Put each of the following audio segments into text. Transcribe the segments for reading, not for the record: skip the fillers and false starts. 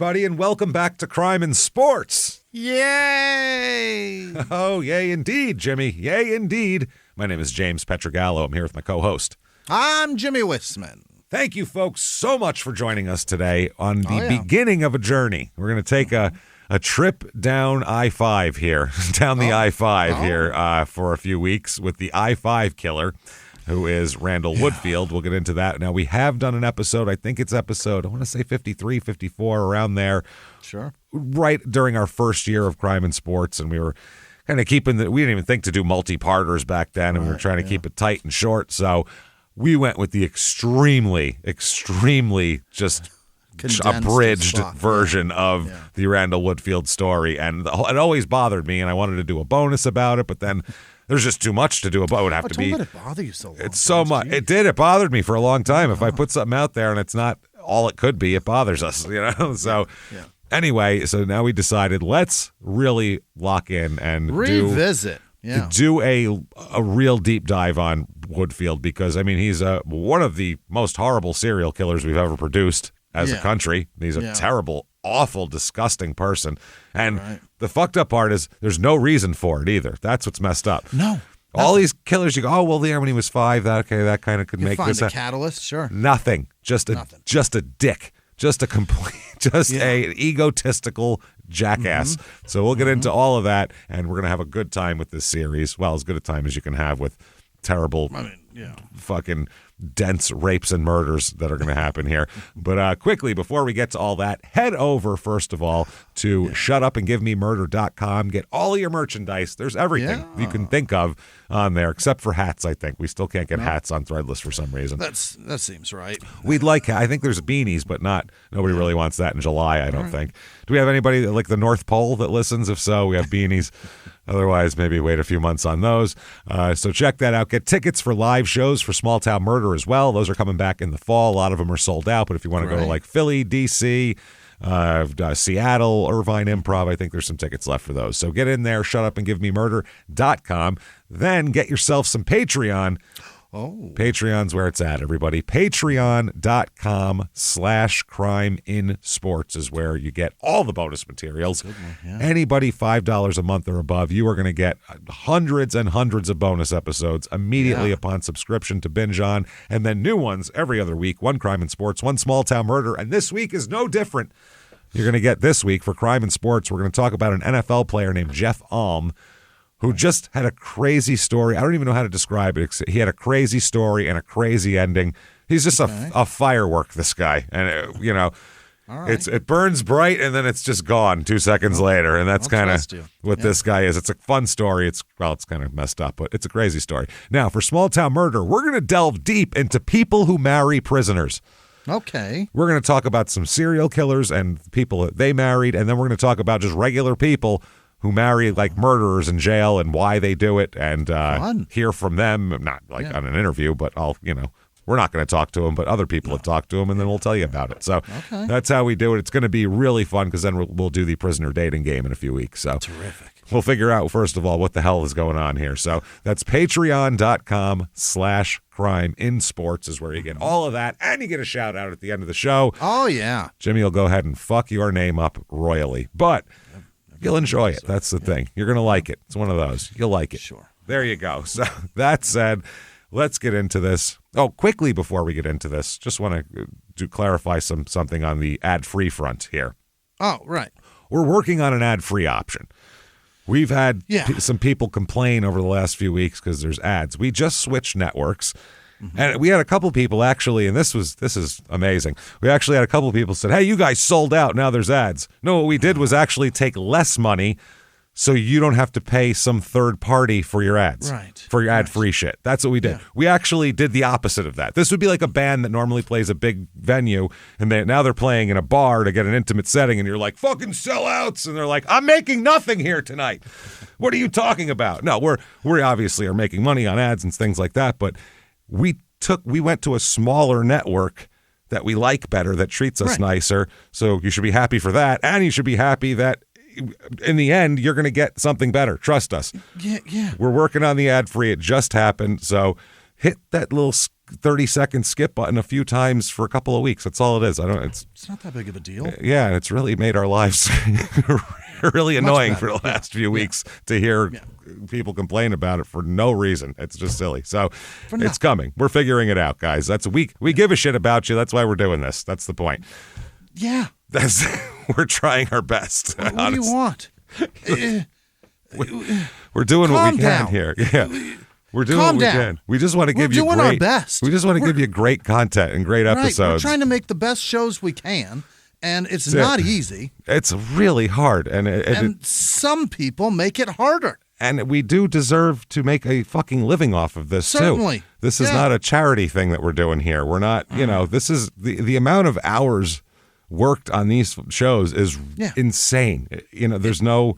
everybody, and welcome back to Crime in Sports. Yay! Oh, yay indeed, Jimmy. Yay indeed. My name is James Petrogallo. I'm here with my co-host. I'm Jimmy Wisman. Thank you, folks, so much for joining us today on the beginning of a journey. We're going to take a trip down I-5 here, down the I-5 here for a few weeks with the I-5 killer, who is Randall Woodfield. We'll get into that. Now, we have done an episode, I think it's episode, I want to say 53, 54, around there. Sure. Right during our first year of Crime in Sports, and we were kind of keeping we didn't even think to do multi-parters back then, and we were trying to keep it tight and short, so we went with the extremely just abridged version of the Randall Woodfield story, and it always bothered me, and I wanted to do a bonus about it, but then there's just too much to do. It would have to be. Don't let it bother you so long. It's so much. It did. It bothered me for a long time. If I put something out there and it's not all it could be, it bothers us. So anyway, so now we decided let's really lock in and revisit. Do a real deep dive on Woodfield, because I mean he's one of the most horrible serial killers we've ever produced as a country. He's a terrible, awful, disgusting person. And the fucked up part is there's no reason for it either. That's what's messed up. No. All these killers, you go, oh, well, there when he was 5, that kind of could make this. Find the catalyst, sure. Nothing. Just a dick. Just a complete, a egotistical jackass. So we'll get into all of that, and we're going to have a good time with this series. Well, as good a time as you can have with terrible, fucking dense rapes and murders that are going to happen here. But quickly, before we get to all that, head over, first of all, to shutupandgivememurder.com. Get all your merchandise. There's everything you can think of on there, except for hats, I think. We still can't get hats on Threadless for some reason. That seems right. We'd like, I think there's beanies, but nobody really wants that in July, I don't think. Do we have anybody like the North Pole that listens? If so, we have beanies. Otherwise, maybe wait a few months on those. So check that out. Get tickets for live shows for Small Town Murder as well. Those are coming back in the fall. A lot of them are sold out, but if you want to go to like Philly, D.C., Seattle, Irvine Improv, I think there's some tickets left for those. So get in there, shutupandgivememurder.com. Then get yourself some Patreon. Oh. Patreon's where it's at, everybody. Patreon.com/crimeinsports is where you get all the bonus materials. Anybody $5 a month or above, you are going to get hundreds and hundreds of bonus episodes immediately upon subscription to binge on, and then new ones every other week. One Crime in Sports, one Small Town Murder, and this week is no different. You're going to get this week for Crime in Sports, we're going to talk about an NFL player named Jeff Alm, who just had a crazy story. I don't even know how to describe it. He had a crazy story and a crazy ending. He's just a firework, this guy. And, it burns bright and then it's just gone 2 seconds later. And that's kind of what this guy is. It's a fun story. It's kind of messed up, but it's a crazy story. Now, for Small Town Murder, we're going to delve deep into people who marry prisoners. Okay. We're going to talk about some serial killers and people that they married, and then we're going to talk about just regular people who marry like murderers in jail and why they do it, and hear from them, not like on an interview, but we're not going to talk to them, but other people have talked to them, and then we'll tell you about it. So that's how we do it. It's going to be really fun, because then we'll do the prisoner dating game in a few weeks. So terrific. We'll figure out, first of all, what the hell is going on here. So that's patreon.com/crimeinsports is where you get all of that, and you get a shout out at the end of the show. Oh, yeah. Jimmy will go ahead and fuck your name up royally, but you'll enjoy it. That's the thing. You're going to like it. It's one of those. You'll like it. Sure. There you go. So that said, let's get into this. Oh, quickly before we get into this, just want to clarify something on the ad-free front here. Oh, right. We're working on an ad-free option. We've had some people complain over the last few weeks because there's ads. We just switched networks. And we had a couple people actually, and this is amazing. We actually had a couple people said, "Hey, you guys sold out. Now there's ads." No, what we did was actually take less money, so you don't have to pay some third party for your ads, for your ad-free shit. That's what we did. We actually did the opposite of that. This would be like a band that normally plays a big venue, and now they're playing in a bar to get an intimate setting, and you're like, "Fucking sellouts!" And they're like, "I'm making nothing here tonight. What are you talking about?" No, we obviously are making money on ads and things like that, but we went to a smaller network that we like better, that treats us nicer. So you should be happy for that. And you should be happy that in the end, you're going to get something better. Trust us. Yeah. We're working on the ad free. It just happened. So hit that little 30-second skip button a few times for a couple of weeks. That's all it is. It's not that big of a deal. Yeah, and it's really made our lives really annoying for the last few weeks to hear people complain about it for no reason. It's just silly. So it's coming. We're figuring it out, guys. We give a shit about you. That's why we're doing this. That's the point. Yeah. We're trying our best. What do you want? We're doing what we can down. here. Yeah. We're doing what we can. We just want to give you doing our best. We just want to give you great content and great episodes. We're trying to make the best shows we can, and it's not easy. It's really hard, and some people make it harder. And we do deserve to make a fucking living off of this, Certainly. too. This is not a charity thing that we're doing here. We're not, this is the amount of hours worked on these shows is insane. There's no...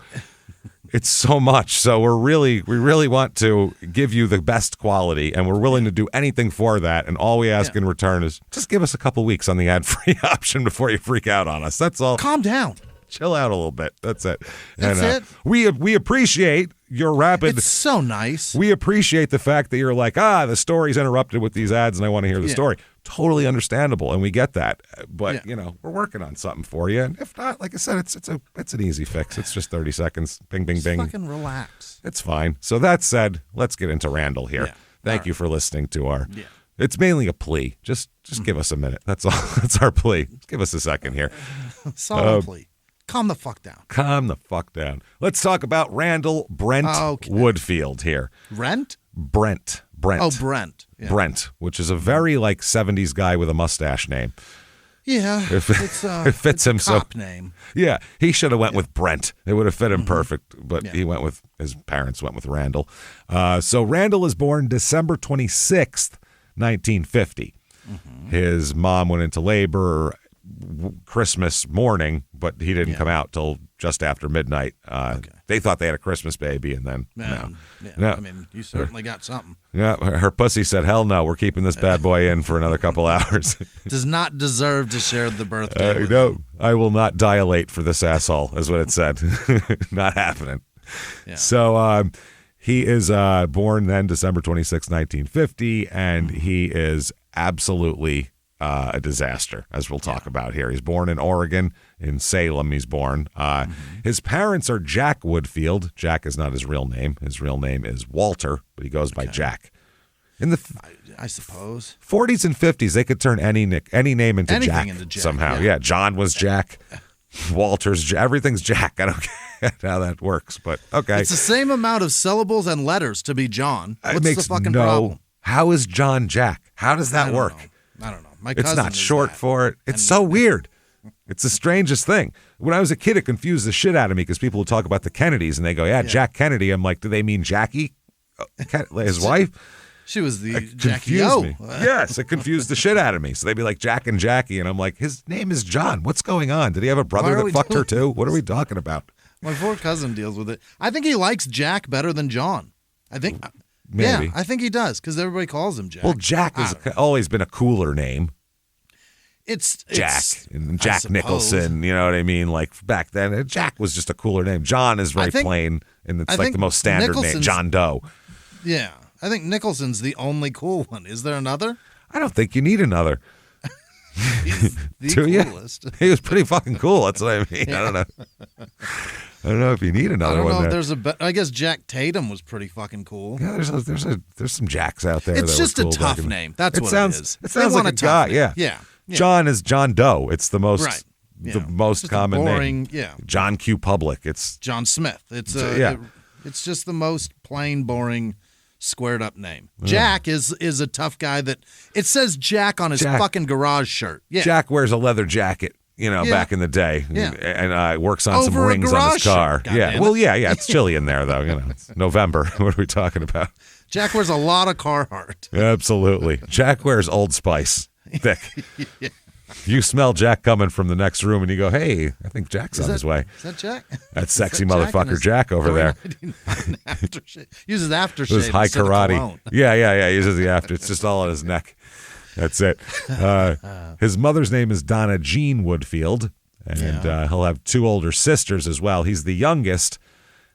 It's so much. So we really want to give you the best quality, and we're willing to do anything for that. And all we ask in return is just give us a couple weeks on the ad-free option before you freak out on us. That's all. Calm down. Chill out a little bit. That's it. That's it. We appreciate your rapid. It's so nice. We appreciate the fact that you're like, the story's interrupted with these ads, and I want to hear the story. Totally understandable, and we get that. But we're working on something for you. And if not, like I said, it's an easy fix. It's just 30 seconds. Bing, bing, bing. Fucking relax. It's fine. So that said, let's get into Randall here. Yeah. Thank you for listening to our. Yeah. It's mainly a plea. Just give us a minute. That's all. That's our plea. Just give us a second here. Solid plea. Calm the fuck down. Calm the fuck down. Let's talk about Randall Brent Woodfield here. Brent. Oh, Brent. Yeah. Brent, which is a very 70s guy with a mustache name. Yeah, it fits him so. Name. Yeah, he should have went with Brent. It would have fit him perfect, but he went with his parents went with Randall. So Randall is born December 26th, 1950. His mom went into labor Christmas morning, but he didn't come out till just after midnight. They thought they had a Christmas baby, and then no. I mean, you certainly got something. Yeah, her pussy said, "Hell no, we're keeping this bad boy in for another couple hours." Does not deserve to share the birthday. No, I will not dilate for this asshole, is what it said. Not happening. Yeah. So he is born then December 26, 1950, and he is absolutely a disaster, as we'll talk about here. He's born in Oregon, in Salem he's born. His parents are Jack Woodfield. Jack is not his real name. His real name is Walter, but he goes by Jack. In the I suppose 40s and 50s, they could turn any name into Jack, somehow. Yeah, John was Jack. Walter's everything's Jack. I don't get how that works, but okay. It's the same amount of syllables and letters to be John. What's the fucking problem? How is John Jack? How does that work? I don't know. It's not short for it. It's so weird. It's the strangest thing. When I was a kid, it confused the shit out of me because people would talk about the Kennedys and they go, Jack Kennedy. I'm like, do they mean Jackie? His wife? She was the Jackie O. Me. Yes, it confused the shit out of me. So they'd be like Jack and Jackie, and I'm like, his name is John. What's going on? Did he have a brother that fucked her too? What are we talking about? My poor cousin deals with it. I think he likes Jack better than John. I think... Maybe. Yeah, I think he does because everybody calls him Jack. Well, Jack has always been a cooler name. It's Jack and Jack Nicholson. You know what I mean? Like back then, Jack was just a cooler name. John is very plain, and it's like the most standard name. John Doe. Yeah, I think Nicholson's the only cool one. Is there another? I don't think you need another. He's the coolest. He was pretty fucking cool. That's what I mean. Yeah. I don't know if you need another one. I guess Jack Tatum was pretty fucking cool. Yeah, there's some Jacks out there. It's just a tough name. That's what it is. It sounds like a guy. Yeah. John is John Doe. It's the most the most common name. Yeah. John Q. Public. It's John Smith. It's it's just the most plain, boring, squared up name. Jack is a tough guy that it says Jack on his fucking garage shirt. Yeah. Jack wears a leather jacket. Back in the day, and works on some rings on his car. It's chilly in there, though. It's November. What are we talking about? Jack wears a lot of Carhartt. Absolutely. Jack wears Old Spice. Thick. Yeah. You smell Jack coming from the next room, and you go, hey, I think Jack's on his way. Is that Jack? That sexy motherfucker Jack over there. Uses aftershave. His high karate. Yeah. Uses the after. It's just all on his neck. That's it. His mother's name is Donna Jean Woodfield, and he'll have two older sisters as well. He's the youngest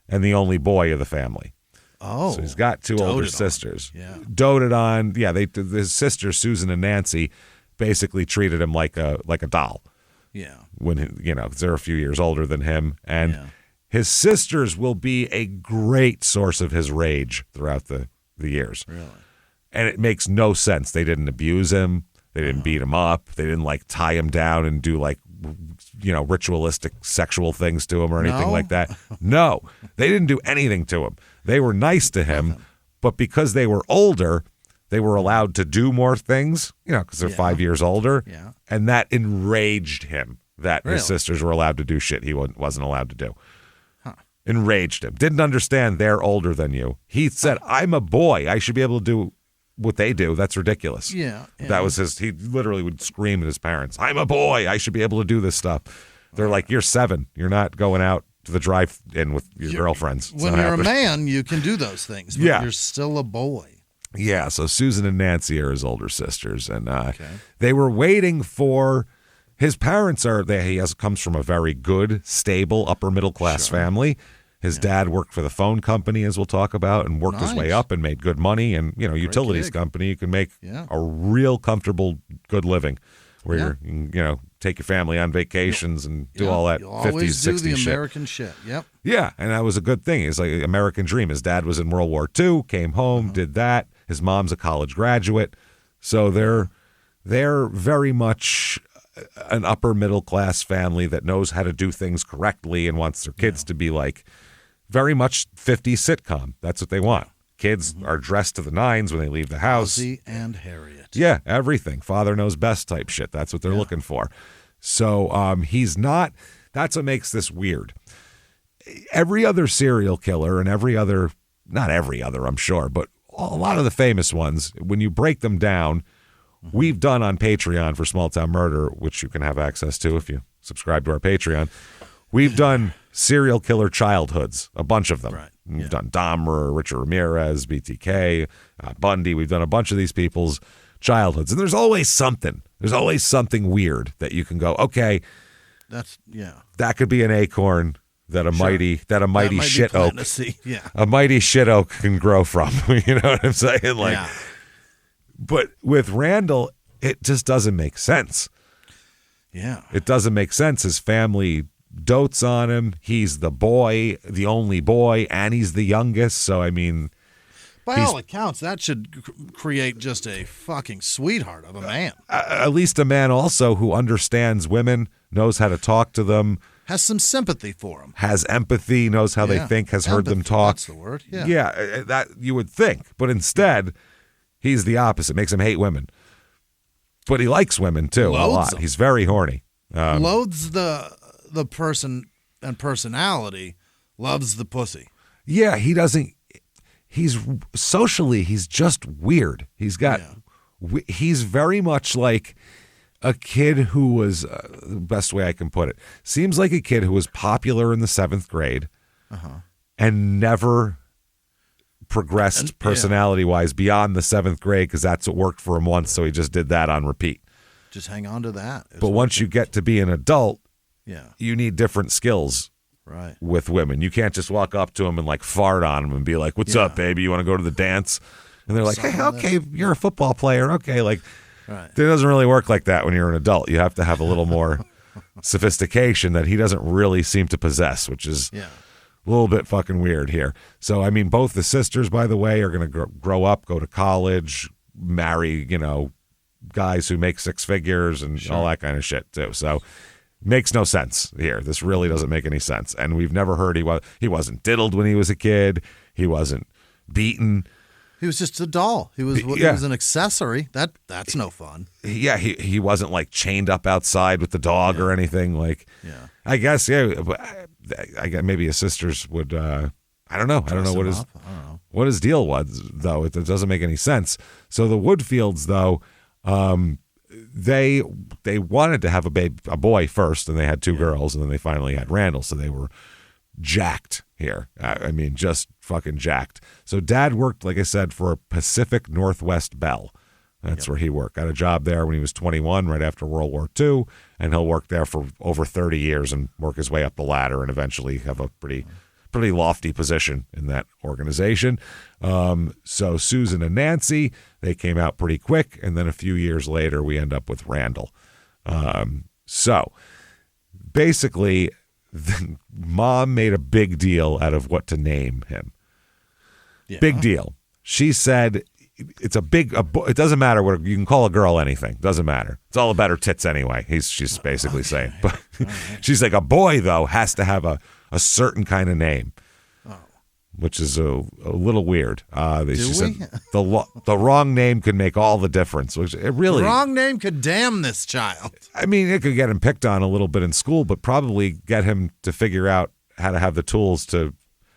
and the only boy of the family. Oh. So he's got two older sisters. Yeah. Doted on. Yeah, his sisters, Susan and Nancy, basically treated him like a doll. Yeah. When, they're a few years older than him. And his sisters will be a great source of his rage throughout the years. Really? And it makes no sense. They didn't abuse him. They didn't beat him up. They didn't tie him down and do ritualistic sexual things to him or anything like that. No, they didn't do anything to him. They were nice to him, but because they were older, they were allowed to do more things, because they're 5 years older. Yeah. And that enraged him that Really? his sisters were allowed to do shit he wasn't allowed to do. Enraged him. Didn't understand they're older than you. He said, I'm a boy. I should be able to do what they do. That's ridiculous. Yeah. That was he literally would scream at his parents, I'm a boy. I should be able to do this stuff. They're like, you're 7. You're not going out to the drive-in with your girlfriends. When you're a man, you can do those things, but you're still a boy. Yeah, so Susan and Nancy are his older sisters, and they were waiting for his parents. He comes from a very good, stable, upper-middle-class family. His dad worked for the phone company, as we'll talk about, and worked his way up and made good money. And, utilities company, you can make a real comfortable, good living where you take your family on vacations and do all that 50s, 60s do the shit. American shit. Yep. Yeah, and that was a good thing. It's like an American dream. His dad was in World War II, came home, did that. His mom's a college graduate. So they're very much an upper middle class family that knows how to do things correctly and wants their kids to be very much 50s sitcom. That's what they want. Kids are dressed to the nines when they leave the house. Ozzie and Harriet. Yeah, everything. Father knows best type shit. That's what they're looking for. So he's not. That's what makes this weird. Every other serial killer and not every other, I'm sure, but a lot of the famous ones, when you break them down, we've done on Patreon for Small Town Murder, which you can have access to if you subscribe to our Patreon. We've done serial killer childhoods, a bunch of them. Right. We've done Dahmer, Richard Ramirez, BTK, Bundy. We've done a bunch of these people's childhoods. And there's always something. There's always something weird that you can go, okay, that could be an acorn that a mighty shit oak, a mighty shit oak can grow from. You know what I'm saying? But with Randall, it just doesn't make sense. Yeah. It doesn't make sense. His family dotes on him. He's the boy, the only boy, and he's the youngest. So, I mean, by all accounts, that should create just a fucking sweetheart of a man. At least a man also who understands women, knows how to talk to them. Has some sympathy for them. Has empathy, knows how they think, has heard them talk. That's the word. Yeah. Yeah, that you would think. But instead, he's the opposite. Makes him hate women. But he likes women, too, a lot. Them. He's very horny. Loathes the person and personality, loves the pussy. Yeah, he doesn't. He's socially, he's just weird. He's he's very much like a kid who was, the best way I can put it, seems like a kid who was popular in the 7th grade and never progressed personality-wise beyond the 7th grade because that's what worked for him once, so he just did that on repeat. Just hang on to that. But once you get to be an adult, Yeah. You need different skills with women. You can't just walk up to them and like fart on them and be like, "What's up, baby? You want to go to the dance?" And they're like, "Hey, okay, you're a football player. Okay." Like, it doesn't really work like that when you're an adult. You have to have a little more sophistication that he doesn't really seem to possess, which is a little bit fucking weird here. So, I mean, both the sisters, by the way, are going to grow up, go to college, marry, guys who make 6 figures and all that kind of shit too. So makes no sense here. This really doesn't make any sense. And we've never heard he wasn't diddled when he was a kid. He wasn't beaten. He was just a doll. He was an accessory. That's no fun. Yeah, he wasn't like chained up outside with the dog or anything. Like, I guess I guess maybe his sisters would. I don't know. I don't know what his deal was though. It doesn't make any sense. So the Woodfields though, they wanted to have a boy first, and they had 2 girls, and then they finally had Randall. So they were jacked here. I mean, just fucking jacked. So Dad worked, like I said, for a Pacific Northwest Bell. That's where he worked. Got a job there when he was 21, right after World War II, and he'll work there for over 30 years and work his way up the ladder and eventually have a pretty pretty lofty position in that organization. So Susan and Nancy, they came out pretty quick, and then a few years later, we end up with Randall. So basically, Mom made a big deal out of what to name him. Yeah. Big deal. She said it's it doesn't matter what you can call a girl anything. Doesn't matter. It's all about her tits anyway. She's basically saying. But she's like, a boy though has to have a certain kind of name, which is a little weird. She said the wrong name could make all the difference. Which it really, the wrong name could damn this child. I mean, it could get him picked on a little bit in school, but probably get him to figure out how to have the tools to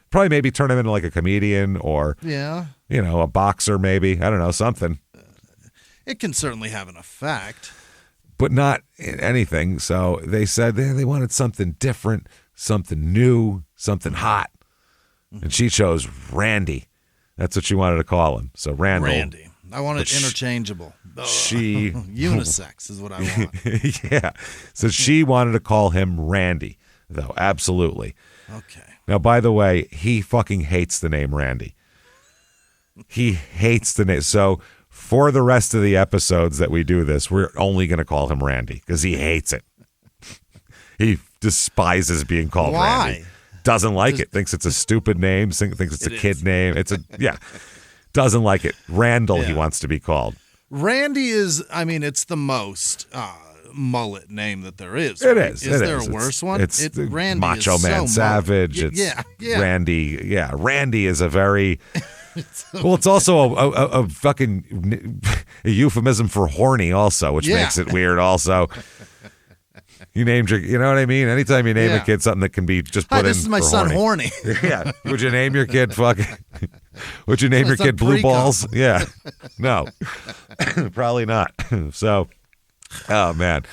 probably maybe turn him into like a comedian or a boxer maybe. I don't know, something. It can certainly have an effect, but not in anything. So they said they wanted something different, something new, something hot. And she chose Randy. That's what she wanted to call him. So Randall. Randy. I want it interchangeable. Unisex is what I want. Yeah. So she wanted to call him Randy, though. Absolutely. Okay. Now, by the way, he fucking hates the name Randy. He hates the name. So for the rest of the episodes that we do this, we're only going to call him Randy because he hates it. He despises being called Randy. Doesn't like it. Thinks it's a stupid name. Thinks it's a kid name. Doesn't like it. Randall, he wants to be called. Randy is, it's the most mullet name that there is. Right? It is. Is there a worse one? It's Randy Macho Man Savage. Randy. Yeah, Randy is a very... Well, it's also a fucking a euphemism for horny also, which makes it weird also. You named your, you know what I mean? Anytime you name a kid something that can be just put in this is my son horny. Yeah. Would you name your kid would you name your kid Blue Balls? Yeah. No. Probably not. So, oh man.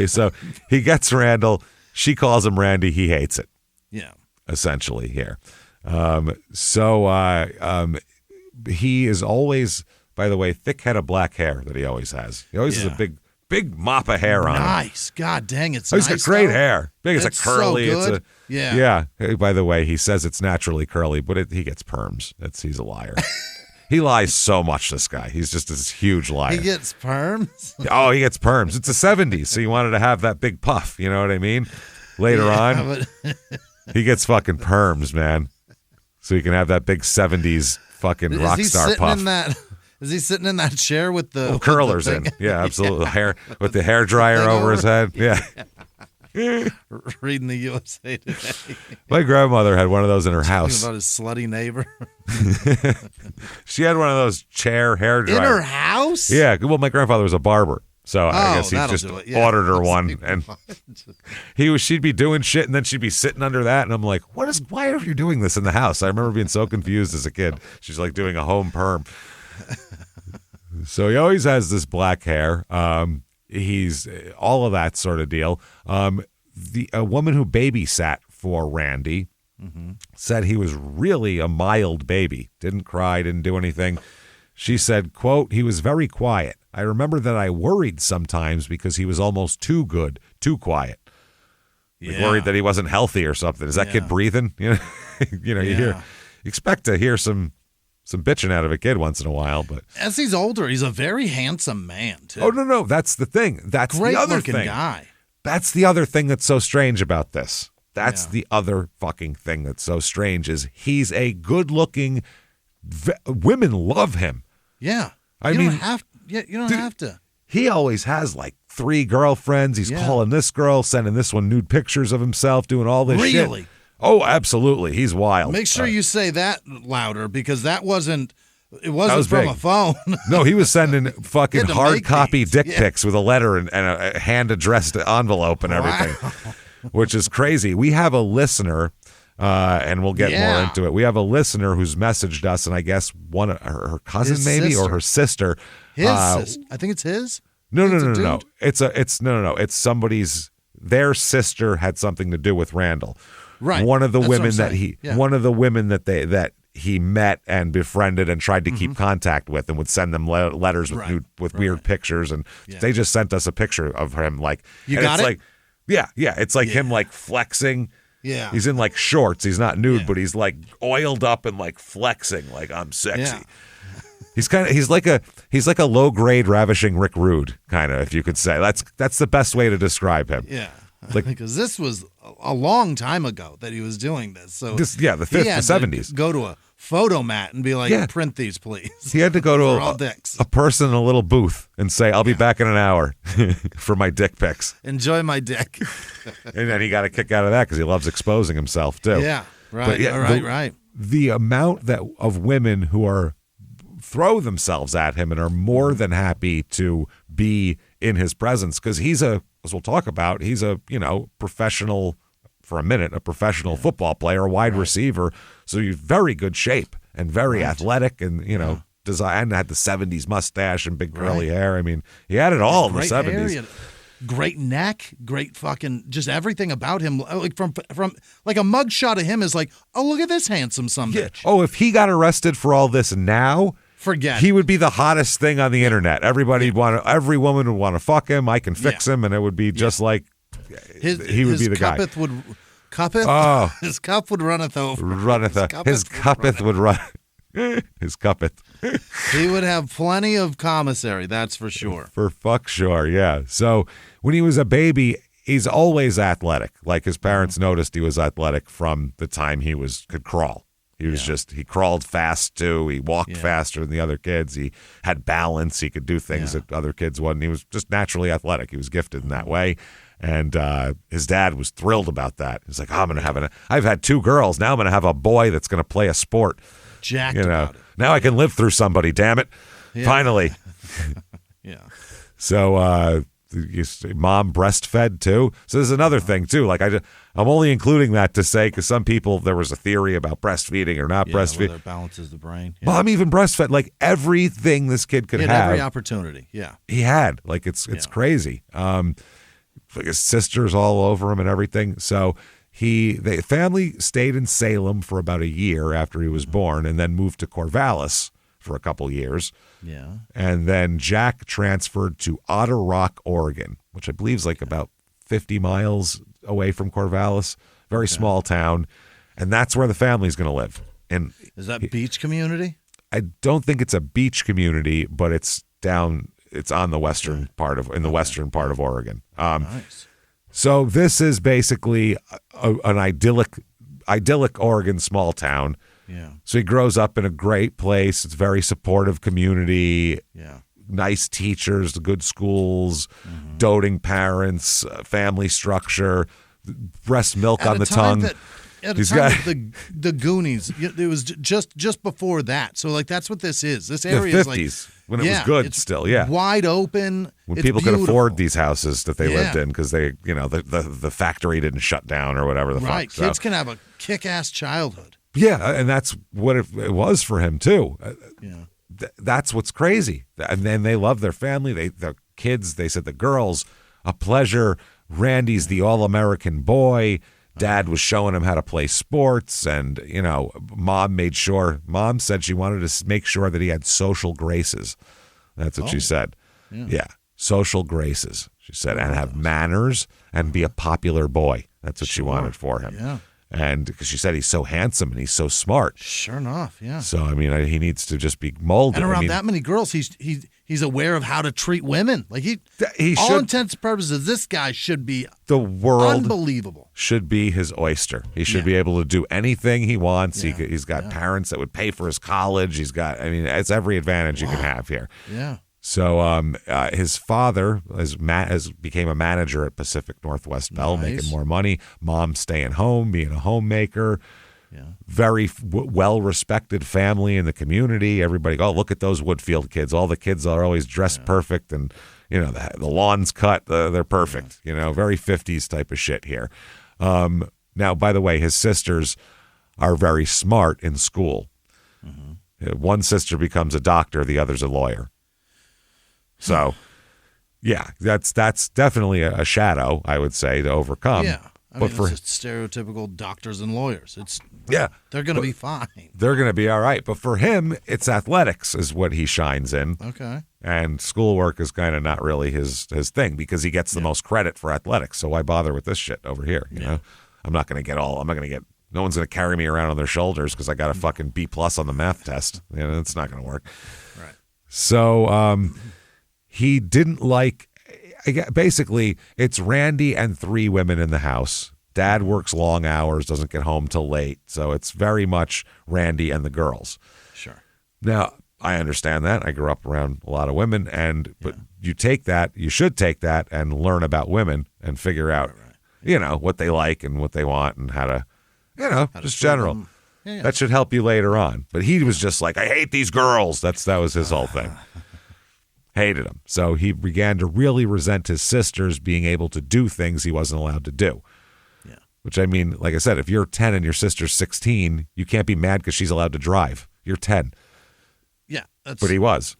So he gets Randall. She calls him Randy. He hates it. Yeah. Essentially here. He is always, by the way, thick head of black hair that he always has. He always has a big mop of hair on him. Nice. God dang, it's nice. He's got great hair. Big, it's a curly. So good. Yeah. Hey, by the way, he says it's naturally curly, but he gets perms. He's a liar. He lies so much, this guy. He's just this huge liar. He gets perms? Oh, he gets perms. It's the 70s, so he wanted to have that big puff. You know what I mean? Later on, he gets fucking perms, man. So he can have that big 70s fucking rock star puff. Is he sitting in that chair with the curlers in? Yeah, absolutely. Hair with the hair dryer over his head. Yeah. Reading the USA Today. My grandmother had one of those in her house. Talking about his slutty neighbor. She had one of those chair hair dryers. In her house? Yeah. Well, my grandfather was a barber. So I guess he just ordered her one, and she'd be doing shit, and then she'd be sitting under that, and I'm like, why are you doing this in the house? I remember being so confused as a kid. She's like doing a home perm. So he always has this black hair. He's all of that sort of deal. A woman who babysat for Randy said he was really a mild baby. Didn't cry, didn't do anything. She said, quote, he was very quiet. I remember that I worried sometimes because he was almost too good, too quiet. Like worried that he wasn't healthy or something. Is that kid breathing? You expect to hear some bitching out of a kid once in a while, but as he's older, he's a very handsome man too. Oh no, that's the thing. That's great the other looking thing. Guy. That's the other thing that's so strange about this. That's the other fucking thing that's so strange is he's a good-looking. Women love him. Yeah, I mean, you don't have to. He always has like 3 girlfriends. He's calling this girl, sending this one nude pictures of himself, doing all this shit. Really? Oh, absolutely. He's wild. Make sure you say that louder because it wasn't from big. A phone. No, he was sending fucking hard copy dick pics with a letter and a hand addressed envelope and everything, which is crazy. We have a listener, and we'll get more into it. We have a listener who's messaged us, and I guess one of her cousin his maybe sister. Or her sister. His sister. I think it's his. No. It's somebody's. Their sister had something to do with Randall. Right. One of the women that he met and befriended and tried to keep contact with and would send them letters with weird pictures. And they just sent us a picture of him. Like, you got it? Like, it's like him like flexing Yeah. He's in like shorts. He's not nude, but he's like oiled up and like flexing like I'm sexy. Yeah. He's like a low grade ravishing Rick Rude kind of, if you could say. That's the best way to describe him. Yeah. Like, because this was a long time ago that he was doing this. So the 70s. Go to a photo mat and be like, print these, please. He had to go to a person in a little booth and say, I'll be back in an hour for my dick pics. Enjoy my dick. And then he got a kick out of that because he loves exposing himself too. Yeah, right. But right. The amount of women who throw themselves at him and are more than happy to be in his presence, because he's as we'll talk about, he's a professional for a minute, a professional football player, a wide receiver. So he's very good shape and very athletic, and design, had the 70s mustache and big curly hair. I mean, he had it all in the 70s. Great neck, great fucking, just everything about him. Like from like a mug shot of him is like, oh, look at this handsome bitch. Oh, if he got arrested for all this now, forget he would be the hottest thing on the internet. Every woman would want to fuck him. I can fix him, and it would be just like he would be the guy. Cuppeth? Oh. His cup would runneth over. His cuppeth would run. His cuppeth. He would have plenty of commissary, that's for sure. For fuck sure, yeah. So when he was a baby, he's always athletic. Like his parents noticed he was athletic from the time he could crawl. He was he crawled fast too. He walked faster than the other kids. He had balance. He could do things that other kids wouldn't. He was just naturally athletic. He was gifted in that way. And his dad was thrilled about that. He's like, I've had 2 girls. Now I'm going to have a boy that's going to play a sport. Jacked about it. Now I can live through somebody, damn it. Yeah. Finally. Yeah. So mom breastfed too. So there's another thing too. Like I'm only including that to say, because some people, there was a theory about breastfeeding or not breastfeeding. Whether it balances the brain. Yeah. Mom even breastfed, like everything this kid could have. Every opportunity. Yeah. He had. Like it's crazy. Like his sisters all over him and everything. So the family stayed in Salem for about a year after he was born, and then moved to Corvallis for a couple years. Yeah. And then Jack transferred to Otter Rock, Oregon, which I believe is like about 50 miles away from Corvallis. Very small town. And that's where the family's going to live. And is that beach community? I don't think it's a beach community, but it's on the western part of western part of Oregon. Nice. So this is basically an idyllic Oregon small town. Yeah. So he grows up in a great place. It's a very supportive community. Yeah. Nice teachers, good schools, doting parents, family structure, breast milk on the tongue. At a time the Goonies, it was just before that. So like that's what this is. This area the 50s, is like when it was good still, wide open. When people could afford these houses that they lived in, because they, the factory didn't shut down or whatever the fuck. Right, kids can have a kick-ass childhood. Yeah, and that's what it was for him too. Yeah, that's what's crazy. And then they love their family. Their kids. They said the girls, a pleasure. Randy's the all-American boy. Dad was showing him how to play sports, and Mom said she wanted to make sure that he had social graces. That's what she said. Yeah, social graces. She said, and have manners and be a popular boy. That's what she wanted for him. Yeah. And because she said he's so handsome and he's so smart. Sure enough, yeah. So I mean, he needs to just be molded. And around that many girls, he's aware of how to treat women. Like he all should, intents and purposes, this guy should be the world unbelievable. Should be his oyster. He should be able to do anything he wants. Yeah. He's got parents that would pay for his college. It's every advantage you can have here. Yeah. So his father became a manager at Pacific Northwest Bell, making more money. Mom staying home, being a homemaker. Yeah. Very well-respected family in the community. Everybody, look at those Woodfield kids. All the kids are always dressed perfect, and the lawn's cut. They're perfect. Very 50s type of shit here. Now, by the way, his sisters are very smart in school. Mm-hmm. One sister becomes a doctor, the other's a lawyer. So, yeah, that's definitely a shadow, I would say, to overcome. Yeah, it's stereotypical doctors and lawyers. They're going to be fine. They're going to be all right. But for him, it's athletics is what he shines in. Okay. And schoolwork is kind of not really his thing, because he gets the most credit for athletics. So why bother with this shit over here? You know, I'm not going to get, no one's going to carry me around on their shoulders because I got a fucking B+ on the math test. It's not going to work. Right. So he didn't like, basically, it's Randy and 3 women in the house. Dad works long hours, doesn't get home till late. So it's very much Randy and the girls. Sure. Now, I understand that. I grew up around a lot of women, but you should take that and learn about women and figure out, what they like and what they want and how to, just general. Yeah. That should help you later on. But he was just like, I hate these girls. That was his whole thing. Hated them. So he began to really resent his sisters being able to do things he wasn't allowed to do. Yeah. Which, I mean, like I said, if you're 10 and your sister's 16, you can't be mad because she's allowed to drive. You're 10. Yeah. But he was.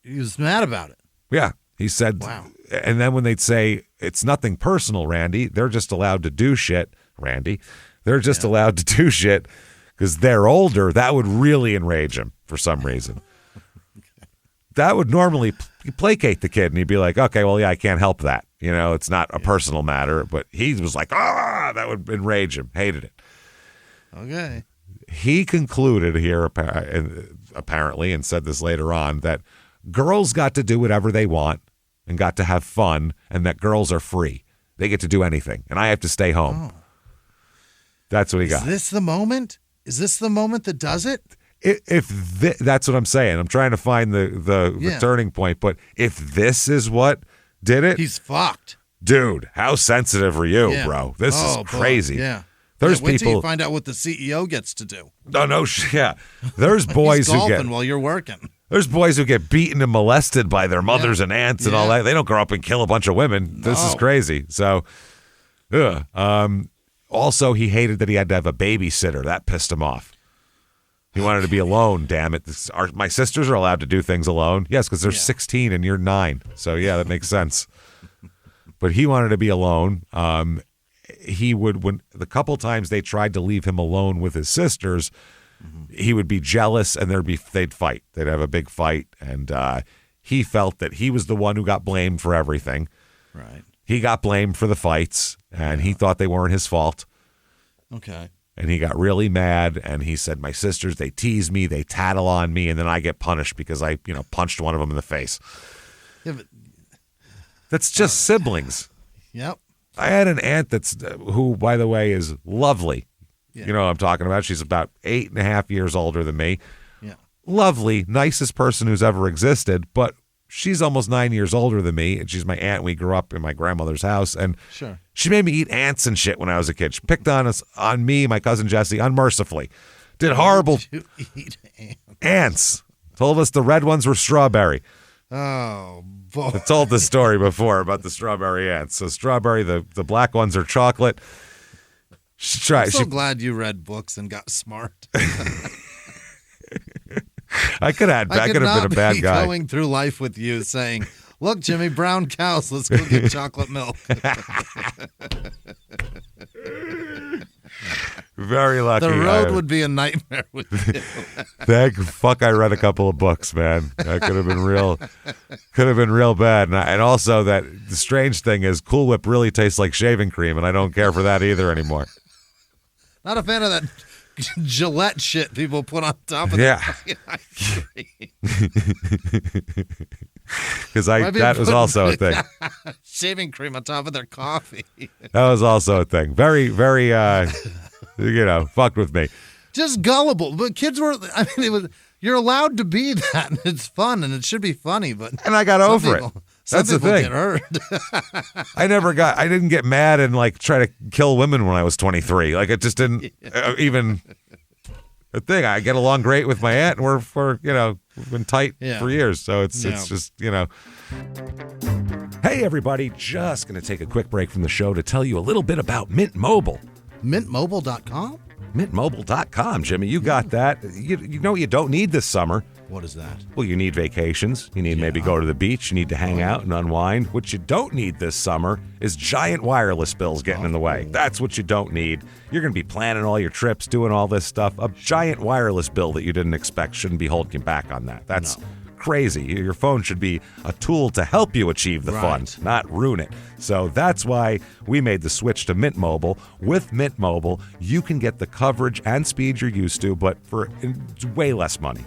He was mad about it. Yeah. He said, wow. And then when they'd say, it's nothing personal, Randy, they're just allowed to do shit, Randy. They're just allowed to do shit because they're older. That would really enrage him for some reason. That would normally placate the kid, and he'd be like, okay, well, yeah, I can't help that. It's not a personal matter. But he was like, that would enrage him. Hated it. Okay. He concluded here, apparently, and said this later on, that girls got to do whatever they want and got to have fun, and that girls are free. They get to do anything, and I have to stay home. Oh. That's what he got. Is this the moment? Is this the moment that does it? That's what I'm saying. I'm trying to find the turning point. But if this is what did it, he's fucked. Dude, how sensitive are you, bro? This is crazy. Boy. Yeah. There's wait people. Till you find out what the CEO gets to do. No, yeah. There's boys he's golfing who get while you're working. There's boys who get beaten and molested by their mothers and aunts and all that. They don't grow up and kill a bunch of women. This is crazy. So, also, he hated that he had to have a babysitter. That pissed him off. He wanted to be alone, damn it. My sisters are allowed to do things alone. Yes, because they're 16 and you're 9. So, yeah, that makes sense. But he wanted to be alone. He would, when the couple times they tried to leave him alone with his sisters, he would be jealous and they'd fight. They'd have a big fight. And he felt that he was the one who got blamed for everything. Right. He got blamed for the fights, and he thought they weren't his fault. Okay. And he got really mad, and he said, my sisters, they tease me, they tattle on me, and then I get punished because I, punched one of them in the face. Yeah, but that's just siblings. Yep. I had an aunt who, by the way, is lovely. Yeah. You know what I'm talking about? She's about 8.5 years older than me. Yeah. Lovely, nicest person who's ever existed, but she's almost 9 years older than me, and she's my aunt. We grew up in my grandmother's house, and she made me eat ants and shit when I was a kid. She picked on me, my cousin Jesse, unmercifully. Did horrible eat ants. Told us the red ones were strawberry. Oh, boy. I told this story before about the strawberry ants. So strawberry, the black ones are chocolate. I'm so glad you read books and got smart. I could have been a bad guy. Going through life with you saying, look, Jimmy, brown cows, let's go get chocolate milk. Very lucky. The road would be a nightmare with you. Thank fuck I read a couple of books, man. That could have been real bad. And also that the strange thing is Cool Whip really tastes like shaving cream, and I don't care for that either anymore. Not a fan of that Gillette shit people put on top of that. Because that was also a thing. Shaving cream on top of their coffee. That was also a thing. Very, very, fucked with me. Just gullible. But kids were, you're allowed to be that, and it's fun, and it should be funny, but. And I got over it. That's the thing. Get hurt. I didn't get mad and try to kill women when I was 23. It just didn't even a thing. I get along great with my aunt, and we've been tight for years. So it's just. Hey everybody, just going to take a quick break from the show to tell you a little bit about Mint Mobile. Mintmobile.com? Mintmobile.com, Jimmy. You got that. You know what you don't need this summer? What is that? Well, you need vacations. You need maybe go to the beach. You need to hang out and unwind. What you don't need this summer is giant wireless bills getting in the way. That's what you don't need. You're going to be planning all your trips, doing all this stuff. A giant wireless bill that you didn't expect shouldn't be holding you back on that. That's crazy. Your phone should be a tool to help you achieve the fun, not ruin it. So that's why we made the switch to Mint Mobile. With Mint Mobile, you can get the coverage and speed you're used to, but for way less money.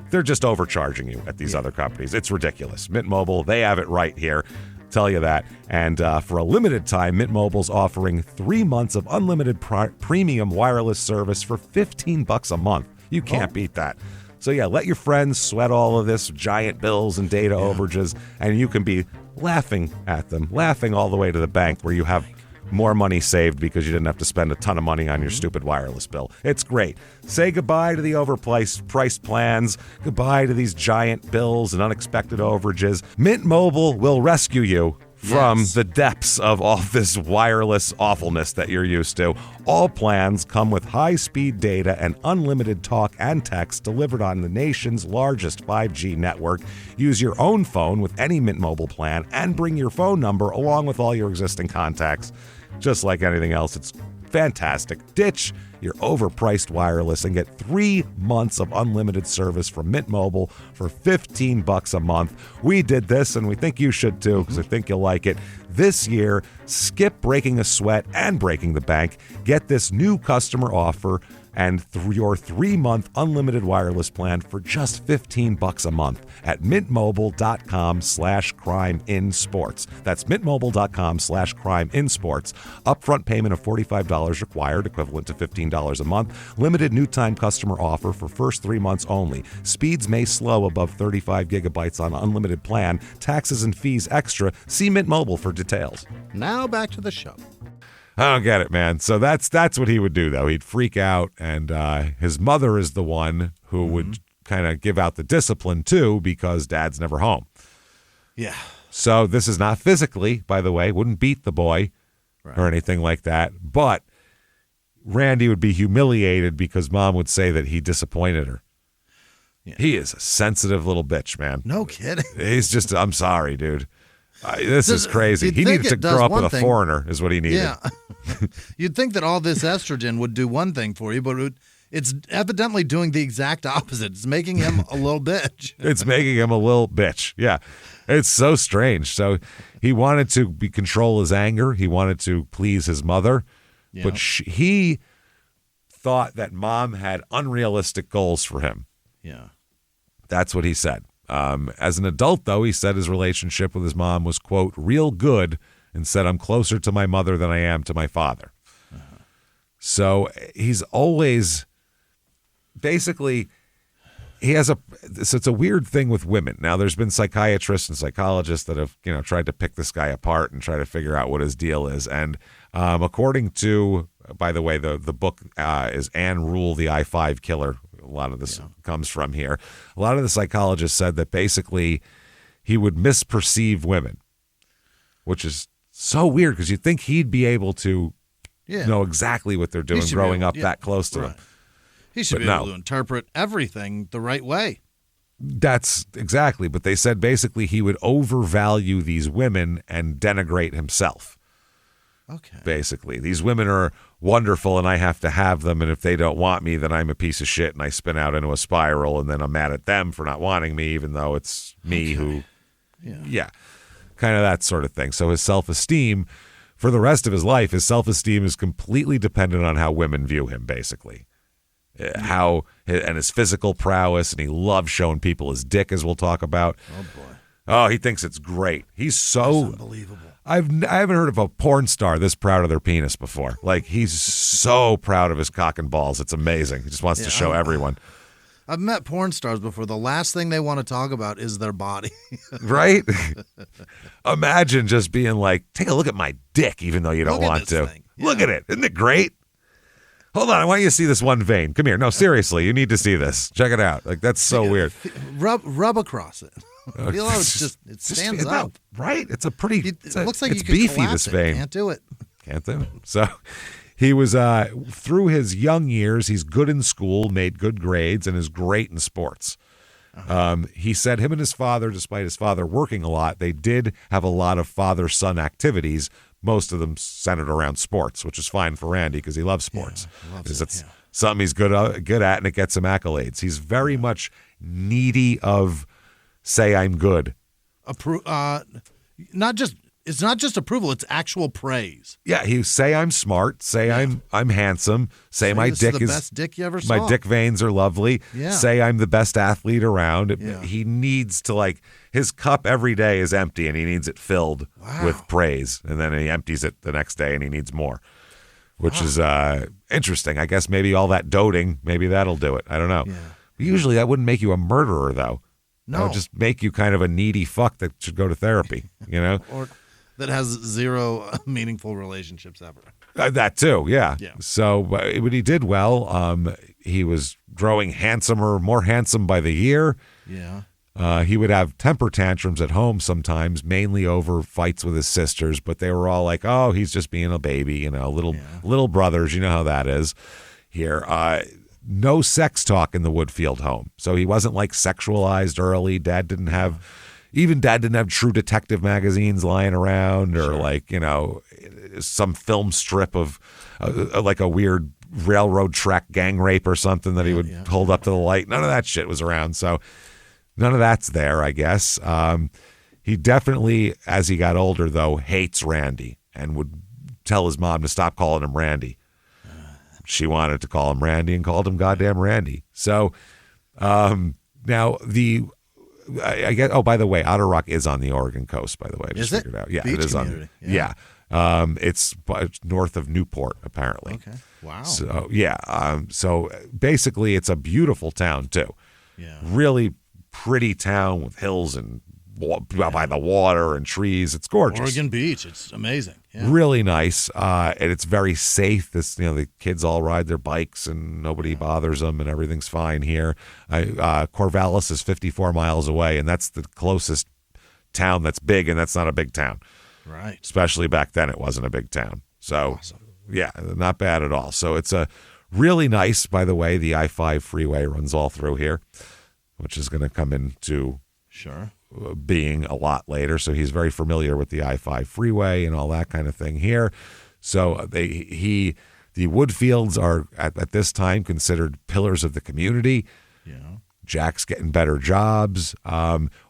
They're just overcharging you at these other companies. It's ridiculous. Mint Mobile, they have it right here. Tell you that. And for a limited time, Mint Mobile's offering 3 months of unlimited premium wireless service for $15 a month. You can't beat that. So yeah, let your friends sweat all of this giant bills and data overages, and you can be laughing at them, laughing all the way to the bank where you have more money saved because you didn't have to spend a ton of money on your stupid wireless bill. It's great. Say goodbye to the overpriced plans, goodbye to these giant bills and unexpected overages. Mint Mobile will rescue you from the depths of all this wireless awfulness that you're used to. All plans come with high-speed data and unlimited talk and text delivered on the nation's largest 5G network. Use your own phone with any Mint Mobile plan and bring your phone number along with all your existing contacts. Just like anything else, it's fantastic. Ditch your overpriced wireless and get 3 months of unlimited service from Mint Mobile for $15 a month. We did this, and we think you should too, because I think you'll like it. This year, skip breaking a sweat and breaking the bank. Get this new customer offer and your 3-month unlimited wireless plan for just $15 a month at mintmobile.com/crimeinsports. That's mintmobile.com/crimeinsports. Upfront payment of $45 required, equivalent to $15 a month. Limited new time customer offer for first 3 months only. Speeds may slow above 35 gigabytes on unlimited plan. Taxes and fees extra. See Mint Mobile for details. Now back to the show. I don't get it, man. So that's what he would do, though. He'd freak out, and his mother is the one who would kind of give out the discipline, too, because Dad's never home. Yeah. So this is not physically, by the way, wouldn't beat the boy or anything like that, but Randy would be humiliated because Mom would say that he disappointed her. Yeah. He is a sensitive little bitch, man. No kidding. He's just, I'm sorry, dude. This is crazy. He needed to grow up with a foreigner is what he needed. Yeah. You'd think that all this estrogen would do one thing for you, but it's evidently doing the exact opposite. It's making him a little bitch. It's making him a little bitch. Yeah. It's so strange. So he wanted to control his anger. He wanted to please his mother. Yeah. But he thought that Mom had unrealistic goals for him. Yeah. That's what he said. As an adult, though, he said his relationship with his mom was, quote, real good, and said, I'm closer to my mother than I am to my father. Uh-huh. So he's always basically, so it's a weird thing with women. Now, there's been psychiatrists and psychologists that have, tried to pick this guy apart and try to figure out what his deal is. And according to, by the way, the book is Anne Rule, the I-5 Killer. A lot of this comes from here. A lot of the psychologists said that basically he would misperceive women, which is so weird because you'd think he'd be able to know exactly what they're doing growing up that close to them. He should be able to interpret everything the right way. That's exactly. But they said basically he would overvalue these women and denigrate himself. Okay. Basically, these women are wonderful and I have to have them. And if they don't want me, then I'm a piece of shit and I spin out into a spiral and then I'm mad at them for not wanting me, even though it's me who, kind of that sort of thing. So his self-esteem for the rest of his life, his self-esteem is completely dependent on how women view him, basically. And his physical prowess, and he loves showing people his dick, as we'll talk about. Oh, boy. Oh, he thinks it's great. He's so unbelievable. I haven't heard of a porn star this proud of their penis before. Like, he's so proud of his cock and balls. It's amazing. He just wants to show everyone. I've met porn stars before. The last thing they want to talk about is their body. Right? Imagine just being like, take a look at my dick, even though you don't want to. Yeah. Look at it. Isn't it great? Hold on. I want you to see this one vein. Come here. No, seriously. You need to see this. Check it out. Like, that's so weird. Rub across it. Feel how it stands up. Right? It's a pretty. It looks like it's you could beefy. collapse This vein. Can't do it. Can't do it. So he was through his young years. He's good in school, made good grades, and is great in sports. He said him and his father, despite his father working a lot, they did have a lot of father-son activities. Most of them centered around sports, which is fine for Randy because he loves sports. It's something he's good at, and it gets him accolades. He's very much needy of say I'm good. It's not just approval, it's actual praise. Yeah, he say I'm smart, say I'm handsome, say my this dick is the best dick you ever saw. My dick veins are lovely. Yeah. Say I'm the best athlete around. Yeah. He needs to, like, his cup every day is empty and he needs it filled with praise. And then he empties it the next day and he needs more, which is interesting. I guess maybe all that doting, maybe that'll do it. I don't know. Yeah. Usually that wouldn't make you a murderer, though. No. That would just make you kind of a needy fuck that should go to therapy, you know? Or that has zero meaningful relationships ever. That too, yeah. Yeah. So, but he did well. He was growing more handsome by the year. Yeah. He would have temper tantrums at home sometimes, mainly over fights with his sisters, but they were all like, "Oh, he's just being a baby," you know, little brothers. You know how that is here. No sex talk in the Woodfield home, so he wasn't like sexualized early. Dad didn't have True Detective magazines lying around, or like, you know, some film strip of like a weird railroad track gang rape or something that he would hold up to the light. None of that shit was around, so none of that's there, I guess. He definitely, as he got older, though, hates Randy and would tell his mom to stop calling him Randy. She wanted to call him Randy and called him goddamn Randy. So now I guess. Oh, by the way, Otter Rock is on the Oregon coast. By the way, I just figured out. Yeah, Beach it is community. on. Yeah, it's north of Newport, apparently. Okay. Wow. So yeah. So basically, it's a beautiful town too. Yeah. Really pretty town with hills and by the water and trees. It's gorgeous. Oregon Beach. It's amazing. Yeah. Really nice, and it's very safe. The kids all ride their bikes and nobody bothers them, and everything's fine here. Corvallis is 54 miles away, and that's the closest town that's big, and that's not a big town. Right. Especially back then, it wasn't a big town. So, Awesome. Yeah, not bad at all. So it's a really nice. By the way, the I-5 freeway runs all through here, which is going to come into being a lot later. So he's very familiar with the I-5 freeway and all that kind of thing here. So the Woodfields are at this time considered pillars of the community. Yeah. Jack's getting better jobs.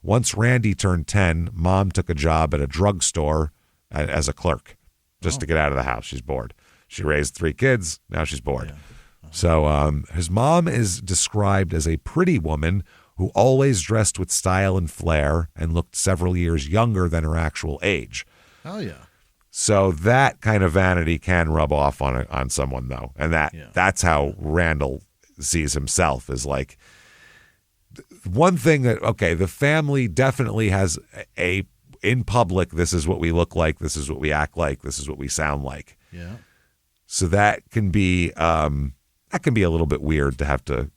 Once Randy turned 10, Mom took a job at a drugstore as a clerk just to get out of the house. She's bored. She raised 3 kids. Now she's bored. Yeah. So his mom is described as a pretty woman who always dressed with style and flair and looked several years younger than her actual age. Oh, yeah. So that kind of vanity can rub off on someone, though. And that's how Randall sees himself, is like, one thing that, okay, the family definitely has in public, this is what we look like, this is what we act like, this is what we sound like. Yeah. So that can be a little bit weird to have to.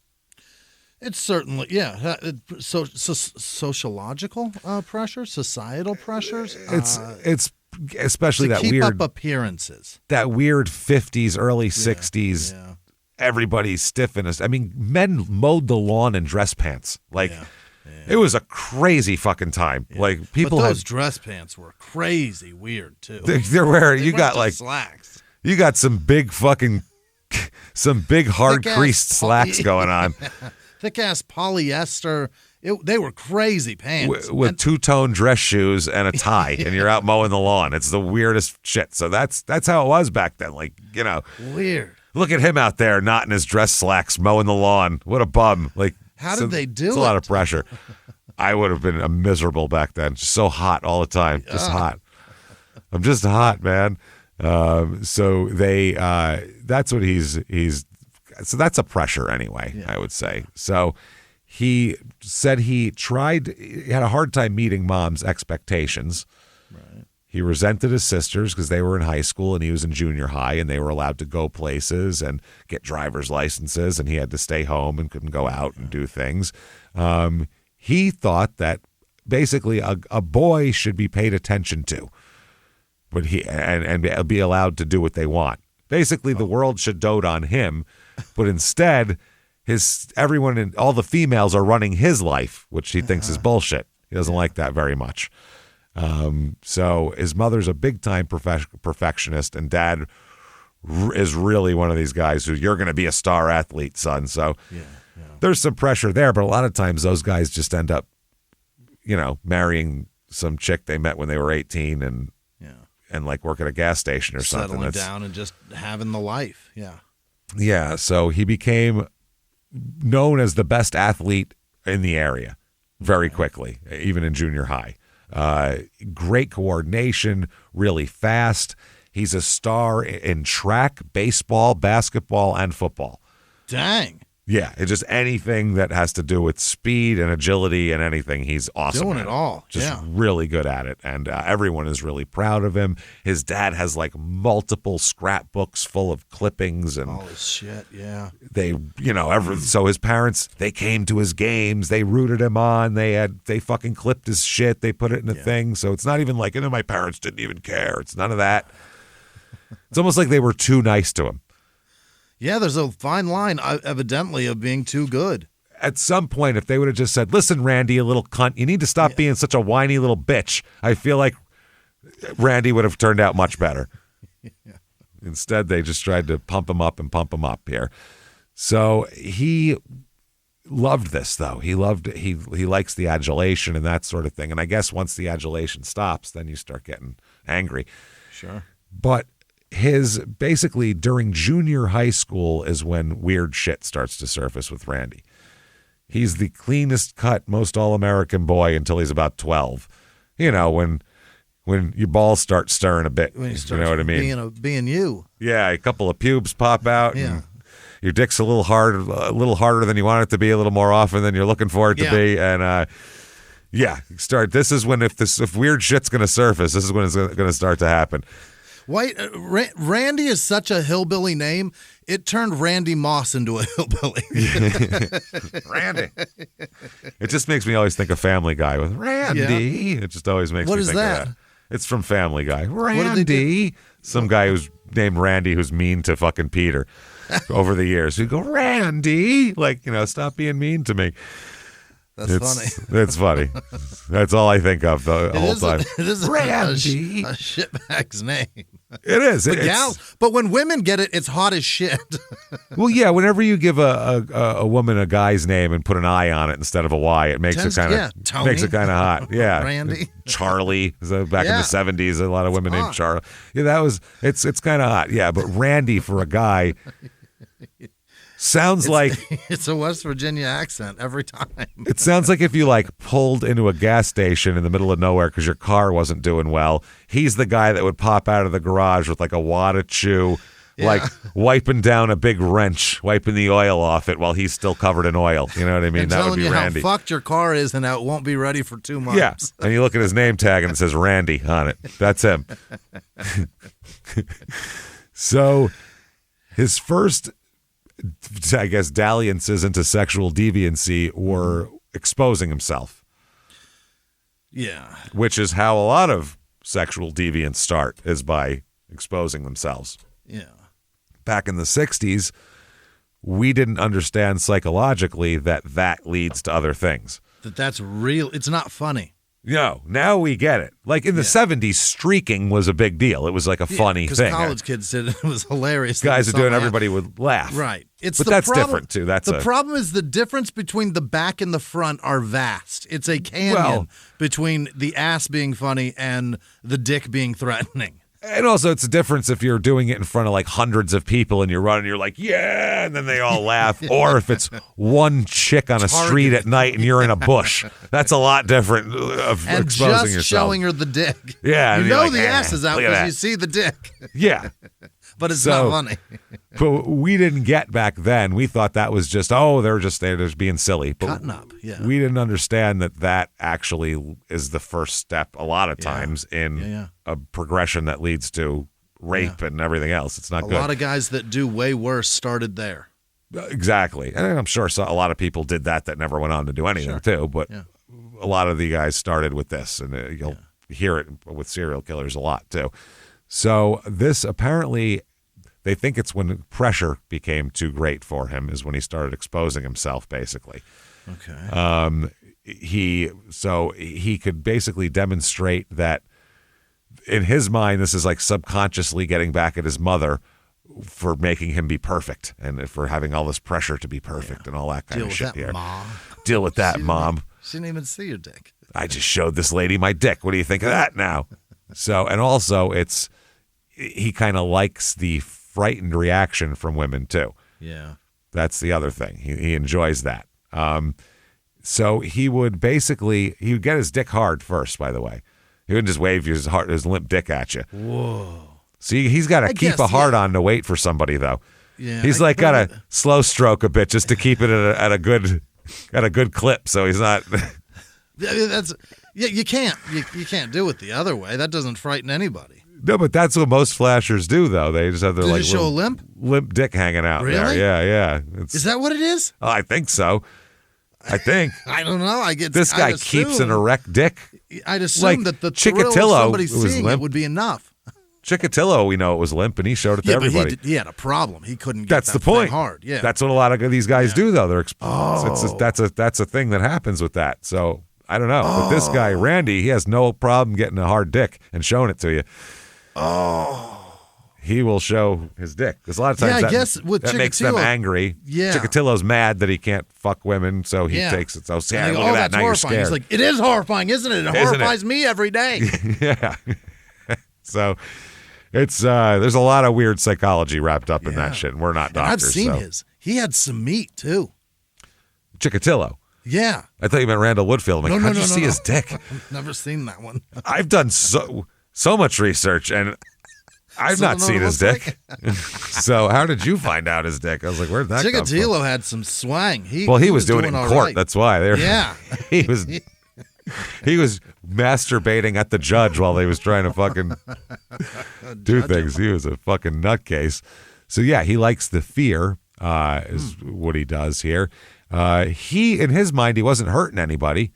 It's certainly, yeah. So sociological pressures, societal pressures. It's especially to that keep weird up appearances. That weird 50s, early 60s. Yeah. Everybody's stiff in us. I mean, men mowed the lawn in dress pants. Like, it was a crazy fucking time. Yeah. Like, people but those dress pants were crazy weird too. They're wearing. You got like slacks. You got some big fucking, some big hard creased slacks going on. Thick ass polyester. They were crazy pants with two-tone dress shoes and a tie, and you're out mowing the lawn. It's the weirdest shit. So that's how it was back then. Like, you know, weird. Look at him out there, not in his dress slacks, mowing the lawn. What a bum! Like, how did they do it? It's a lot of pressure. I would have been miserable back then. Just so hot all the time. Just hot. I'm just hot, man. So that's what he's. So that's a pressure anyway, I would say. So he said he had a hard time meeting Mom's expectations. Right. He resented his sisters because they were in high school and he was in junior high, and they were allowed to go places and get driver's licenses, and he had to stay home and couldn't go out and do things. He thought that basically a boy should be paid attention to, but and be allowed to do what they want. Basically, the world should dote on him, but instead, everyone and all the females are running his life, which he thinks is bullshit. He doesn't like that very much. So his mother's a big time perfectionist, and Dad is really one of these guys who, you're going to be a star athlete, son. So there's some pressure there, but a lot of times those guys just end up marrying some chick they met when they were 18 and like work at a gas station or something. Settling down and just having the life. Yeah. Yeah. So he became known as the best athlete in the area very quickly, even in junior high. Great coordination, really fast. He's a star in track, baseball, basketball, and football. Dang. Yeah, it's just anything that has to do with speed and agility and anything. He's awesome. Doing it all. Just really good at it. And everyone is really proud of him. His dad has like multiple scrapbooks full of clippings and holy shit, yeah. They, so his parents, they came to his games, they rooted him on, they fucking clipped his shit, they put it in a thing. So it's not even like, my parents didn't even care. It's none of that. It's almost like they were too nice to him. Yeah, there's a fine line, evidently, of being too good. At some point, if they would have just said, listen, Randy, you little cunt, you need to stop being such a whiny little bitch, I feel like Randy would have turned out much better. Instead, they just tried to pump him up here. So he loved this, though. He likes the adulation and that sort of thing. And I guess once the adulation stops, then you start getting angry. Sure. But basically during junior high school is when weird shit starts to surface with Randy. He's the cleanest cut, most all-American boy until he's about 12. When your balls start stirring a bit, you know what I mean? Being you. Yeah, a couple of pubes pop out. Yeah. And your dick's a little harder than you want it to be, a little more often than you're looking for it to be. And this is when if weird shit's going to surface, this is when it's going to start to happen. Randy is such a hillbilly name. It turned Randy Moss into a hillbilly. Randy. It just makes me always think of Family Guy with Randy. Yeah. It just always makes me think of that. It's from Family Guy. Randy. Some guy who's named Randy who's mean to fucking Peter over the years. You go, Randy. Stop being mean to me. Funny. It's funny. That's all I think of the whole time. It is Randy. A shitbag's name. It is. But when women get it, it's hot as shit. Well, yeah. Whenever you give a woman a guy's name and put an I on it instead of a Y, it makes it kind of hot. Yeah, Randy, Charlie. Back in the 70s, a lot of women named Charlie. Yeah, it's kind of hot. Yeah, but Randy for a guy. Sounds like it's a West Virginia accent every time. It sounds like if you pulled into a gas station in the middle of nowhere because your car wasn't doing well. He's the guy that would pop out of the garage with a wad of chew, wiping down a big wrench, wiping the oil off it while he's still covered in oil. You know what I mean? And that would be telling Randy. How fucked your car is and how it won't be ready for 2 months. Yeah, and you look at his name tag and it says Randy on it. That's him. So his first, I guess, dalliances into sexual deviancy were exposing himself. Yeah. Which is how a lot of sexual deviants start, is by exposing themselves. Yeah. Back in the 60s, we didn't understand psychologically that leads to other things. That's real. It's not funny. No, now we get it. In the 70s, streaking was a big deal. It was a funny thing. Because college kids did it. It was hilarious. Guys are doing it, everybody would laugh. Right. But that's different, too. The problem is the difference between the back and the front are vast. It's a canyon between the ass being funny and the dick being threatening. And also, it's a difference if you're doing it in front of hundreds of people and you're running, you're like, yeah, and then they all laugh. Or if it's one chick on a street at night and you're in a bush. That's a lot different of and exposing just yourself. showing her the dick. Yeah. You know the ass is out because you see the dick. Yeah. But it's not funny. But we didn't get back then. We thought that was just, they're just being silly. But cutting up, yeah. We didn't understand that actually is the first step a lot of times in a progression that leads to rape and everything else. It's not good. A lot of guys that do way worse started there. Exactly. And I'm sure a lot of people did that never went on to do anything too. But a lot of the guys started with this, and you'll hear it with serial killers a lot too. So this apparently, they think it's when pressure became too great for him is when he started exposing himself, basically. Okay. He could basically demonstrate that in his mind, this is subconsciously getting back at his mother for making him be perfect and for having all this pressure to be perfect and all that kind of shit here. Mom. Deal with that, Mom. She didn't even see your dick. I just showed this lady my dick. What do you think of that now? So, and also he kind of likes the frightened reaction from women too. Yeah. That's the other thing. He enjoys that. So he would get his dick hard first, by the way. He wouldn't just wave his limp dick at you. Whoa. See, he's got to keep a hard on to wait for somebody, though. Yeah. He's got to slow stroke a bit just to keep it at a good clip, so he's not. You can't do it the other way. That doesn't frighten anybody. No, but that's what most flashers do, though. They just have their show a limp dick hanging out really? there. Yeah. Is that what it is? Oh, I think so. I don't know. This guy keeps an erect dick. I'd assume that the thrill of somebody seeing it would be enough. Chikatilo, we know it was limp, and he showed it to everybody. But he had a problem. He couldn't get that's the point. Hard. Yeah, that's what a lot of these guys do, though. That's a thing that happens with that. So I don't know, but this guy Randy, he has no problem getting a hard dick and showing it to you. He will show his dick because a lot of times that makes them angry. Yeah, Chikatilo's mad that he can't fuck women, so he takes it. So look at that. That's now horrifying. You're scared. He's like, it is horrifying, isn't it? It horrifies me every day. Yeah. So it's there's a lot of weird psychology wrapped up in that shit, and we're not doctors. I've seen his. He had some meat too. Chikatilo. Yeah. I thought you meant Randall Woodfield. I'm like, how'd you see his dick? I've never seen that one. I've done so much research, and I've not seen his dick. So how did you find out his dick? I was like, where'd that come from? Chikatilo had some swang. He was doing it in court. Right. That's why. He was masturbating at the judge while they was trying to fucking do things. He was a fucking nutcase. So yeah, he likes the fear, is what he does here. In his mind, he wasn't hurting anybody.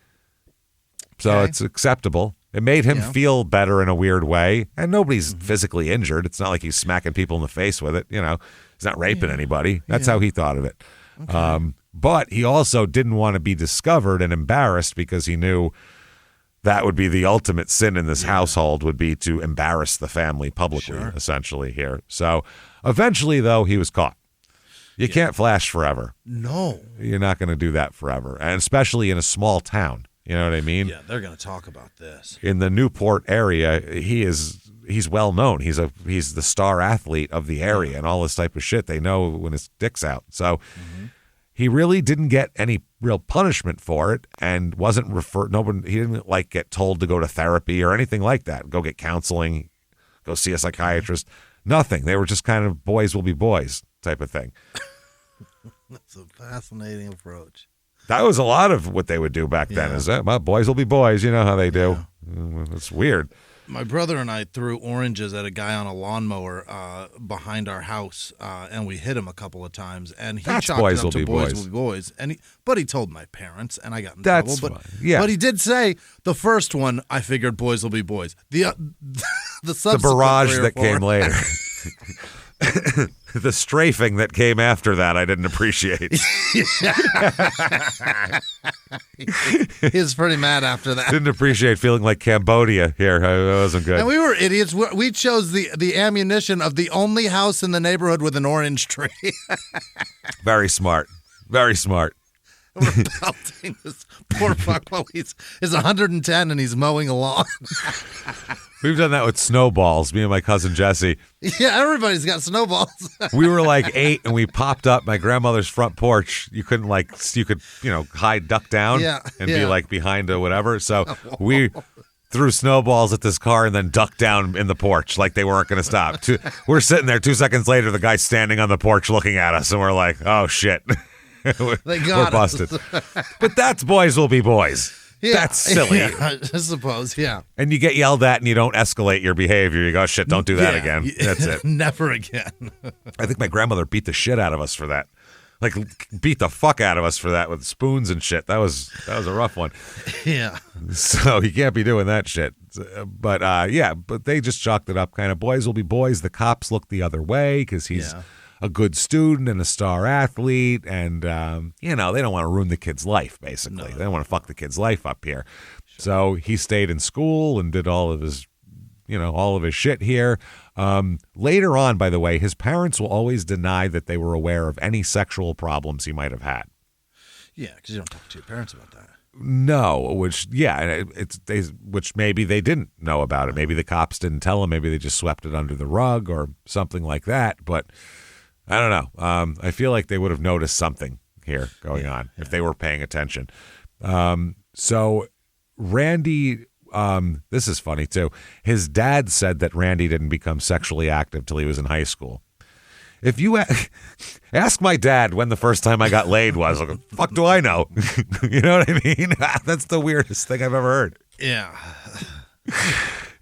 So it's acceptable. It made him feel better in a weird way. And nobody's physically injured. It's not like he's smacking people in the face with it. He's not raping anybody. That's how he thought of it. Okay. But he also didn't want to be discovered and embarrassed because he knew that would be the ultimate sin in this household, would be to embarrass the family publicly, essentially here. So eventually, though, he was caught. You can't flash forever. No. You're not going to do that forever, and especially in a small town. You know what I mean? Yeah, they're going to talk about this. In the Newport area, he's well known. He's the star athlete of the area and all this type of shit. They know when his dick's out. So he really didn't get any real punishment for it, and wasn't referred. He didn't get told to go to therapy or anything like that. Go get counseling, go see a psychiatrist. Nothing. They were just kind of boys will be boys type of thing. That's a fascinating approach. That was a lot of what they would do back then. Is that boys will be boys? You know how they do. It's weird. My brother and I threw oranges at a guy on a lawnmower behind our house, and we hit him a couple of times. And he chalked boys it up will to be boys boys. will be boys. But he told my parents, and I got in That's trouble. fine. But he did say the first one, I figured boys will be boys. The barrage that came later. The strafing that came after that, I didn't appreciate. He was pretty mad after that. Didn't appreciate feeling like Cambodia here. It wasn't good. And we were idiots. We chose the ammunition of the only house in the neighborhood with an orange tree. Very smart. Very smart. We're pelting this poor fuck while he's 110 and he's mowing a lawn. We've done that with snowballs, me and my cousin Jesse. Yeah, everybody's got snowballs. We were like 8 and we popped up my grandmother's front porch. You could hide, duck down and be behind a whatever. So we threw snowballs at this car and then ducked down in the porch like they weren't going to stop. We're sitting there 2 seconds later, the guy's standing on the porch looking at us and we're like, oh shit. We're busted. But that's boys will be boys. Yeah, that's silly. Yeah, I suppose, yeah. And you get yelled at and you don't escalate your behavior. You go, shit, don't do that again. That's it. Never again. I think my grandmother beat the shit out of us for that. Beat the fuck out of us for that with spoons and shit. That was a rough one. Yeah. So you can't be doing that shit. But but they just chalked it up kind of boys will be boys. The cops look the other way because he's a good student and a star athlete, and they don't want to ruin the kid's life. Basically, they don't want to fuck the kid's life up here. Sure. So he stayed in school and did all of his shit here. Later on, by the way, his parents will always deny that they were aware of any sexual problems he might have had. Yeah, because you don't talk to your parents about that. No, which which maybe they didn't know about it. Maybe the cops didn't tell them. Maybe they just swept it under the rug or something like that. But I don't know. I feel like they would have noticed something here going on if they were paying attention. So Randy, this is funny too. His dad said that Randy didn't become sexually active till he was in high school. If you ask my dad when the first time I got laid was, like, fuck do I know? You know what I mean? That's the weirdest thing I've ever heard. Yeah.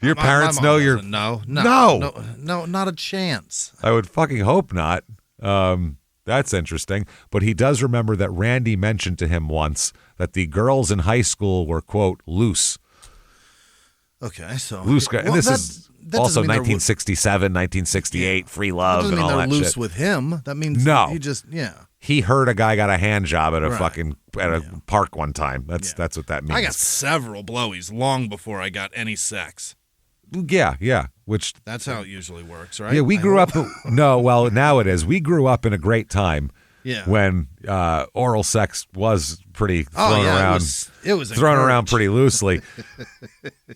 Your parents know you're... No, not a chance. I would fucking hope not. That's interesting. But he does remember that Randy mentioned to him once that the girls in high school were, quote, loose. Okay, so... Loose guy. And this is... Also, 1967, 1968, free love and all that shit. That doesn't mean they're loose with him. That means he just, He heard a guy got a hand job at a park one time. That's what that means. I got several blowies long before I got any sex. Yeah. Which that's how it usually works, right? Yeah, we grew up. No, well, now it is. We grew up in a great time. Yeah. When oral sex was pretty thrown around. It was thrown around pretty loosely.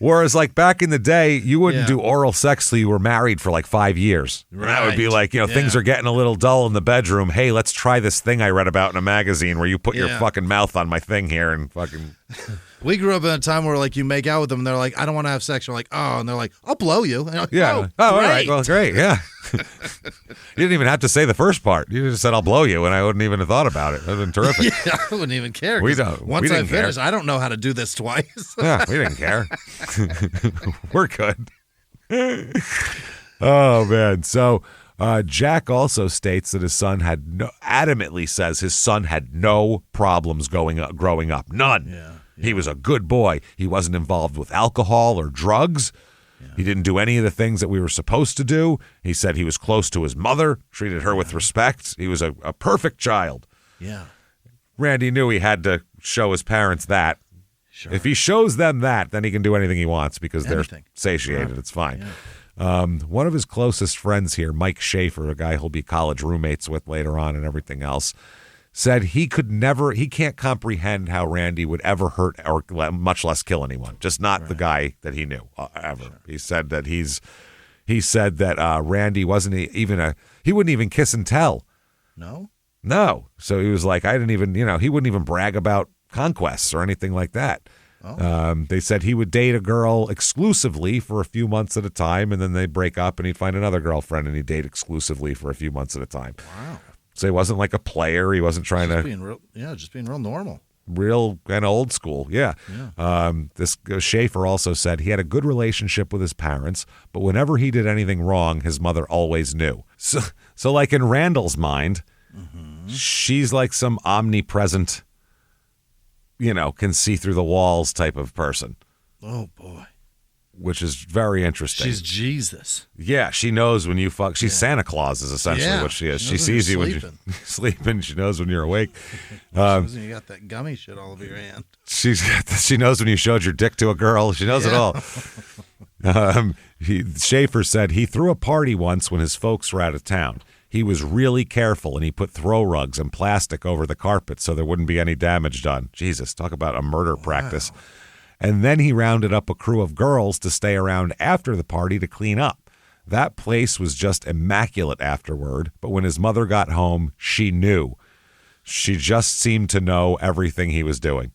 Whereas, like back in the day, you wouldn't do oral sex till you were married for like 5 years. Right. That would be like, things are getting a little dull in the bedroom. Hey, let's try this thing I read about in a magazine where you put your fucking mouth on my thing here and fucking. We grew up in a time where like you make out with them and they're like, I don't want to have sex. You're like, oh, and they're like, I'll blow you. And like, oh, all right. Well, great. Yeah. You didn't even have to say the first part. You just said, I'll blow you, and I wouldn't even have thought about it. That would have been terrific. Yeah, I wouldn't even care. Once I finish, I don't know how to do this twice. Yeah, we didn't care. We're good. Oh, man. So Jack also states that his son adamantly says his son had no problems growing up. None. Yeah. He was a good boy. He wasn't involved with alcohol or drugs. Yeah. He didn't do any of the things that we were supposed to do. He said he was close to his mother, treated her with respect. He was a perfect child. Yeah. Randy knew he had to show his parents that. Sure. If he shows them that, then he can do anything he wants because they're satiated. Right. It's fine. Yeah. One of his closest friends here, Mike Schaefer, a guy he'll be college roommates with later on and everything else, said he can't comprehend how Randy would ever hurt or much less kill anyone. Just not the guy that he knew ever. Sure. He said that Randy wasn't even he wouldn't even kiss and tell. No. So he was like, I didn't even, he wouldn't even brag about conquests or anything like that. Oh. They said he would date a girl exclusively for a few months at a time, and then they'd break up and he'd find another girlfriend and he'd date exclusively for a few months at a time. Wow. So he wasn't like a player. He wasn't trying just being real normal. Real kind of old school. Yeah. This Schaefer also said he had a good relationship with his parents, but whenever he did anything wrong, his mother always knew. So like in Randall's mind, she's like some omnipresent, can see through the walls type of person. Oh, boy. Which is very interesting. She's Jesus. Yeah, she knows when you fuck. She's Santa Claus is essentially what she is. She sees you when you're sleeping. She knows when you're awake. She knows when you got that gummy shit all over your hand. She knows when you showed your dick to a girl. She knows it all. Schaefer said he threw a party once when his folks were out of town. He was really careful, and he put throw rugs and plastic over the carpet so there wouldn't be any damage done. Jesus, talk about a murder practice. And then he rounded up a crew of girls to stay around after the party to clean up. That place was just immaculate afterward, but when his mother got home, she knew. She just seemed to know everything he was doing.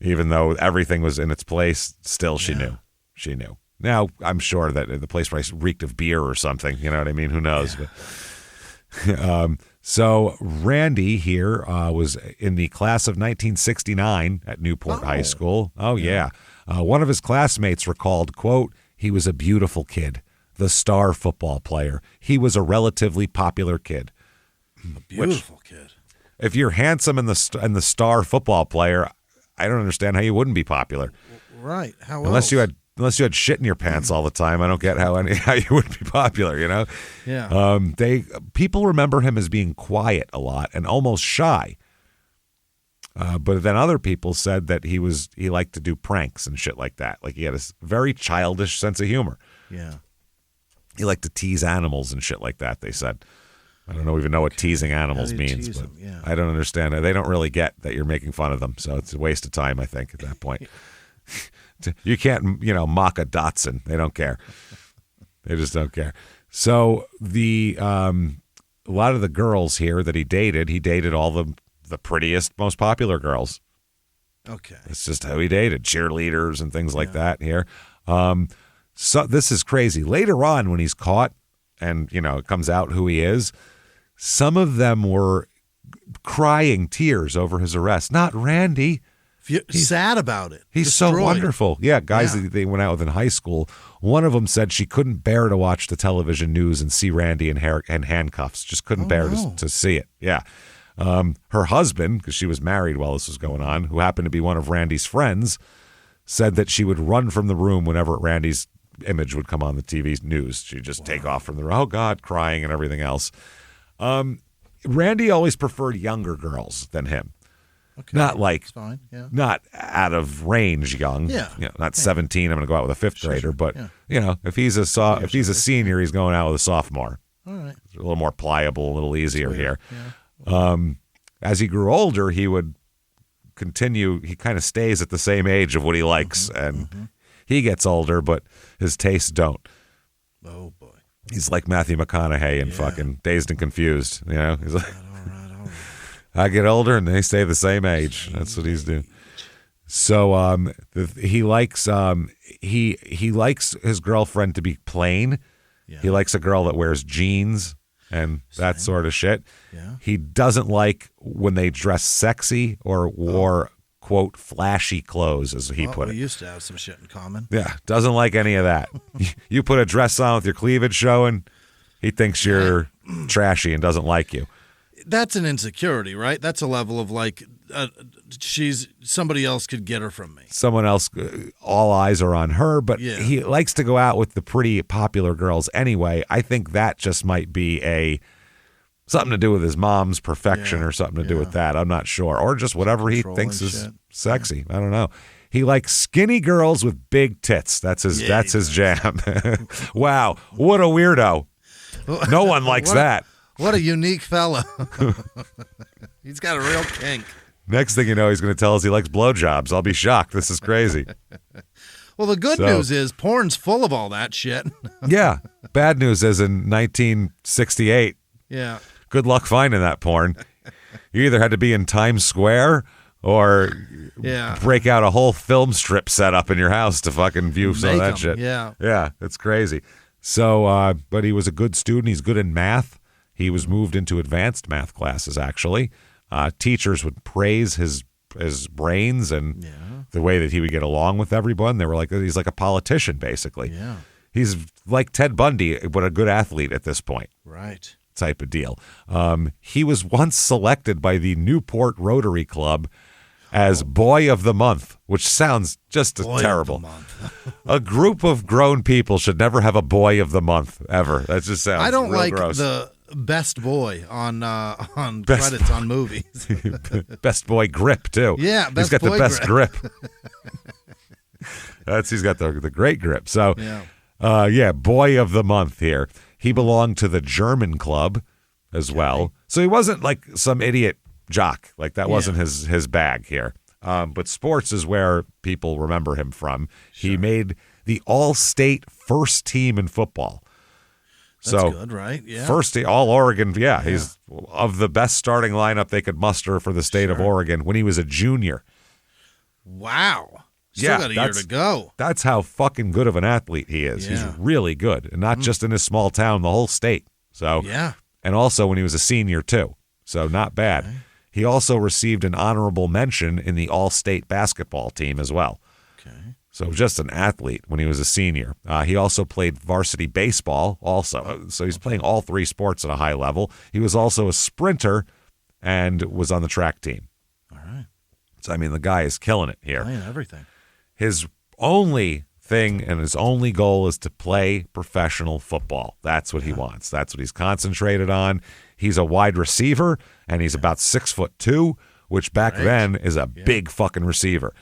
Even though everything was in its place, still she knew. She knew. Now, I'm sure that the place probably reeked of beer or something. You know what I mean? Who knows? Yeah. So Randy here was in the class of 1969 at Newport High School. Oh, yeah. One of his classmates recalled, quote, he was a beautiful kid, the star football player. He was a relatively popular kid. A beautiful kid. If you're handsome and the star football player, I don't understand how you wouldn't be popular. Right. How Unless else? Unless you had shit in your pants all the time, I don't get how you would be popular, Yeah. People remember him as being quiet a lot and almost shy. But then other people said that he liked to do pranks and shit like that. Like he had a very childish sense of humor. Yeah. He liked to tease animals and shit like that, they said. I don't even know what teasing animals means, but I don't understand it. They don't really get that you're making fun of them, so it's a waste of time, I think, at that point. You can't, mock a Dachshund. They don't care. They just don't care. So a lot of the girls here that he dated all the prettiest, most popular girls. Okay. It's just how he dated, cheerleaders and things like that here. So this is crazy. Later on, when he's caught and, it comes out who he is, some of them were crying tears over his arrest. Not Randy. He's sad about it. He's so wonderful. Yeah, guys that they went out with in high school. One of them said she couldn't bear to watch the television news and see Randy in handcuffs. Just couldn't bear to see it. Yeah. Her husband, because she was married while this was going on, who happened to be one of Randy's friends, said that she would run from the room whenever Randy's image would come on the TV news. She'd just take off from the room. Oh, God, crying and everything else. Randy always preferred younger girls than him. Okay. Not like, fine. Yeah. Not out of range young. Yeah. Not 17. I'm going to go out with a fifth grader. But if he's a senior, he's going out with a sophomore. All right. It's a little more pliable, a little easier here. Yeah. As he grew older, he would continue. He kind of stays at the same age of what he likes, and he gets older, but his tastes don't. Oh boy. He's like Matthew McConaughey in fucking Dazed and Confused. He's like, all right. I get older and they stay the same age. That's what he's doing. So he likes he likes his girlfriend to be plain. Yeah. He likes a girl that wears jeans and that sort of shit. Yeah. He doesn't like when they dress sexy or wore quote flashy clothes, as he put it. We used to have some shit in common. Yeah, doesn't like any of that. You put a dress on with your cleavage showing, he thinks you're trashy and doesn't like you. That's an insecurity, right? That's a level of like, somebody else could get her from me. Someone else, all eyes are on her, but he likes to go out with the pretty popular girls anyway. I think that just might be something to do with his mom's perfection or something to do with that. I'm not sure. Or just whatever he thinks is sexy. I don't know. He likes skinny girls with big tits. That's his jam. Wow. What a weirdo. No one likes that. What a unique fella. He's got a real kink. Next thing you know, he's going to tell us he likes blowjobs. I'll be shocked. This is crazy. Well, the good news is porn's full of all that shit. Yeah. Bad news is in 1968. Yeah. Good luck finding that porn. You either had to be in Times Square or break out a whole film strip set up in your house to fucking view some of that shit. Yeah. Yeah, it's crazy. So, but he was a good student. He's good in math. He was moved into advanced math classes, actually. Teachers would praise his brains and the way that he would get along with everyone. They were like, he's like a politician, basically. Yeah. He's like Ted Bundy, but a good athlete at this point. Right. Type of deal. He was once selected by the Newport Rotary Club as Boy of the Month, which sounds just terrible. A group of grown people should never have a Boy of the Month ever. That just sounds I don't real like gross. The best boy on credits on movies. Best boy grip too. Yeah, he's got the best grip. He's got the great grip. So Boy of the Month here. He belonged to the German club as well. So he wasn't like some idiot jock. Like that wasn't his bag here. But sports is where people remember him from. Sure. He made the all-state first team in football. That's good, right? Yeah. First team, all Oregon. Yeah, he's of the best starting lineup they could muster for the state of Oregon when he was a junior. Wow. Still got a year to go. That's how fucking good of an athlete he is. Yeah. He's really good. And not just in his small town, the whole state. So and also when he was a senior too. So not bad. Okay. He also received an honorable mention in the all-state basketball team as well. Okay. So just an athlete when he was a senior. He also played varsity baseball also. So he's playing all three sports at a high level. He was also a sprinter and was on the track team. All right. So, I mean, the guy is killing it here. Playing everything. His only thing and his only goal is to play professional football. That's what he wants. That's what he's concentrated on. He's a wide receiver, and he's about 6'2", which back then is a big fucking receiver.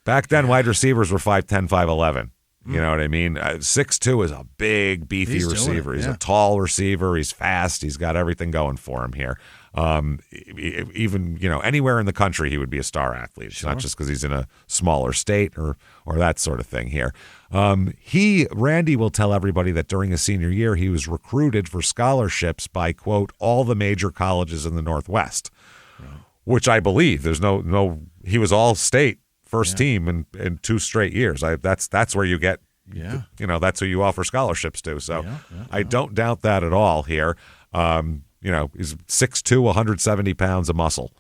Back then, wide receivers were 5'10", 5'11". You know what I mean? 6'2" is a big, beefy receiver. He's a tall receiver. He's fast. He's got everything going for him here. Even, anywhere in the country, he would be a star athlete. It's not just because he's in a smaller state or that sort of thing here. Randy will tell everybody that during his senior year, he was recruited for scholarships by, quote, all the major colleges in the Northwest, which I believe. There's he was all state. First team in 2 straight years. That's where you get, that's who you offer scholarships to. So I don't doubt that at all here. He's 6'2", 170 pounds of muscle,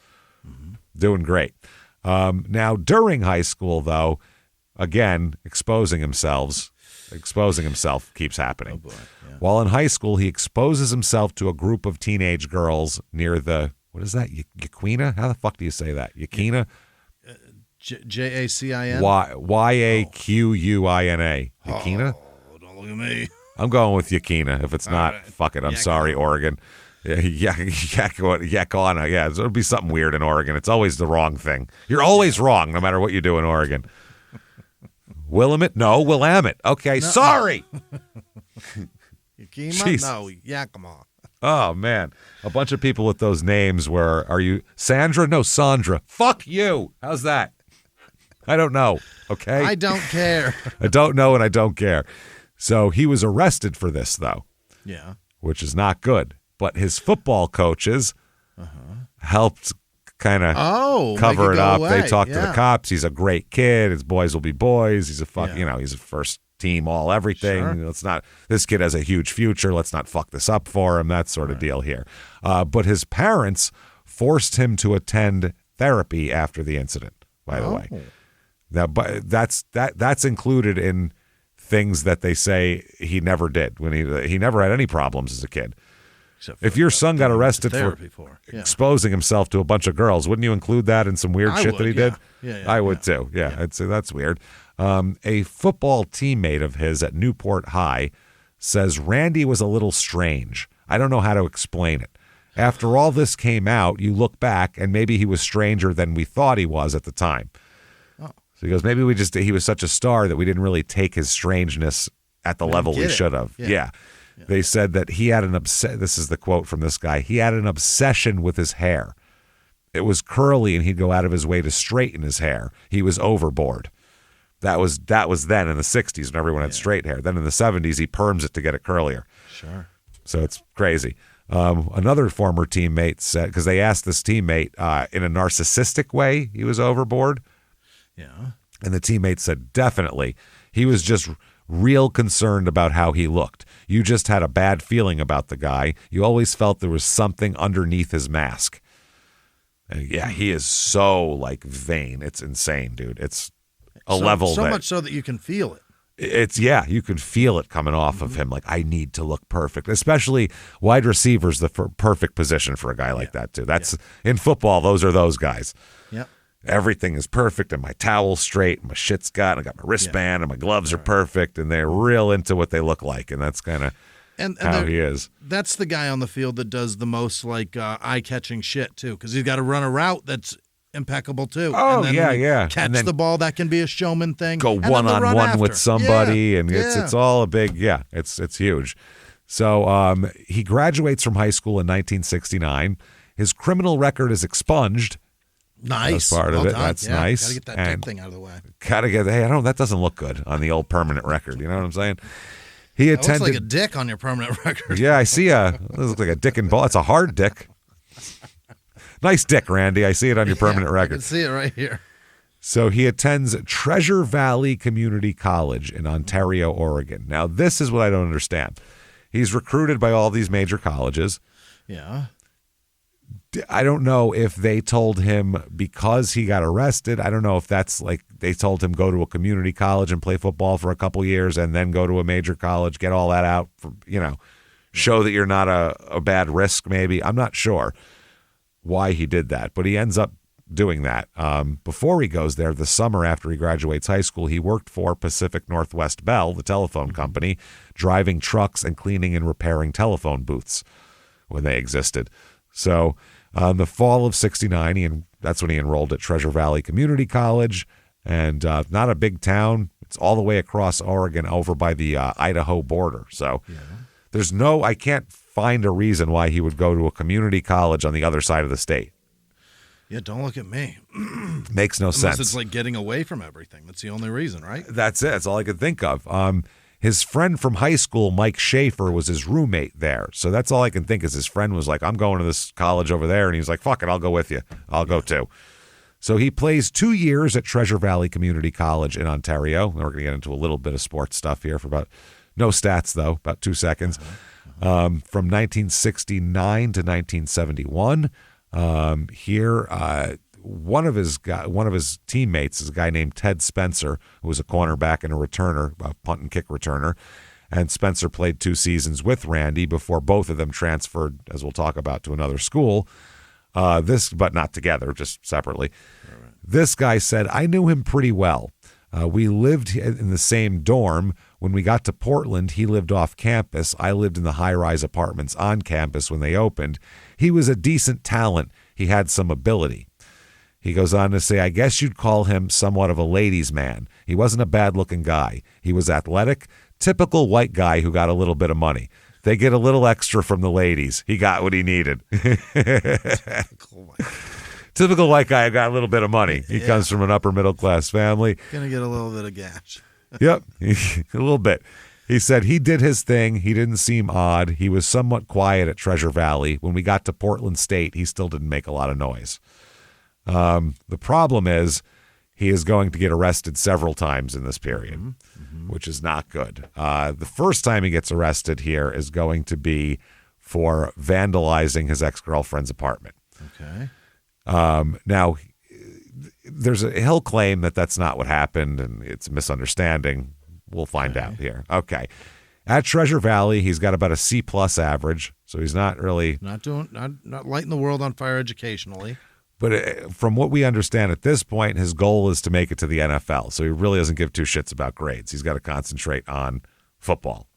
doing great. Now during high school, though, again exposing himself keeps happening. Oh boy. Yeah. While in high school, he exposes himself to a group of teenage girls near the what is that? Yaquina? How the fuck do you say that? Yaquina. Jacin? Yaquina? Yaquina? Oh, don't look at me. I'm going with Yaquina. If it's not, fuck it. I'm sorry, Oregon. Yaquina. Yeah, it'll be something weird in Oregon. It's always the wrong thing. You're always wrong, no matter what you do in Oregon. Willamette? No, Willamette. Okay, no. Sorry. Yakima? No, Yakima. Oh, man. A bunch of people with those names are you Sandra? No, Sandra. Fuck you. How's that? I don't know, okay? I don't care. I don't know and I don't care. So he was arrested for this, though. Yeah. Which is not good. But his football coaches helped kind of cover it up. Away. They talked to the cops. He's a great kid. His boys will be boys. He's he's a first team all everything. Sure. This kid has a huge future. Let's not fuck this up for him. That sort of deal here. But his parents forced him to attend therapy after the incident, by the way. Now, but that's included in things that they say he never did when he never had any problems as a kid. If your son got arrested for exposing himself to a bunch of girls, wouldn't you include that in some weird shit that he did? Yeah, I would too. Yeah, I'd say that's weird. A football teammate of his at Newport High says Randy was a little strange. I don't know how to explain it. After all this came out, you look back and maybe he was stranger than we thought he was at the time. So he goes, maybe he was such a star that we didn't really take his strangeness at the level we should have. Yeah. They said that he had this is the quote from this guy, he had an obsession with his hair. It was curly and he'd go out of his way to straighten his hair. He was overboard. That was then in the 60s when everyone had straight hair. Then in the 70s, he perms it to get it curlier. Sure. So it's crazy. Another former teammate said, because they asked this teammate in a narcissistic way he was overboard. Yeah. And the teammate said, definitely. He was just real concerned about how he looked. You just had a bad feeling about the guy. You always felt there was something underneath his mask. And he is so vain. It's insane, dude. It's a level so much so that you can feel it. You can feel it coming off of him. I need to look perfect, especially wide receivers, the perfect position for a guy like that too. That's in football. Those are those guys. Yep. Everything is perfect and my towel's straight and my shit's got, and I got my wristband and my gloves are perfect and they're real into what they look like. And that's kind of how he is. That's the guy on the field that does the most eye-catching shit too. Cause he's got to run a route that's impeccable too. Oh, and then catch and then the ball. That can be a showman thing. Go one-on-one with somebody and it's all a big, it's huge. So he graduates from high school in 1969. His criminal record is expunged. Nice. That's part of it. That's nice. Gotta get that dick thing out of the way. That doesn't look good on the old permanent record. You know what I'm saying? He attended. Looks like a dick on your permanent record. Yeah, I see this looks like a dick and ball. It's a hard dick. Nice dick, Randy. I see it on your permanent record. I can see it right here. So he attends Treasure Valley Community College in Ontario, Oregon. Now, this is what I don't understand. He's recruited by all these major colleges. Yeah. I don't know if they told him because he got arrested. I don't know if that's they told him go to a community college and play football for a couple years and then go to a major college, get all that out, show that you're not a bad risk maybe. I'm not sure why he did that, but he ends up doing that. Before he goes there, the summer after he graduates high school, he worked for Pacific Northwest Bell, the telephone company, driving trucks and cleaning and repairing telephone booths when they existed. So the fall of 69, that's when he enrolled at Treasure Valley Community College, and not a big town. It's all the way across Oregon over by the Idaho border. So I can't find a reason why he would go to a community college on the other side of the state. Yeah, don't look at me. Makes no sense. Unless it's like getting away from everything. That's the only reason, right? That's it. That's all I could think of. His friend from high school, Mike Schaefer, was his roommate there. So that's all I can think is his friend was like, I'm going to this college over there. And he was like, fuck it, I'll go with you. I'll go too. So he plays 2 years at Treasure Valley Community College in Ontario. We're going to get into a little bit of sports stuff here for no stats though, about 2 seconds. From 1969 to 1971. One of his teammates is a guy named Ted Spencer, who was a cornerback and a returner, a punt and kick returner. And Spencer played 2 seasons with Randy before both of them transferred, as we'll talk about, to another school. But not together, just separately. Right. This guy said, I knew him pretty well. We lived in the same dorm. When we got to Portland, he lived off campus. I lived in the high-rise apartments on campus when they opened. He was a decent talent. He had some ability. He goes on to say, I guess you'd call him somewhat of a ladies' man. He wasn't a bad-looking guy. He was athletic, typical white guy who got a little bit of money. They get a little extra from the ladies. He got what he needed. Typical white guy who got a little bit of money. He comes from an upper-middle-class family. Gonna get a little bit of gash. Yep, a little bit. He said he did his thing. He didn't seem odd. He was somewhat quiet at Treasure Valley. When we got to Portland State, he still didn't make a lot of noise. The problem is he is going to get arrested several times in this period, which is not good. The first time he gets arrested here is going to be for vandalizing his ex-girlfriend's apartment. Okay. Now, he'll claim that that's not what happened and it's a misunderstanding. We'll find out here. Okay. At Treasure Valley, he's got about a C+ average, so he's not really not lighting the world on fire educationally. But from what we understand at this point, his goal is to make it to the NFL. So he really doesn't give 2 shits about grades. He's got to concentrate on football,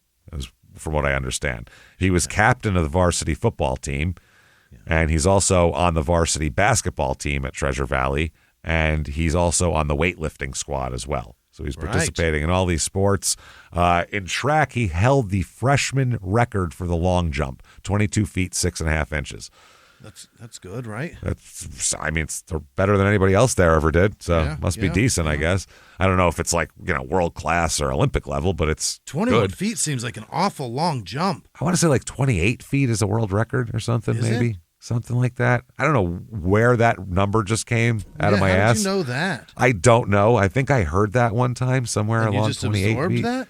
from what I understand. He was captain of the varsity football team, and he's also on the varsity basketball team at Treasure Valley, and he's also on the weightlifting squad as well. So he's participating in all these sports. In track, he held the freshman record for the long jump, 22 feet, 6.5 inches. That's good, right? It's better than anybody else there ever did. So must be decent, I guess. I don't know if it's like, world class or Olympic level, but it's 21 good. feet seems like an awful long jump. I want to say like 28 feet is a world record or something, maybe. Something like that. I don't know where that number just came out of my ass. How did you know that? I don't know. I think I heard that one time somewhere along 28 feet. You just absorbed that?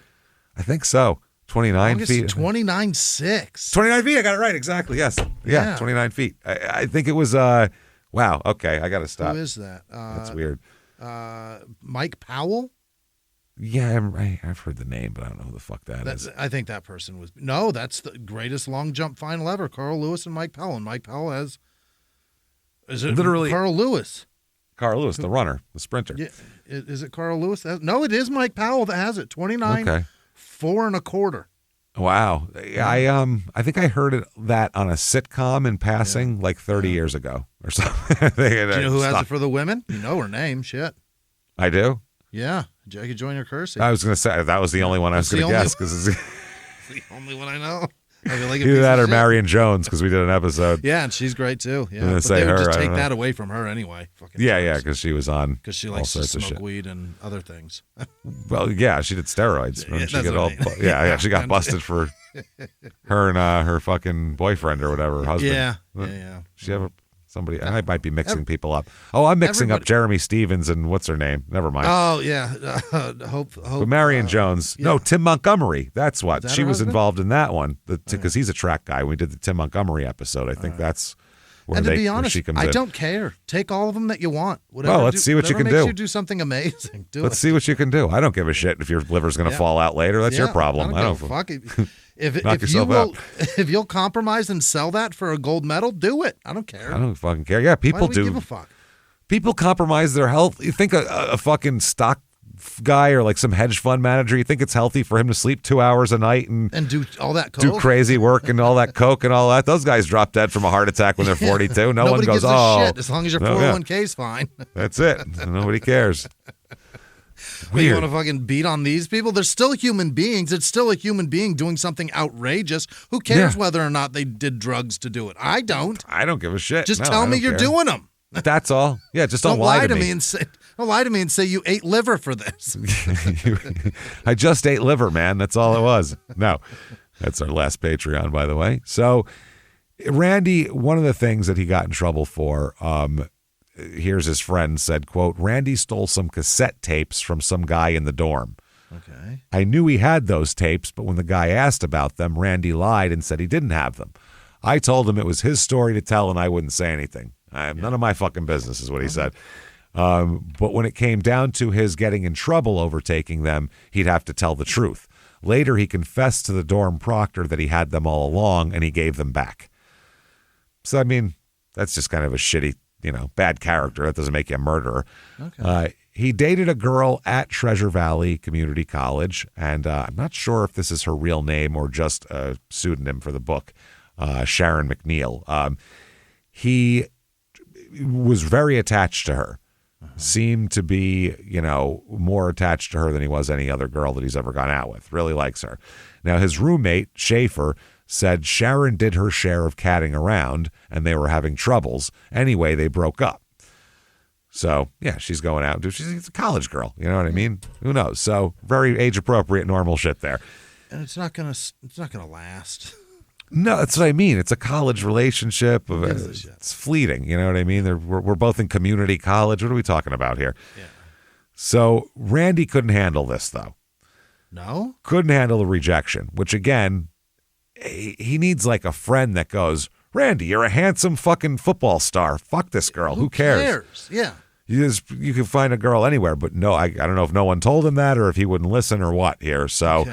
I think so. 29 feet. 29.6. 29 feet. I got it right. Exactly. Yes. Yeah. 29 feet. I think it was, wow. Okay. I got to stop. Who is that? That's weird. Mike Powell? Yeah, I've heard the name, but I don't know who the fuck that is. I think that person was. No, that's the greatest long jump final ever. Carl Lewis and Mike Powell. And Mike Powell has. Is it literally Carl Lewis? Carl Lewis, the runner, the sprinter. Yeah, is it Carl Lewis? No, it is Mike Powell that has it. 29. Okay. 4 1/4. Wow. I think I heard that on a sitcom in passing like 30 years ago or something. Do you know who has it for the women? You know her name. Shit. I do? Yeah. Jackie Joyner Kersey. I was going to say that was the only one I was going to guess because it's the only one I know. Either that or Marion Jones because we did an episode. Yeah, and she's great too. Yeah, but they would just take that away from her anyway. Yeah, because she was on. Because she likes to smoke weed and other things. Well, yeah, she did steroids. She got busted for her and her fucking boyfriend or whatever, her husband. Yeah. She have somebody. I might be mixing people up. Oh, I'm mixing up Jeremy Stevens and what's her name? Never mind. Oh yeah, Hope. But Marion Jones. Yeah. No, Tim Montgomery. That's what she was involved in that one because he's a track guy. We did the Tim Montgomery episode. I think that's where to be honest, she comes I in. don't care. Take all of them that you want. Whatever. Well, let's see what you can do. You do something amazing. Let's see what you can do. I don't give a shit if your liver's going to fall out later. That's your problem. I don't fuck it. If you'll compromise and sell that for a gold medal, do it. I don't care. I don't fucking care. Yeah, people do. Give a fuck? People compromise their health. You think a fucking stock guy or like some hedge fund manager, you think it's healthy for him to sleep 2 hours a night and do all that coke? Do crazy work and all that coke and all that? Those guys drop dead from a heart attack when they're 42. No one goes, gives a shit as long as your 401k's fine. That's it. Nobody cares. You want to fucking beat on these people? They're still human beings. It's still a human being doing something outrageous. Who cares whether or not they did drugs to do it? I don't. I don't give a shit. Just tell me you're doing them. That's all. Yeah, just don't lie to me. Don't lie to me and say you ate liver for this. I just ate liver, man. That's all it was. No, that's our last Patreon, by the way. So Randy, one of the things that he got in trouble for, here's his friend said, quote, Randy stole some cassette tapes from some guy in the dorm. Okay. I knew he had those tapes, but when the guy asked about them, Randy lied and said he didn't have them. I told him it was his story to tell and I wouldn't say anything. None of my fucking business is what he said. But when it came down to his getting in trouble over taking them, he'd have to tell the truth. Later, he confessed to the dorm proctor that he had them all along and he gave them back. So, I mean, that's just kind of a shitty, bad character. That doesn't make you a murderer. Okay. He dated a girl at Treasure Valley Community College, and I'm not sure if this is her real name or just a pseudonym for the book, Sharon McNeil. He was very attached to her. Seemed to be, more attached to her than he was any other girl that he's ever gone out with. Really likes her. Now, his roommate, Schaefer, said Sharon did her share of catting around and they were having troubles. Anyway, they broke up. So, yeah, she's going out. She's a college girl. You know what I mean? Who knows? So, very age-appropriate, normal shit there. And it's not gonna last. No, that's what I mean. It's a college relationship. It's fleeting. You know what I mean? We're both in community college. What are we talking about here? Yeah. So Randy couldn't handle this, though. No? Couldn't handle the rejection, which, again, he needs like a friend that goes, Randy, you're a handsome fucking football star. Fuck this girl. Who cares? Yeah. You can find a girl anywhere, but no, I don't know if no one told him that or if he wouldn't listen or what here. So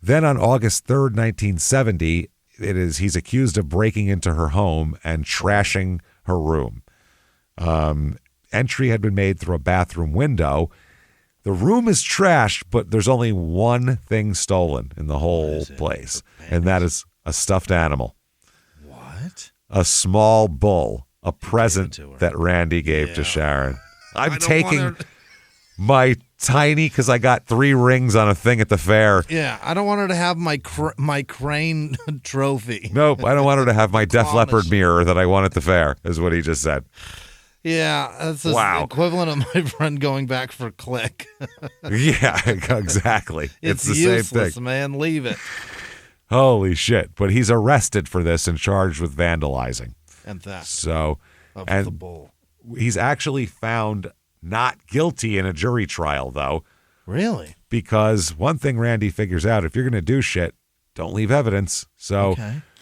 then on August 3rd, 1970, he's accused of breaking into her home and trashing her room. Entry had been made through a bathroom window. The room is trashed, but there's only one thing stolen in the whole place, and that is a stuffed animal. What? A small bull, a present that Randy gave to Sharon. I'm taking my tiny, because I got 3 rings on a thing at the fair. Yeah, I don't want her to have my crane trophy. Nope, I don't want her to have my Def Leppard mirror that I won at the fair, is what he just said. Yeah, that's the equivalent of my friend going back for click. Yeah, exactly. It's the useless, same thing. Man. Leave it. Holy shit. But he's arrested for this and charged with vandalizing. And theft. So, of the bull. He's actually found not guilty in a jury trial, though. Really? Because one thing Randy figures out, if you're going to do shit, don't leave evidence. So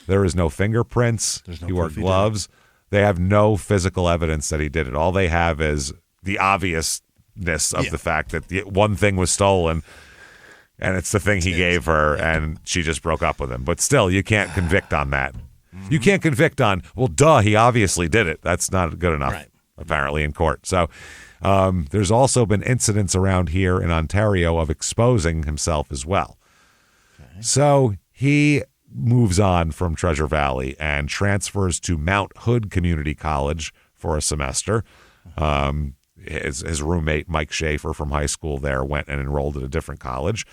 there is no fingerprints. He wore gloves. They have no physical evidence that he did it. All they have is the obviousness of the fact that one thing was stolen, and it's the thing he gave her, and she just broke up with him. But still, you can't convict on that. You can't convict on, well, duh, he obviously did it. That's not good enough, apparently, in court. So there's also been incidents around here in Ontario of exposing himself as well. So he moves on from Treasure Valley and transfers to Mount Hood Community College for a semester. His roommate, Mike Schaefer from high school there, went and enrolled at a different college.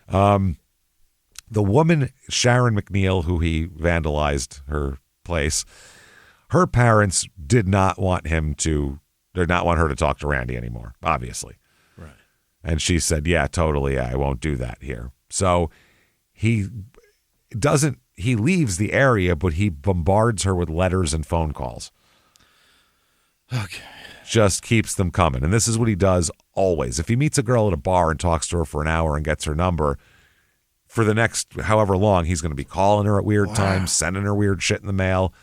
The woman, Sharon McNeil, who he vandalized her place, her parents did not want her to talk to Randy anymore, obviously. Right. And she said, yeah, totally, I won't do that here. So he leaves the area, but he bombards her with letters and phone calls. Okay. Just keeps them coming. And this is what he does always. If he meets a girl at a bar and talks to her for an hour and gets her number, for the next however long, he's going to be calling her at weird times, sending her weird shit in the mail.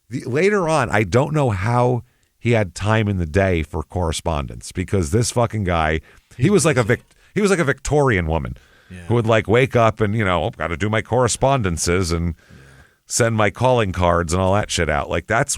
Later on, I don't know how he had time in the day for correspondence, because this fucking guy, he was like a Victorian woman. Yeah. Who would like wake up and, got to do my correspondences and send my calling cards and all that shit out. Like that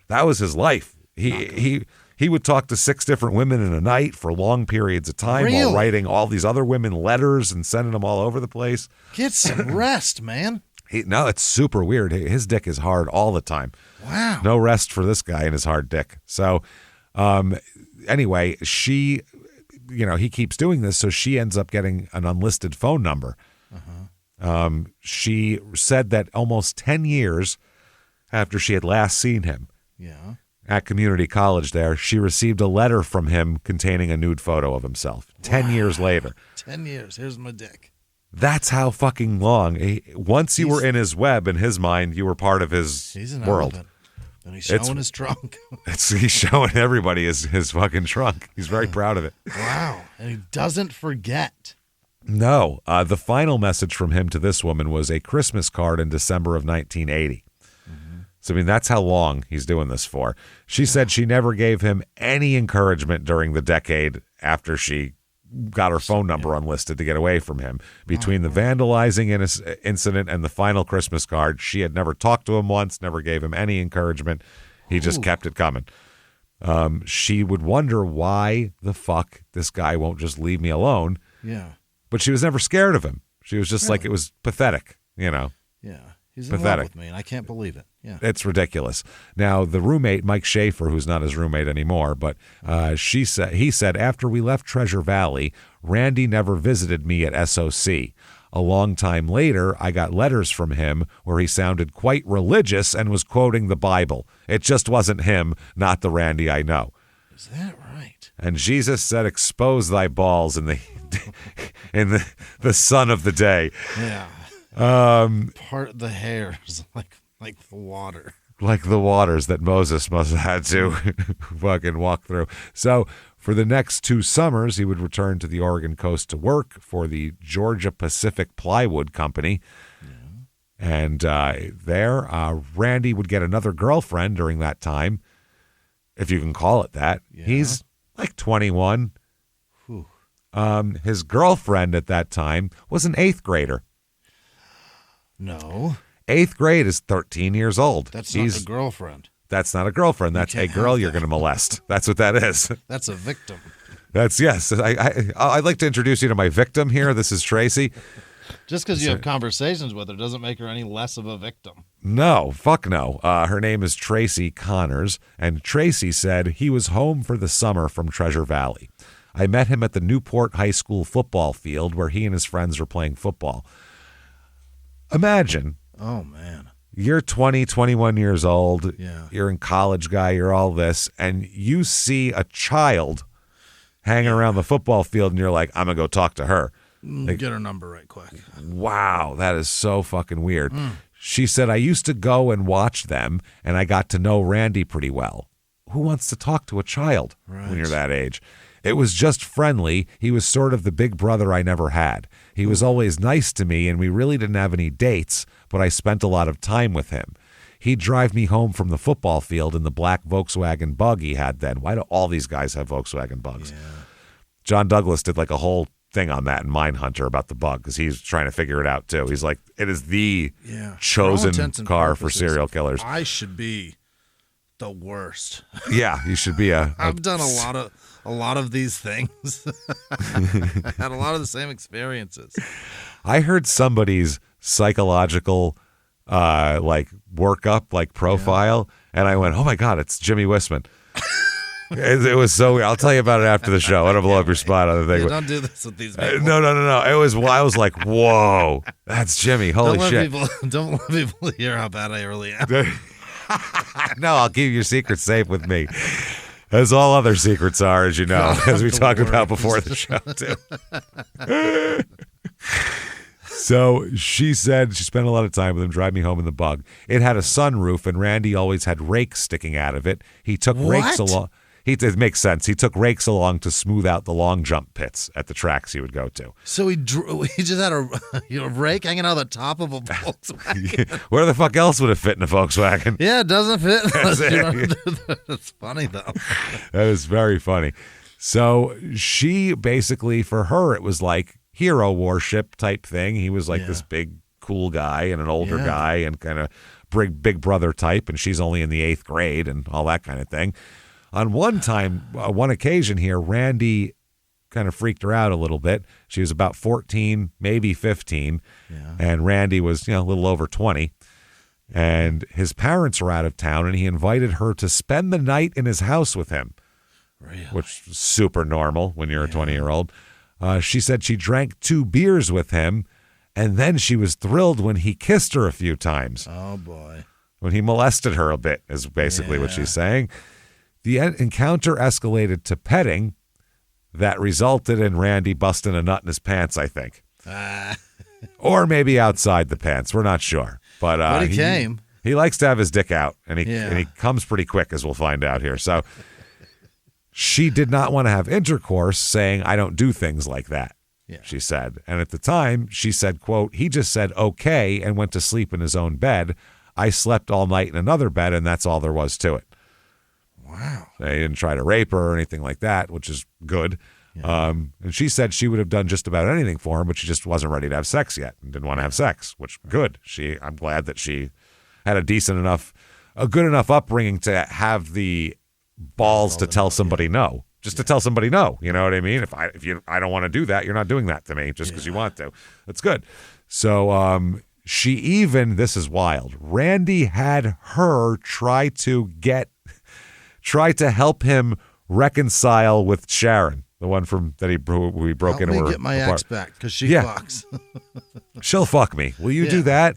was his life. He would talk to 6 different women in a night for long periods of time while writing all these other women letters and sending them all over the place. Get some rest, man. No, it's super weird. His dick is hard all the time. Wow. No rest for this guy and his hard dick. So anyway, she he keeps doing this, so she ends up getting an unlisted phone number. She said that almost 10 years after she had last seen him at community college there, she received a letter from him containing a nude photo of himself. 10 years later. 10 years. Here's my dick. That's how fucking long. Once you were in his web, in his mind, you were part of his world. Elephant. And he's showing his trunk. He's showing everybody his fucking trunk. He's very proud of it. Wow. And he doesn't forget. No. The final message from him to this woman was a Christmas card in December of 1980. So, I mean, that's how long he's doing this for. She said she never gave him any encouragement during the decade after she got her phone number unlisted to get away from him. Between the vandalizing incident and the final Christmas card, she had never talked to him once, never gave him any encouragement. He just kept it coming. She would wonder why the fuck this guy won't just leave me alone. Yeah. But she was never scared of him. She was just like, it was pathetic, Yeah. He's in love with me, and I can't believe it. Yeah. It's ridiculous. Now, the roommate, Mike Schaefer, who's not his roommate anymore, but he said, after we left Treasure Valley, Randy never visited me at SOC. A long time later, I got letters from him where he sounded quite religious and was quoting the Bible. It just wasn't him, not the Randy I know. Is that right? And Jesus said, expose thy balls in the sun of the day. Yeah. Part the hairs like the water. Like the waters that Moses must have had to fucking walk through. So for the next 2 summers, he would return to the Oregon coast to work for the Georgia Pacific Plywood Company. And there, Randy would get another girlfriend during that time, if you can call it that. Yeah. He's like 21. His girlfriend at that time was an 8th grader. No. 8th grade is 13 years old. That's not a girlfriend. That's not a girlfriend. That's a girl you're going to molest. That's what that is. That's a victim. Yes. I'd like to introduce you to my victim here. This is Tracy. Just because you have conversations with her doesn't make her any less of a victim. No, fuck no. Her name is Tracy Connors, and Tracy said he was home for the summer from Treasure Valley. I met him at the Newport High School football field where he and his friends were playing football. Imagine. Oh, man. You're 20, 21 years old. Yeah. You're in college guy. You're all this. And you see a child hanging around the football field and you're like, I'm going to go talk to her. Like, get her number right quick. Wow. That is so fucking weird. She said, I used to go and watch them and I got to know Randy pretty well. Who wants to talk to a child when you're that age? It was just friendly. He was sort of the big brother I never had. He was always nice to me, and we really didn't have any dates, but I spent a lot of time with him. He'd drive me home from the football field in the black Volkswagen bug he had then. Why do all these guys have Volkswagen bugs? Yeah. John Douglas did like a whole thing on that in Mindhunter about the bug because he's trying to figure it out too. He's like, it is the chosen car for serial killers. I should be the worst. Yeah, you should be I've done a lot of these things. Had a lot of the same experiences. I heard somebody's psychological workup, profile, and I went, oh my God, it's Jimmy Wisman. It was so weird. I'll tell you about it after the show. I don't blow up your spot on the thing. Yeah, don't do this with these people. No. I was like, whoa, that's Jimmy. Holy shit. Don't let people hear how bad I really am. No, I'll keep your secret safe with me. As all other secrets are, as you know, as we talked about before the show, too. So she said she spent a lot of time with him, drive me home in the bug. It had a sunroof, and Randy always had rakes sticking out of it. He took rakes along. It makes sense. He took rakes along to smooth out the long jump pits at the tracks he would go to. So he just had a rake hanging out of the top of a Volkswagen. Where the fuck else would it fit in a Volkswagen? Yeah, it doesn't fit. That's funny, though. That is very funny. So she basically, for her, it was like hero worship type thing. He was like this big, cool guy and an older guy and kind of big brother type, and she's only in the 8th grade and all that kind of thing. On one occasion here, Randy kind of freaked her out a little bit. She was about 14, maybe 15, and Randy was a little over 20. And his parents were out of town, and he invited her to spend the night in his house with him. Really? which is super normal when you're a 20-year-old. She said she drank 2 beers with him, and then she was thrilled when he kissed her a few times. Oh, boy. When he molested her a bit, is basically what she's saying. The encounter escalated to petting that resulted in Randy busting a nut in his pants, I think. Or maybe outside the pants. We're not sure. But he came. He likes to have his dick out, and he comes pretty quick, as we'll find out here. So she did not want to have intercourse, saying, I don't do things like that, she said. And at the time, she said, quote, he just said okay and went to sleep in his own bed. I slept all night in another bed, and that's all there was to it. Wow. They didn't try to rape her or anything like that, which is good. Yeah. And she said she would have done just about anything for him, but she just wasn't ready to have sex yet and didn't want to have sex, which good. I'm glad that she had a good enough upbringing to have the balls to tell somebody no. Just to tell somebody no, you know what I mean? If I don't want to do that, you're not doing that to me just because you want to. That's good. So she even, this is wild, Randy had her try to help him reconcile with Sharon, the one that we broke into her. Help me get my ex back because she fucks. She'll fuck me. Will you do that?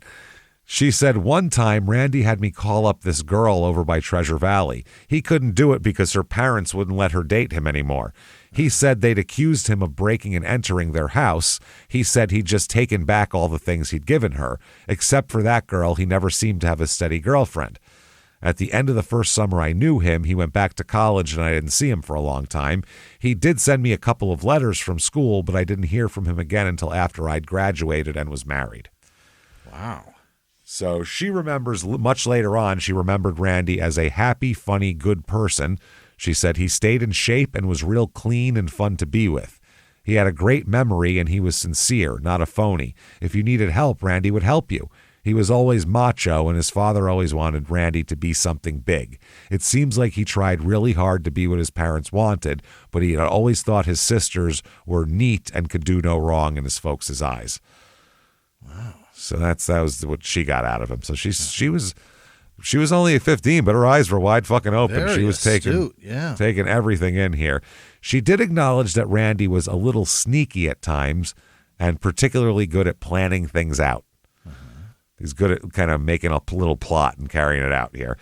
She said, one time Randy had me call up this girl over by Treasure Valley. He couldn't do it because her parents wouldn't let her date him anymore. He said they'd accused him of breaking and entering their house. He said he'd just taken back all the things he'd given her. Except for that girl, he never seemed to have a steady girlfriend. At the end of the first summer I knew him, he went back to college and I didn't see him for a long time. He did send me a couple of letters from school, but I didn't hear from him again until after I'd graduated and was married. Wow. So she remembers, much later on, she remembered Randy as a happy, funny, good person. She said he stayed in shape and was real clean and fun to be with. He had a great memory and he was sincere, not a phony. If you needed help, Randy would help you. He was always macho, and his father always wanted Randy to be something big. It seems like he tried really hard to be what his parents wanted, but he had always thought his sisters were neat and could do no wrong in his folks' eyes. Wow. So that was what she got out of him. So she was only 15, but her eyes were wide fucking open. Very she was astute. taking everything in here. She did acknowledge that Randy was a little sneaky at times and particularly good at planning things out. He's good at kind of making a little plot and carrying it out here.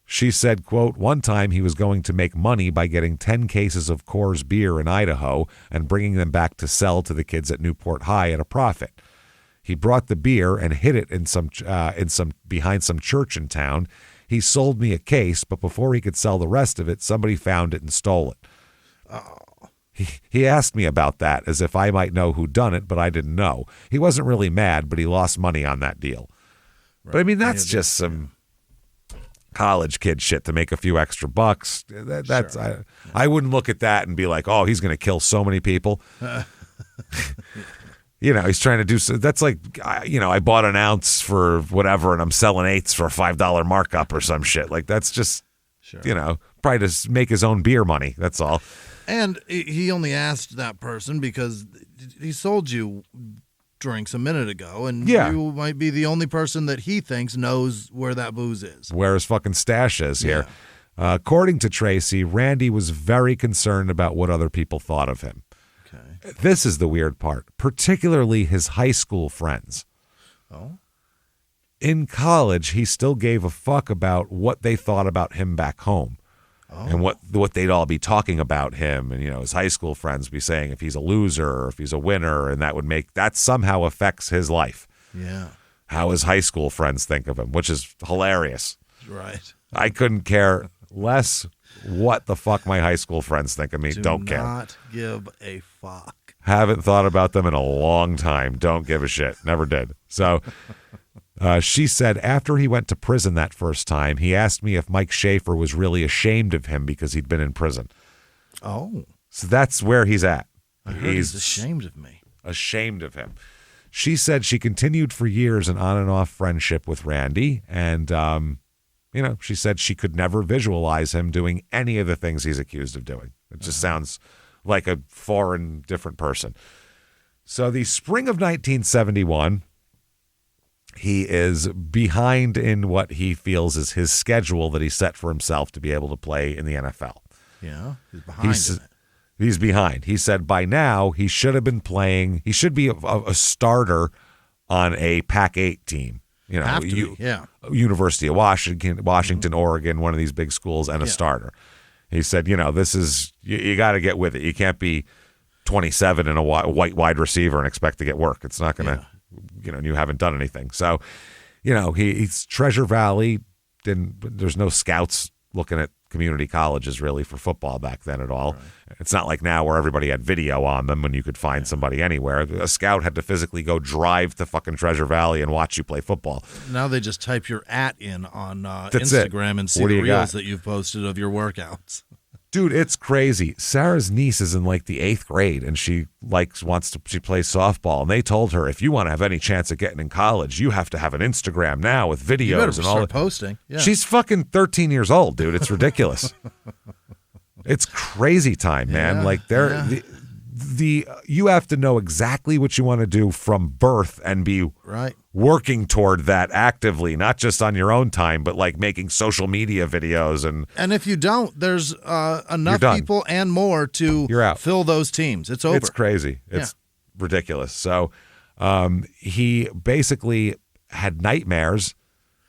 She said, quote, one time he was going to make money by getting 10 cases of Coors beer in Idaho and bringing them back to sell to the kids at Newport High at a profit. He brought the beer and hid it in some behind some church in town. He sold me a case, but before he could sell the rest of it, somebody found it and stole it. Oh. He asked me about that as if I might know who done it, but I didn't know. He wasn't really mad, but he lost money on that deal. Right. But I mean, that's just some college kid shit to make a few extra bucks. That's sure. I wouldn't look at that and be like, oh, he's going to kill so many people. You know, he's trying to do so. That's like, I bought an ounce for whatever and I'm selling eighths for a $5 markup or some shit. Like, that's just, probably to make his own beer money. That's all. And he only asked that person because he sold you drinks a minute ago, and you might be the only person that he thinks knows where that booze is. Where his fucking stash is here. According to Tracy, Randy was very concerned about what other people thought of him. Okay. This is the weird part, particularly his high school friends. Oh? In college, he still gave a fuck about what they thought about him back home. Oh. And what they'd all be talking about him, and his high school friends be saying if he's a loser or if he's a winner, and that somehow affects his life. Yeah, how his high school friends think of him, which is hilarious. Right. I couldn't care less what the fuck my high school friends think of me. Don't care. Do not give a fuck. Haven't thought about them in a long time. Don't give a shit. Never did. So. She said after he went to prison that first time, he asked me if Mike Schaefer was really ashamed of him because he'd been in prison. Oh. So that's where he's at. I heard he's ashamed of me. Ashamed of him. She said she continued for years an on and off friendship with Randy. And, she said she could never visualize him doing any of the things he's accused of doing. It just sounds like a foreign, different person. So the spring of 1971... he is behind in what he feels is his schedule that he set for himself to be able to play in the NFL. Yeah, he's behind. He's behind. He said by now he should have been playing. He should be a starter on a Pac-8 team. You know, University of Washington, Oregon, one of these big schools, and a starter. He said, you know, this is you got to get with it. You can't be 27 and a white wide receiver and expect to get work. It's not going to, you know, you haven't done anything. So, you know, he's Treasure Valley. There's no scouts looking at community colleges really for football back then at all. Right. It's not like now where everybody had video on them and you could find somebody anywhere. A scout had to physically go drive to fucking Treasure Valley and watch you play football. Now they just type your in on Instagram and see the reels that you've posted of your workouts. Dude, it's crazy. Sarah's niece is in like the 8th grade and she plays softball, and they told her if you want to have any chance of getting in college, you have to have an Instagram now with videos you better and all start posting. Yeah. She's fucking 13 years old, dude. It's ridiculous. It's crazy time, man. Like you have to know exactly what you want to do from birth and be working toward that actively, not just on your own time, but like making social media videos. And if you don't, there's enough people and more to fill those teams. It's over. It's crazy. It's ridiculous. So he basically had nightmares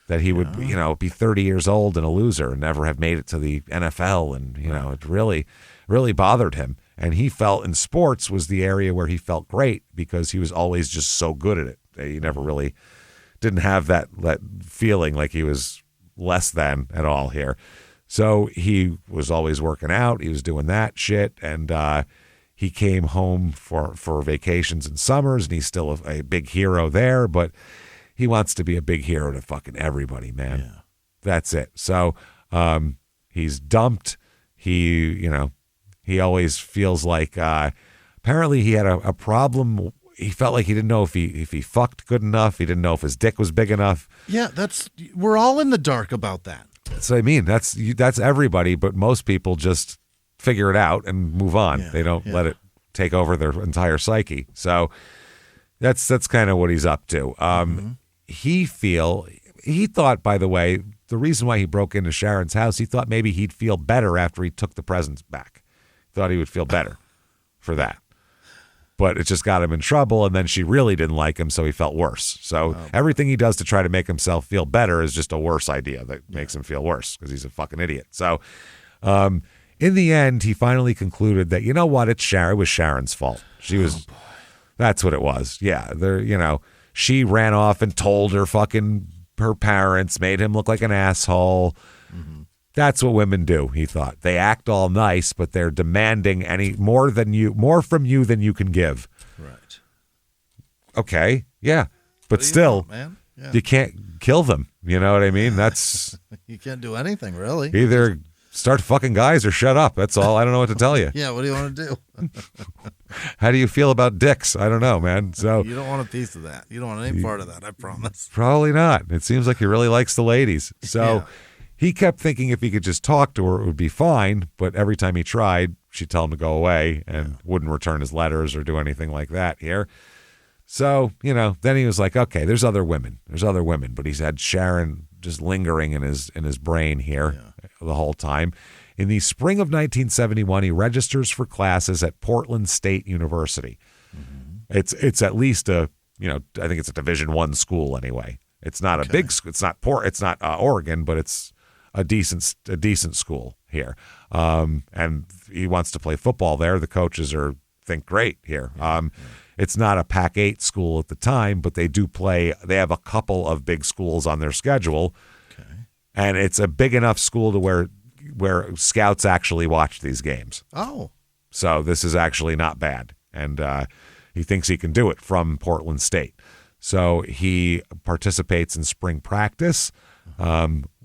that he would, you know, be 30 years old and a loser and never have made it to the NFL. And, you know, it really, really bothered him. And he felt in sports was the area where he felt great because he was always just so good at it. He never really didn't have that feeling like he was less than at all here. So he was always working out. He was doing that shit. And he came home for vacations and summers, and he's still a big hero there. But he wants to be a big hero to fucking everybody, man. Yeah. That's it. So he's dumped. He always feels like apparently he had a problem. He felt like he didn't know if he fucked good enough. He didn't know if his dick was big enough. Yeah, we're all in the dark about that. That's what I mean. That's everybody, but most people just figure it out and move on. They don't let it take over their entire psyche. So that's kind of what he's up to. He thought, by the way, the reason why he broke into Sharon's house, he thought maybe he'd feel better after he took the presents back. Thought he would feel better for that. But it just got him in trouble, and then she really didn't like him, so he felt worse. So everything he does to try to make himself feel better is just a worse idea that makes him feel worse because he's a fucking idiot. So in the end, he finally concluded that, you know what, it was Sharon's fault. She was, that's what it was. Yeah, she ran off and told her parents, made him look like an asshole. Mm-hmm. That's what women do, he thought. They act all nice, but they're demanding more from you than you can give. Right. Okay, yeah. But still, man? Yeah. You can't kill them. You know what I mean? That's you can't do anything, really. Either start fucking guys or shut up. That's all. I don't know what to tell you. Yeah, what do you want to do? How do you feel about dicks? I don't know, man. So you don't want a piece of that. You don't want any part of that, I promise. Probably not. It seems like he really likes the ladies. So he kept thinking if he could just talk to her, it would be fine. But every time he tried, she'd tell him to go away and wouldn't return his letters or do anything like that here. So, then he was like, okay, there's other women. But he's had Sharon just lingering in his brain here the whole time. In the spring of 1971, he registers for classes at Portland State University. Mm-hmm. It's at least I think it's a Division I school anyway. It's not a big school. It's not Oregon, but it's a decent school here. And he wants to play football there. The coaches think great here. It's not a Pac-8 school at the time, but they have a couple of big schools on their schedule. Okay. And it's a big enough school to where scouts actually watch these games. Oh. So this is actually not bad. And he thinks he can do it from Portland State. So he participates in spring practice,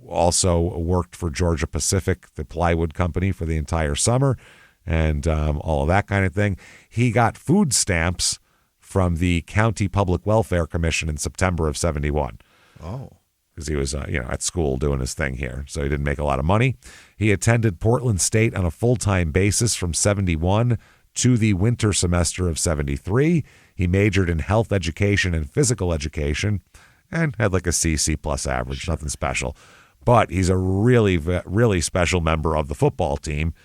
also worked for Georgia Pacific, the plywood company, for the entire summer, and all of that kind of thing. He got food stamps from the County Public Welfare Commission in September of 71. Oh. Because he was, at school doing his thing here. So he didn't make a lot of money. He attended Portland State on a full-time basis from 71 to the winter semester of 73. He majored in health education and physical education and had like a C+ average, nothing special. But he's a really, really special member of the football team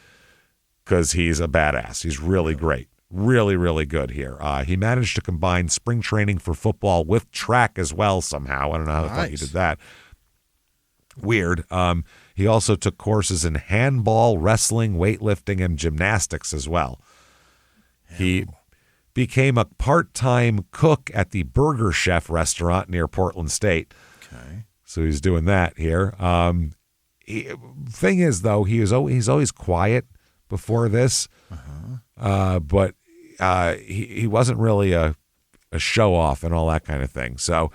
because he's a badass. He's really great. Really, really good here. He managed to combine spring training for football with track as well somehow. I don't know how the fuck he did that. Weird. He also took courses in handball, wrestling, weightlifting, and gymnastics as well. He became a part-time cook at the Burger Chef restaurant near Portland State. Okay. So he's doing that here. Thing is, though, he's always quiet before this, but he wasn't really a show-off and all that kind of thing. So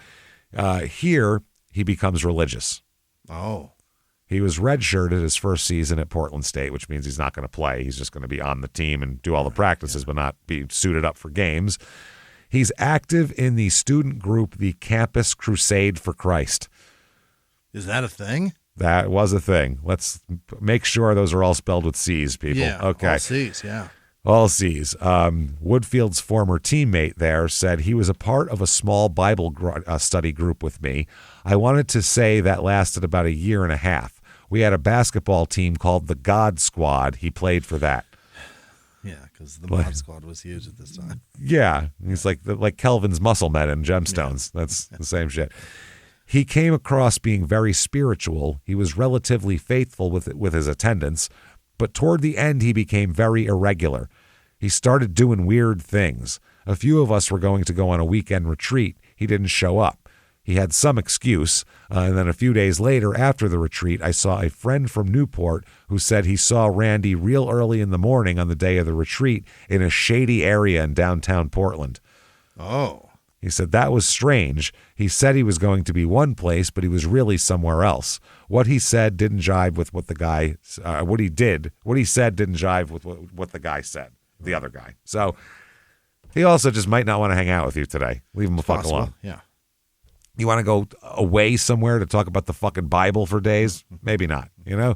here he becomes religious. Oh. He was redshirted his first season at Portland State, which means he's not going to play. He's just going to be on the team and do all the practices, but not be suited up for games. He's active in the student group, the Campus Crusade for Christ. Is that a thing? That was a thing. Let's make sure those are all spelled with C's, people. Yeah, okay. All C's, yeah. All C's. Woodfield's former teammate there said he was a part of a small Bible study group with me. I wanted to say that lasted about 1.5 years. We had a basketball team called the God Squad. He played for that. Yeah, because the God Squad was huge at this time. Yeah, he's like Kelvin's muscle men and gemstones. Yeah. That's the same shit. He came across being very spiritual. He was relatively faithful with his attendance, but toward the end he became very irregular. He started doing weird things. A few of us were going to go on a weekend retreat. He didn't show up. He had some excuse, and then a few days later after the retreat, I saw a friend from Newport who said he saw Randy real early in the morning on the day of the retreat in a shady area in downtown Portland. Oh. He said that was strange. He said he was going to be one place, but he was really somewhere else. What he said didn't jive with what the guy, what he said didn't jive with what the guy said, the other guy. So he also just might not want to hang out with you today. Leave him the fuck alone. Yeah. You want to go away somewhere to talk about the fucking Bible for days? Maybe not, you know?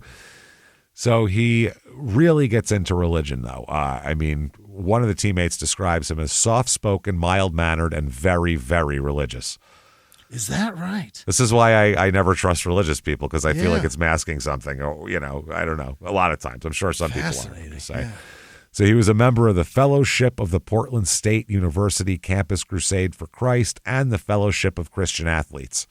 So he really gets into religion, though. I mean, one of the teammates describes him as soft-spoken, mild-mannered, and very, very religious. Is that right? This is why I never trust religious people, because I feel like it's masking something. Or, you know, I don't know. A lot of times. I'm sure some people are to say. Yeah. So he was a member of the Fellowship of the Portland State University Campus Crusade for Christ and the Fellowship of Christian Athletes,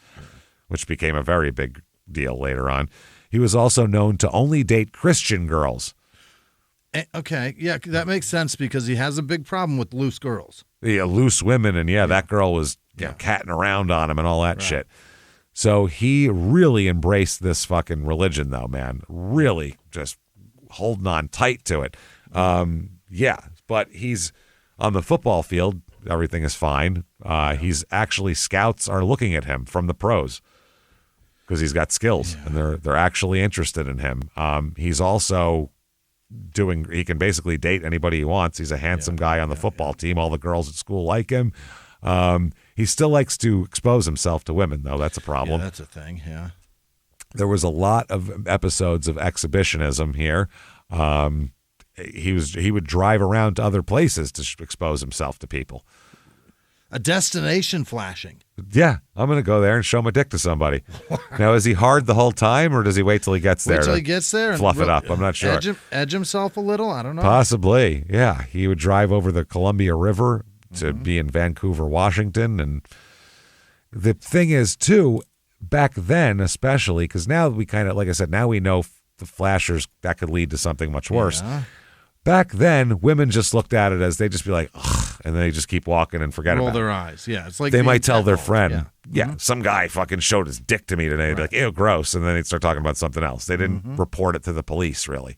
which became a very big deal later on. He was also known to only date Christian girls. Okay, yeah, that makes sense because he has a big problem with loose girls. Yeah, loose women, and that girl was you know, catting around on him and all that shit. So he really embraced this fucking religion, though, man. Really just holding on tight to it. But he's on the football field. Everything is fine. He's actually scouts are looking at him from the pros because he's got skills and they're actually interested in him. He's also he can basically date anybody he wants. He's a handsome guy on the football team. All the girls at school like him. He still likes to expose himself to women, though. That's a problem. Yeah, that's a thing. Yeah. There was a lot of episodes of exhibitionism here. He would drive around to other places to expose himself to people. A destination flashing. Yeah, I'm going to go there and show my dick to somebody. Now, is he hard the whole time, or does he wait till he gets there? Wait till he gets there and fluff it up. I'm not sure. Edge himself a little. I don't know. Possibly. Yeah, he would drive over the Columbia River to be in Vancouver, Washington, and the thing is too, back then especially, because now we kind of, like I said, now we know the flashers that could lead to something much worse. Yeah. Back then, women just looked at it as they just be like, ugh, and then they just keep walking and forget about it. Roll their eyes. Yeah, it's like they might tell their friend, some guy fucking showed his dick to me today. They'd be like, ew, gross, and then they'd start talking about something else. They didn't report it to the police, really,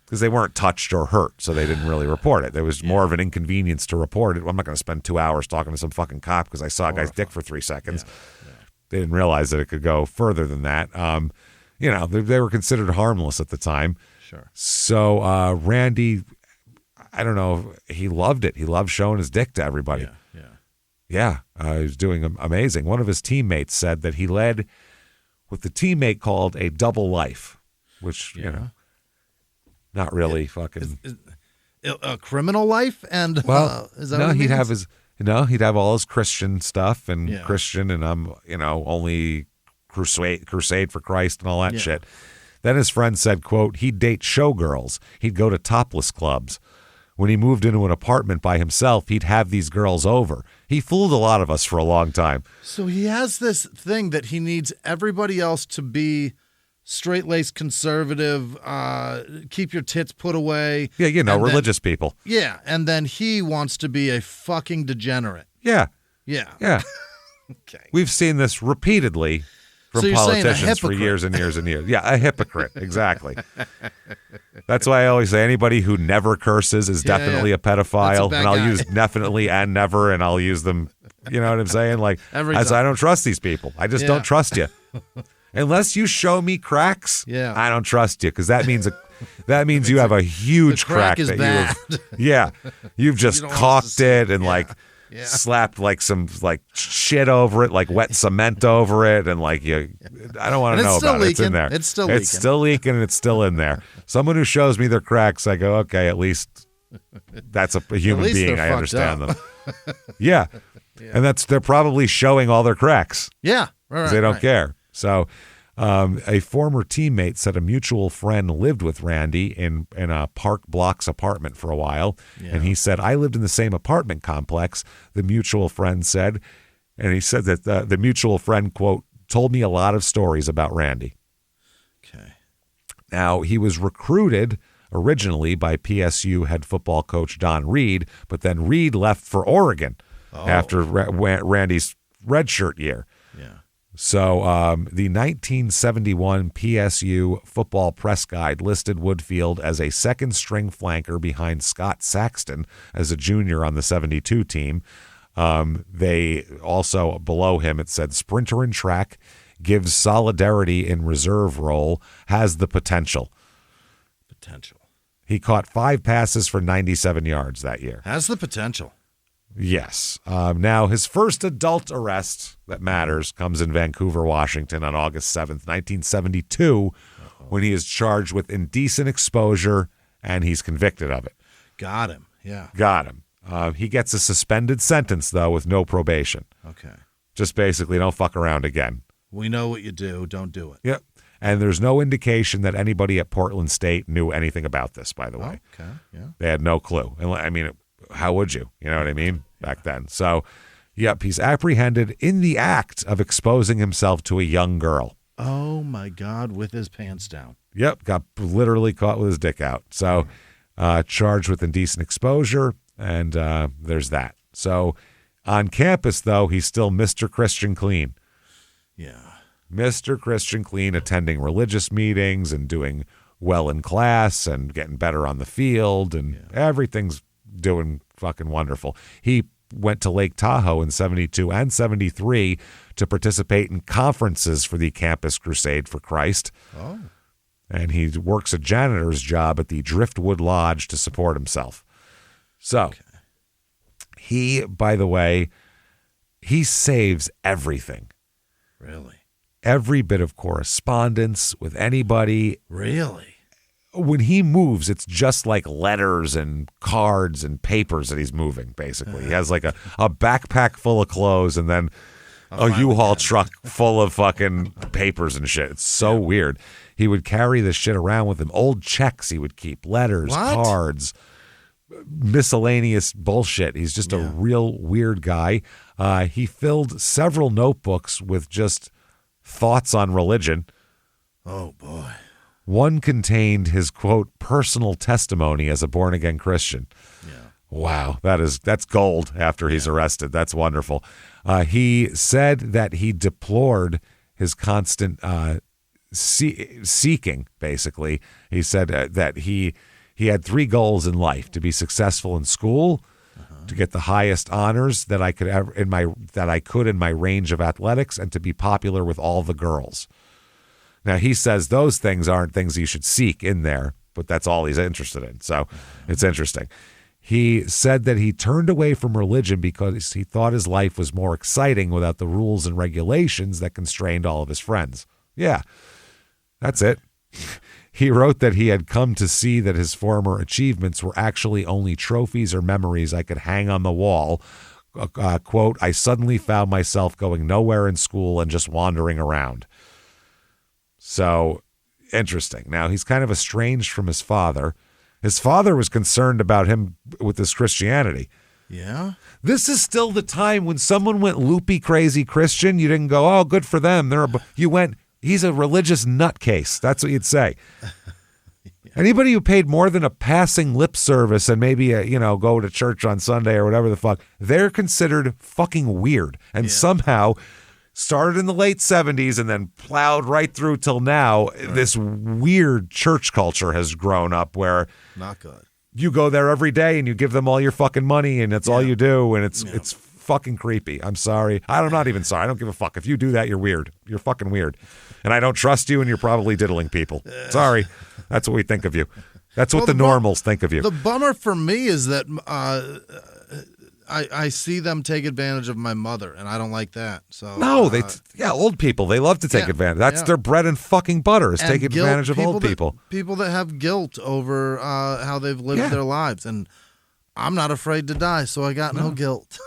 because they weren't touched or hurt, so they didn't really report it. There was more of an inconvenience to report it. I'm not going to spend 2 hours talking to some fucking cop because I saw a guy's dick for 3 seconds. Yeah. They didn't realize that it could go further than that. They were considered harmless at the time. Sure. So Randy, I don't know, he loved it. He loved showing his dick to everybody. Yeah, he was doing amazing. One of his teammates said that he led what the teammate called a double life, which, not really fucking... a criminal life? And, is that no, what he'd have his, he'd have all his Christian stuff and Christian and, only crusade for Christ and all that shit. Then his friend said, quote, he'd date showgirls. He'd go to topless clubs. When he moved into an apartment by himself, he'd have these girls over. He fooled a lot of us for a long time. So he has this thing that he needs everybody else to be straight-laced conservative, keep your tits put away. Yeah, religious people. Yeah, and then he wants to be a fucking degenerate. Yeah. Yeah. Yeah. Okay. We've seen this repeatedly from politicians for years and years and years. Yeah, a hypocrite. Exactly. That's why I always say anybody who never curses is definitely a pedophile. And I'll use definitely and never, and I'll use them. You know what I'm saying? Like, I don't trust these people. I just don't trust you. Unless you show me cracks, I don't trust you, because that means you have a huge crack is that bad. you've just caulked it and slapped like some like shit over it, like wet cement over it, and like I don't want to know about it. It's in there. It's still leaking. It's still leaking, and it's still in there. Someone who shows me their cracks, I go, okay, at least that's a human being. I understand them. Yeah, and they're probably showing all their cracks. Yeah, right. They don't care. So. A former teammate said a mutual friend lived with Randy in a Park Blocks apartment for a while. Yeah. And he said, I lived in the same apartment complex, the mutual friend said. And he said that the mutual friend, quote, told me a lot of stories about Randy. Okay. Now, he was recruited originally by PSU head football coach Don Reed, but then Reed left for Oregon after Randy's redshirt year. Yeah. So the 1971 PSU football press guide listed Woodfield as a second-string flanker behind Scott Saxton as a junior on the 72 team. They also, below him, it said sprinter in track, gives solidarity in reserve role, has the potential. He caught 5 passes for 97 yards that year. Has the potential. Yes. Now, his first adult arrest that matters comes in Vancouver, Washington on August 7th, 1972, when he is charged with indecent exposure, and he's convicted of it. Got him. Yeah. Got him. He gets a suspended sentence, though, with no probation. Okay. Just basically don't fuck around again. We know what you do. Don't do it. Yep. And there's no indication that anybody at Portland State knew anything about this, by the way. Okay. Yeah. They had no clue. And I mean, how would you? You know what I mean? Back then. So, yep, he's apprehended in the act of exposing himself to a young girl. Oh, my God, with his pants down. Yep, got literally caught with his dick out. So, charged with indecent exposure, and there's that. So, on campus, though, he's still Mr. Christian Clean. Yeah. Mr. Christian Clean, attending religious meetings and doing well in class and getting better on the field, and everything's doing fucking wonderful. He went to Lake Tahoe in 72 and 73 to participate in conferences for the Campus Crusade for Christ. Oh. And he works a janitor's job at the Driftwood Lodge to support himself. So he, by the way, he saves everything. Really? Every bit of correspondence with anybody. Really? When he moves, it's just like letters and cards and papers that he's moving, basically. He has like a backpack full of clothes and then a U-Haul truck full of fucking papers and shit. It's so weird. He would carry this shit around with him. Old checks he would keep, letters, cards, miscellaneous bullshit. He's just a real weird guy. He filled several notebooks with just thoughts on religion. Oh, boy. One contained his, quote, personal testimony as a born-again Christian. Yeah. Wow, that's gold after he's arrested. That's wonderful. He said that he deplored his constant seeking, basically. He said that he had 3 goals in life: to be successful in school, to get the highest honors that I could ever in my range of athletics, and to be popular with all the girls. Now, he says those things aren't things you should seek in there, but that's all he's interested in. So it's interesting. He said that he turned away from religion because he thought his life was more exciting without the rules and regulations that constrained all of his friends. Yeah, that's it. He wrote that he had come to see that his former achievements were actually only trophies or memories I could hang on the wall. Quote, I suddenly found myself going nowhere in school and just wandering around. So interesting. Now, he's kind of estranged from his father. His father was concerned about him with his Christianity. Yeah? This is still the time when someone went loopy, crazy Christian. You didn't go, oh, good for them. You went, he's a religious nutcase. That's what you'd say. Anybody who paid more than a passing lip service and maybe, go to church on Sunday or whatever the fuck, they're considered fucking weird. And somehow started in the late 70s and then plowed right through till now. Right. This weird church culture has grown up where not good. You go there every day and you give them all your fucking money and it's all you do. And it's fucking creepy. I'm sorry. I'm not even sorry. I don't give a fuck. If you do that, you're weird. You're fucking weird. And I don't trust you and you're probably diddling people. Sorry. That's what we think of you. That's what the normals think of you. The bummer for me is that I see them take advantage of my mother, and I don't like that. So no, old people, they love to take advantage. That's their bread and fucking butter is taking advantage of old people. People that have guilt over how they've lived their lives, and I'm not afraid to die, so I got no guilt.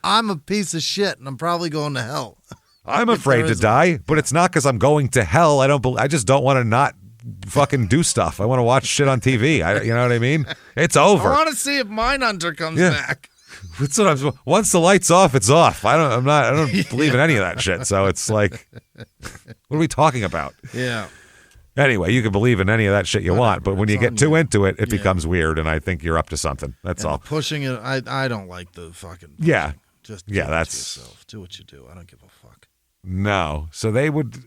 I'm a piece of shit, and I'm probably going to hell. I'm afraid to die, but it's not because I'm going to hell. I just don't want to not fucking do stuff. I want to watch shit on TV. You know what I mean? It's over. I want to see if Mindhunter comes back. That's what once the light's off, it's off. I don't believe in any of that shit. So it's like, what are we talking about? Yeah. Anyway, you can believe in any of that shit you want, but when you get too into it, it becomes weird, and I think you're up to something. That's all. Pushing it, I don't like the fucking. Yeah. Just that's yourself. Do what you do. I don't give a fuck. No. So they would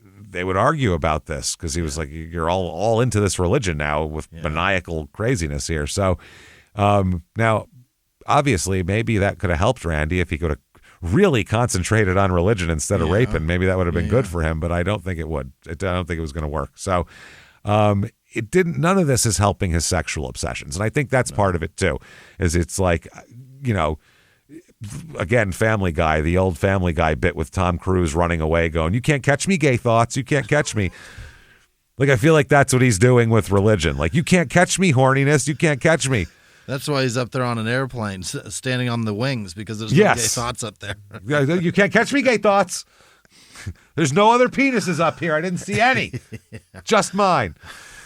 argue about this because he was like, you're all into this religion now with maniacal craziness here. So now, obviously, maybe that could have helped Randy if he could have really concentrated on religion instead of raping. Maybe that would have been good for him, but I don't think it would. I don't think it was going to work. So it didn't. None of this is helping his sexual obsessions, and I think that's part of it too. Is it's like, again, Family Guy, the old Family Guy bit with Tom Cruise running away going, you can't catch me, gay thoughts. You can't catch me. Like, I feel like that's what he's doing with religion. Like, you can't catch me, horniness. You can't catch me. That's why he's up there on an airplane, standing on the wings, because there's no gay thoughts up there. You can't catch me, gay thoughts. There's no other penises up here. I didn't see any. Just mine.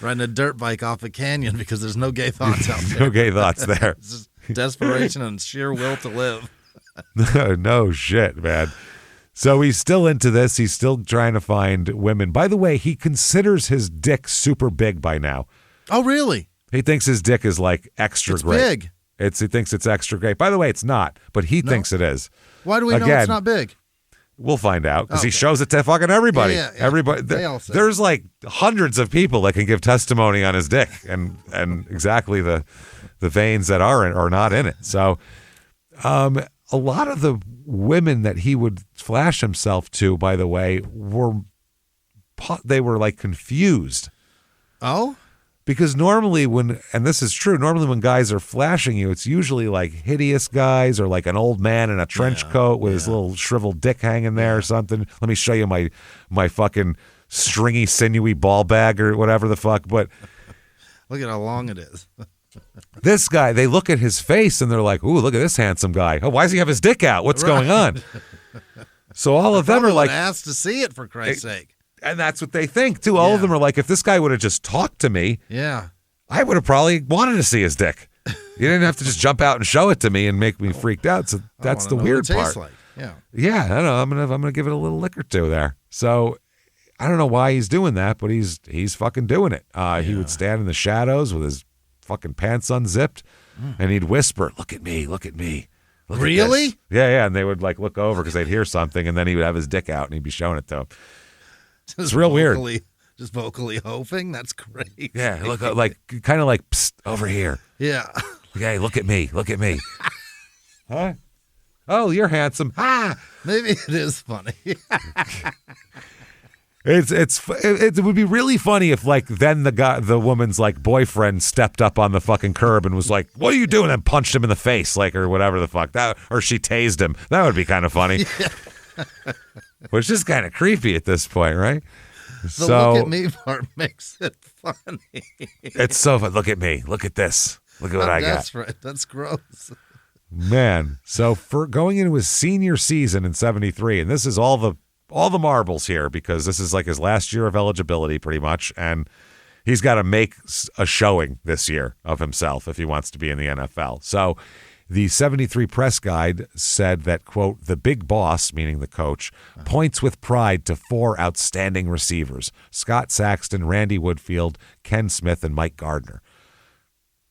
Riding a dirt bike off a canyon because there's no gay thoughts out there. No gay thoughts there. It's just desperation and sheer will to live. No shit, man. So he's still into this. He's still trying to find women. By the way, he considers his dick super big by now. Oh, really? He thinks his dick is like extra great. Big. He thinks it's extra great. By the way, it's not, but he thinks it is. Why do we know it's not big? We'll find out because he shows it to fucking everybody. Yeah. Everybody. There's like hundreds of people that can give testimony on his dick and exactly the veins that are not in it. So, a lot of the women that he would flash himself to, by the way, were like confused. Oh? Because normally and this is true, normally when guys are flashing you, it's usually like hideous guys or like an old man in a trench coat with his little shriveled dick hanging there or something. Let me show you my fucking stringy, sinewy ball bag or whatever the fuck. But look at how long it is. This guy, they look at his face and they're like, ooh, look at this handsome guy. Oh, why does he have his dick out? What's going on? So all of them are like, asked to see it, for Christ's sake. And that's what they think, too. All of them are like, if this guy would have just talked to me, I would have probably wanted to see his dick. You didn't have to just jump out and show it to me and make me freaked out. So that's the weird part. Like. Yeah, I don't know. I'm gonna give it a little lick or two there. So I don't know why he's doing that, but he's fucking doing it. He would stand in the shadows with his fucking pants unzipped, and he'd whisper, "Look at me, look at me." Really? Yeah. And they would like look over because they'd hear something, and then he would have his dick out and he'd be showing it to them. It's real weird. Just vocally hoping. That's great. Yeah, look like kind of like psst, over here. Yeah. Okay, look at me. Look at me. Huh? Oh, you're handsome. Ah, maybe it is funny. It would be really funny if like then the woman's like boyfriend stepped up on the fucking curb and was like, "What are you doing?" and punched him in the face, like, or whatever the fuck that, or she tased him. That would be kind of funny. Yeah. Which is kind of creepy at this point, right? The look at me part makes it funny. It's so fun. Look at me. Look at this. Look at what I got. That's gross. Man. So for going into his senior season in 73, and this is all the all the marbles here because this is like his last year of eligibility pretty much, and he's got to make a showing this year of himself if he wants to be in the NFL. So the 73 press guide said that, quote, the big boss, meaning the coach, points with pride to 4 outstanding receivers, Scott Saxton, Randy Woodfield, Ken Smith, and Mike Gardner.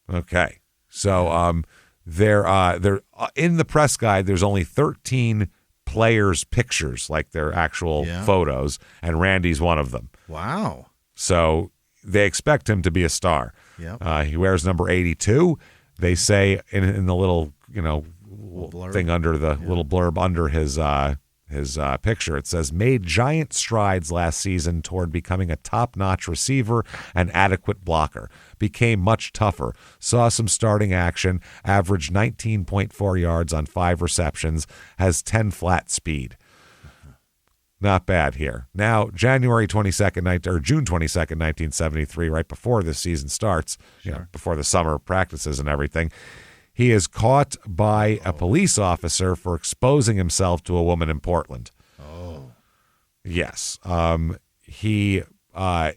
Okay. So they're in the press guide, there's only 13 players' pictures, like their actual photos, and Randy's one of them. Wow. So they expect him to be a star. Yep. He wears number 82. They say in the little, thing under the little blurb under his picture, it says, made giant strides last season toward becoming a top-notch receiver and adequate blocker. Became much tougher. Saw some starting action. Averaged 19.4 yards on 5 receptions. Has 10 flat speed. Not bad here. Now, June 22nd, 1973, right before this season starts, before the summer practices and everything, he is caught by a police officer for exposing himself to a woman in Portland. Oh. Yes. He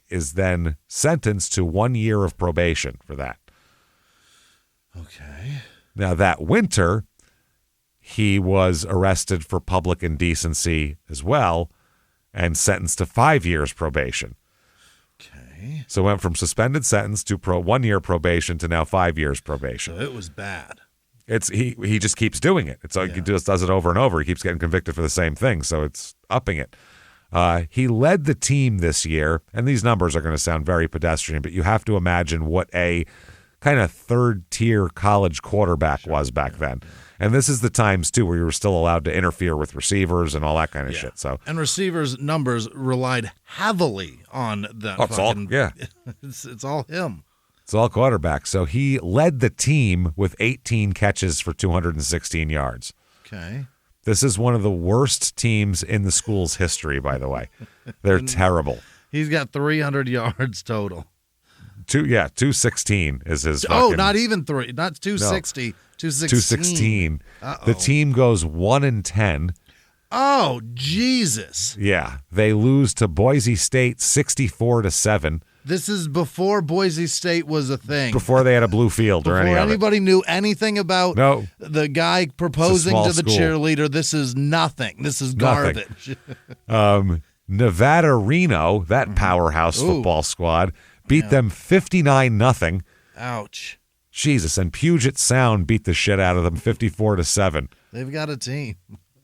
is then sentenced to 1 year of probation for that. Okay. Now, that winter, he was arrested for public indecency as well and sentenced to 5 years probation. Okay. So went from suspended sentence to 1 year probation to now 5 years probation. So it was bad. He just keeps doing it. It's like he just does it over and over. He keeps getting convicted for the same thing, so it's upping it. He led the team this year, and these numbers are going to sound very pedestrian, but you have to imagine what a kind of third-tier college quarterback was back then. And this is the times, too, where you were still allowed to interfere with receivers and all that kind of shit. So, and receivers' numbers relied heavily on that. It's all him. It's all quarterback. So he led the team with 18 catches for 216 yards. Okay. This is one of the worst teams in the school's history, by the way. They're terrible. He's got 300 yards total. 216 is his fucking... Oh, not even 3. Not 260. No. 216. The team goes 1-10. Oh, Jesus. Yeah. They lose to Boise State 64-7. This is before Boise State was a thing. Before they had a blue field or any of it. Before anybody knew anything about the guy proposing to the cheerleader. This is nothing. This is garbage. Nevada Reno, that powerhouse football squad, beat them 59-0. Ouch. Jesus, and Puget Sound beat the shit out of them 54-7. They've got a team.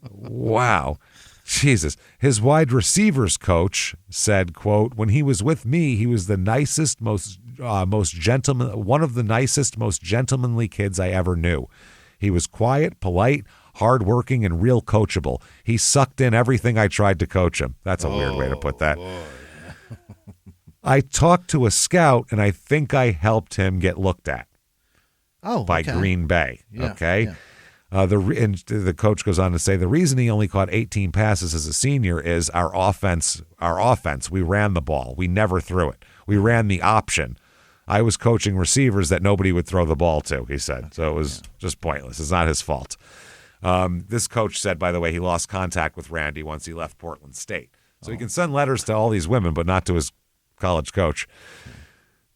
Wow. Jesus. His wide receivers coach said, quote, when he was with me, he was the nicest, most gentleman, one of the nicest, most gentlemanly kids I ever knew. He was quiet, polite, hardworking, and real coachable. He sucked in everything I tried to coach him. That's a weird way to put that. I talked to a scout, and I think I helped him get looked at by Green Bay. Yeah, okay? Yeah. The coach goes on to say the reason he only caught 18 passes as a senior is our offense. We ran the ball. We never threw it. We ran the option. I was coaching receivers that nobody would throw the ball to, he said. So it was just pointless. It's not his fault. This coach said, by the way, he lost contact with Randy once he left Portland State. So he can send letters to all these women, but not to his college coach.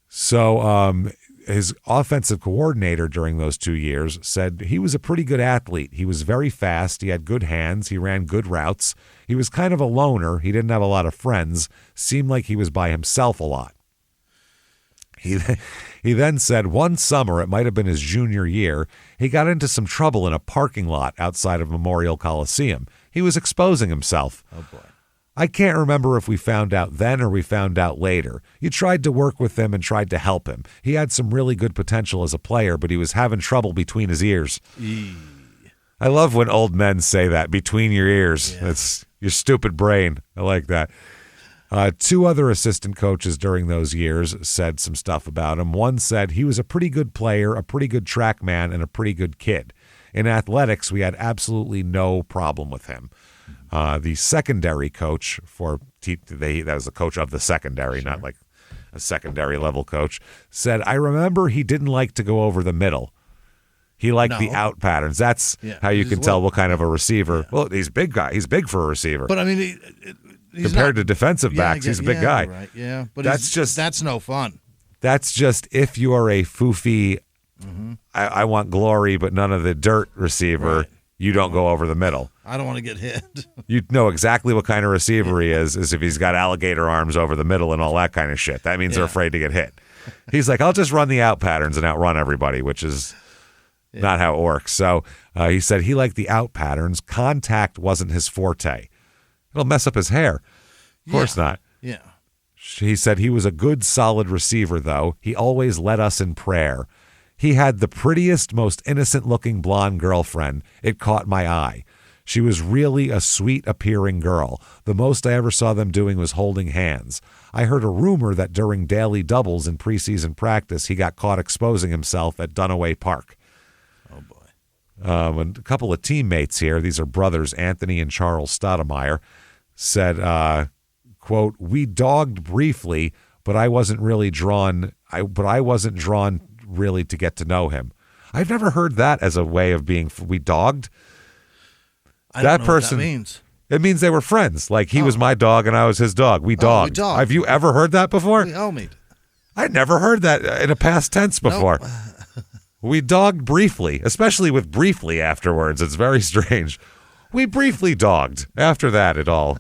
So his offensive coordinator during those 2 years said he was a pretty good athlete. He was very fast. He had good hands. He ran good routes. He was kind of a loner. He didn't have a lot of friends. Seemed like he was by himself a lot. He then said one summer, it might have been his junior year, he got into some trouble in a parking lot outside of Memorial Coliseum. He was exposing himself. Oh, boy. I can't remember if we found out then or we found out later. You tried to work with him and tried to help him. He had some really good potential as a player, but he was having trouble between his ears. I love when old men say that, between your ears. Yeah. That's your stupid brain. I like that. 2 other assistant coaches during those years said some stuff about him. One said he was a pretty good player, a pretty good track man, and a pretty good kid. In athletics, we had absolutely no problem with him. The secondary coach that was the coach of the secondary, not like a secondary level coach, said, I remember he didn't like to go over the middle. He liked the out patterns. That's how you can tell what kind of a receiver. Yeah. Well, he's a big guy. He's big for a receiver. But I mean, compared to defensive backs, he's a big guy. Right. Yeah, but that's no fun. That's just if you are a foofy, I want glory but none of the dirt receiver. Right. You don't go over the middle. I don't want to get hit. You know exactly what kind of receiver he is if he's got alligator arms over the middle and all that kind of shit. That means they're afraid to get hit. He's like, I'll just run the out patterns and outrun everybody, which is not how it works. So he said he liked the out patterns. Contact wasn't his forte. It'll mess up his hair. Of course not. Yeah. He said he was a good, solid receiver, though. He always led us in prayer. He had the prettiest, most innocent-looking blonde girlfriend. It caught my eye. She was really a sweet-appearing girl. The most I ever saw them doing was holding hands. I heard a rumor that during daily doubles in preseason practice, he got caught exposing himself at Dunaway Park. Oh, boy. And a couple of teammates here, these are brothers Anthony and Charles Stoudemire, said, quote, we dogged briefly, but I wasn't drawn really to get to know him. I've never heard that as a way of being we dogged. I don't know what that means. It means they were friends. Like he was my dog and I was his dog. We dogged. Have you ever heard that before? We homied. I never heard that in a past tense before. Nope. We dogged briefly, especially with briefly afterwards. It's very strange. We briefly dogged. After that, it all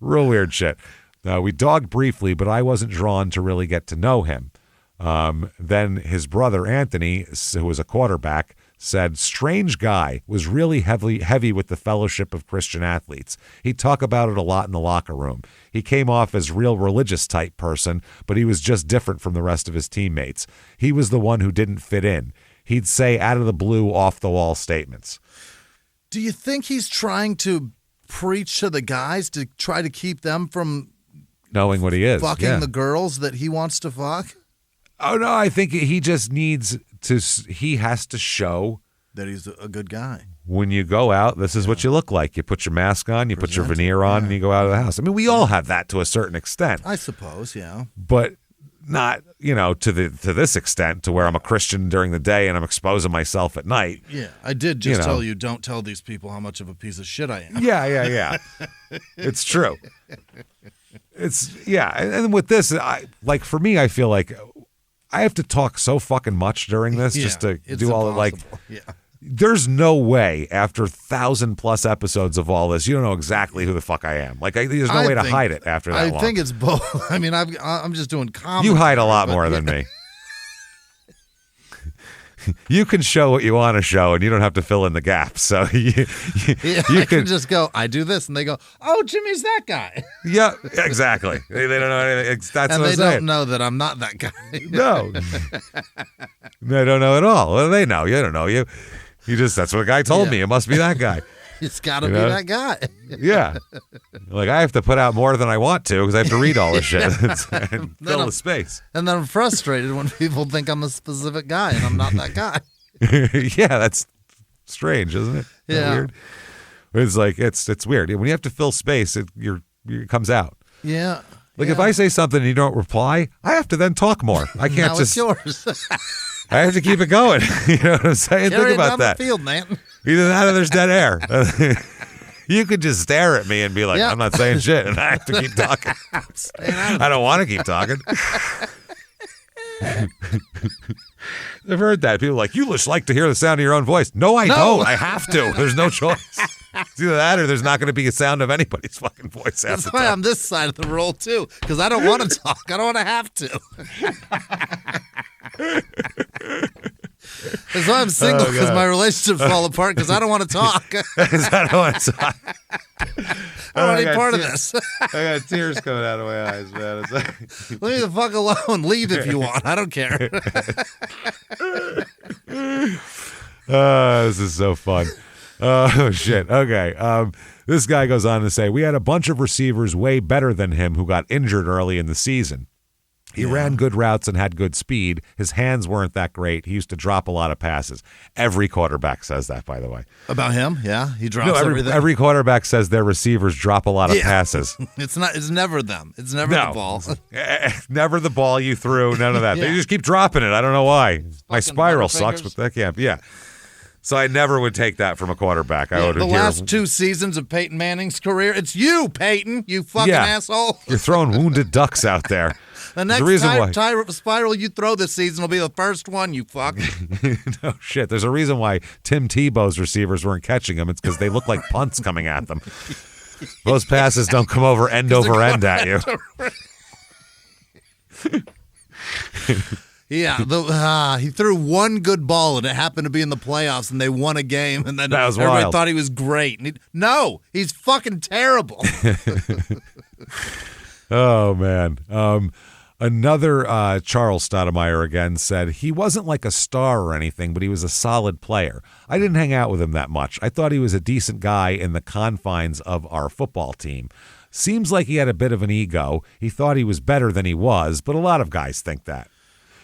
real weird shit. We dogged briefly, but I wasn't drawn to really get to know him. Then his brother, Anthony, who was a quarterback, said, strange guy, was really heavy with the fellowship of Christian athletes. He'd talk about it a lot in the locker room. He came off as real religious type person, but he was just different from the rest of his teammates. He was the one who didn't fit in. He'd say out of the blue, off-the-wall statements. Do you think he's trying to preach to the guys to try to keep them from knowing what he is, fucking the girls that he wants to fuck? Oh, no, I think he just needs to, he has to show that he's a good guy. When you go out, this is what you look like. You put your mask on, you put your veneer on, and you go out of the house. I mean, we all have that to a certain extent. I suppose, yeah. But not, to this extent, to where I'm a Christian during the day and I'm exposing myself at night. Yeah, I did just tell you, don't tell these people how much of a piece of shit I am. Yeah. It's true. And with this, for me, I feel like I have to talk so fucking much during this just to do all there's no way after 1,000+ episodes of all this, you don't know exactly who the fuck I am. There's no way to hide it after that long. I think it's both. I mean, I'm just doing comedy. You hide a lot more than me. You can show what you want to show, and you don't have to fill in the gaps. So you can just go, I do this, and they go, oh, Jimmy's that guy. Yeah, exactly. They don't know anything. That's and what they I'm saying. don't know that I'm not that guy. No. They don't know at all. Well, they know. You don't know. You that's what a guy told me. It must be that guy. It's got to be that guy. Yeah. I have to put out more than I want to because I have to read all this shit and fill the space. And then I'm frustrated when people think I'm a specific guy and I'm not that guy. Yeah, that's strange, isn't it? Yeah. Weird? It's weird. When you have to fill space, it comes out. Yeah. If I say something and you don't reply, I have to then talk more. I can't it's yours. I have to keep it going. You know what I'm saying? Think about that. The field, man. Either that or there's dead air. You could just stare at me and be like, I'm not saying shit, and I have to keep talking. I don't want to keep talking. I've heard that. People are like, you just like to hear the sound of your own voice. No, I don't. I have to. There's no choice. It's either that or there's not going to be a sound of anybody's fucking voice. That's why I'm this side of the roll, too, because I don't want to talk. I don't want to have to. That's why I'm single, because my relationships fall apart because I don't want to talk. I don't want to talk. I don't want any part of this. I got tears coming out of my eyes, man. Leave me the fuck alone. Leave if you want. I don't care. This is so fun. Oh, shit. Okay. This guy goes on to say, we had a bunch of receivers way better than him who got injured early in the season. He ran good routes and had good speed. His hands weren't that great. He used to drop a lot of passes. Every quarterback says that, by the way. About him? Yeah, he drops everything. Every quarterback says their receivers drop a lot of passes. It's never them. It's never the ball. Never the ball you threw. None of that. They just keep dropping it. I don't know why. My spiral sucks, but that can't. Yeah. So I never would take that from a quarterback. I would the last 2 seasons of Peyton Manning's career, it's you, Peyton, you fucking asshole. You're throwing wounded ducks out there. The next spiral you throw this season will be the first one, you fuck. No shit. There's a reason why Tim Tebow's receivers weren't catching him. It's because they look like punts coming at them. Those passes don't come over end over end at you. Yeah, he threw one good ball, and it happened to be in the playoffs, and they won a game, and then everybody thought he was great. No, he's fucking terrible. Oh, man. Another Charles Stoudemire again said, he wasn't like a star or anything, but he was a solid player. I didn't hang out with him that much. I thought he was a decent guy in the confines of our football team. Seems like he had a bit of an ego. He thought he was better than he was, but a lot of guys think that.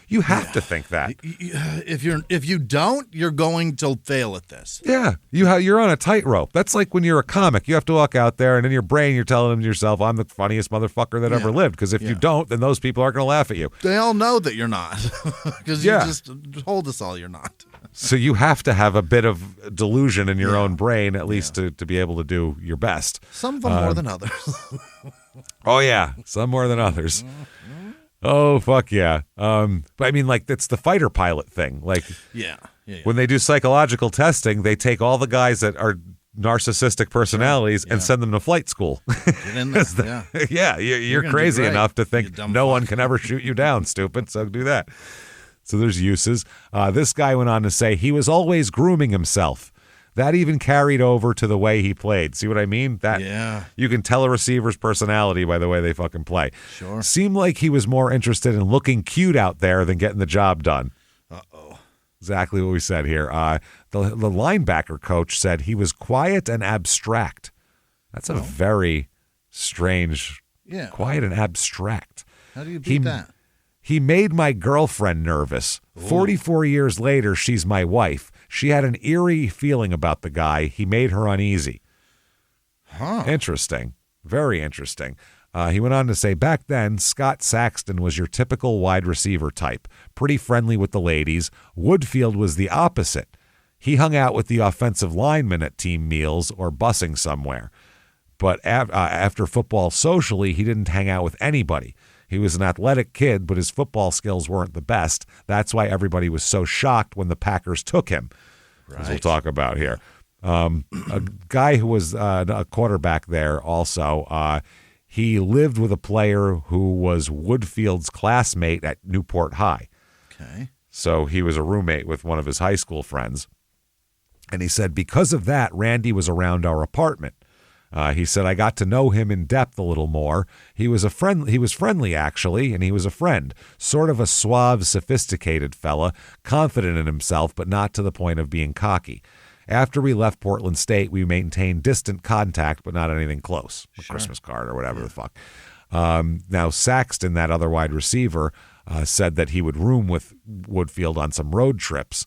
You have to think that. If you don't, you're going to fail at this. Yeah, you're on a tightrope. That's like when you're a comic. You have to walk out there, and in your brain, you're telling yourself, "I'm the funniest motherfucker that ever lived." Because if you don't, then those people aren't going to laugh at you. They all know that you're not. Because you just told us all you're not. So you have to have a bit of delusion in your own brain, at least to be able to do your best. Some of them more than others. Oh yeah, some more than others. Oh, fuck yeah. But I mean, like, it's the fighter pilot thing. Like, when they do psychological testing, they take all the guys that are narcissistic personalities and send them to flight school. Get in there. You're crazy enough to think no one can ever shoot you down, stupid, so do that. So there's uses. This guy went on to say he was always grooming himself. That even carried over to the way he played. See what I mean? You can tell a receiver's personality by the way they fucking play. Sure. Seemed like he was more interested in looking cute out there than getting the job done. Uh-oh. Exactly what we said here. The linebacker coach said he was quiet and abstract. That's a very strange, quiet and abstract. How do you beat that? He made my girlfriend nervous. Ooh. 44 years later, she's my wife. She had an eerie feeling about the guy. He made her uneasy. Huh. Interesting. Very interesting. He went on to say, back then, Scott Saxton was your typical wide receiver type, pretty friendly with the ladies. Woodfield was the opposite. He hung out with the offensive linemen at team meals or bussing somewhere. But after football socially, he didn't hang out with anybody. He was an athletic kid, but his football skills weren't the best. That's why everybody was so shocked when the Packers took him, as we'll talk about here. A guy who was a quarterback there also, he lived with a player who was Woodfield's classmate at Newport High. Okay. So he was a roommate with one of his high school friends. And he said, because of that, Randy was around our apartment. He said, I got to know him in depth a little more. He was friendly, actually, and he was a friend. Sort of a suave, sophisticated fella, confident in himself, but not to the point of being cocky. After we left Portland State, we maintained distant contact, but not anything close. A Christmas card or whatever the fuck. Now, Saxton, that other wide receiver, said that he would room with Woodfield on some road trips.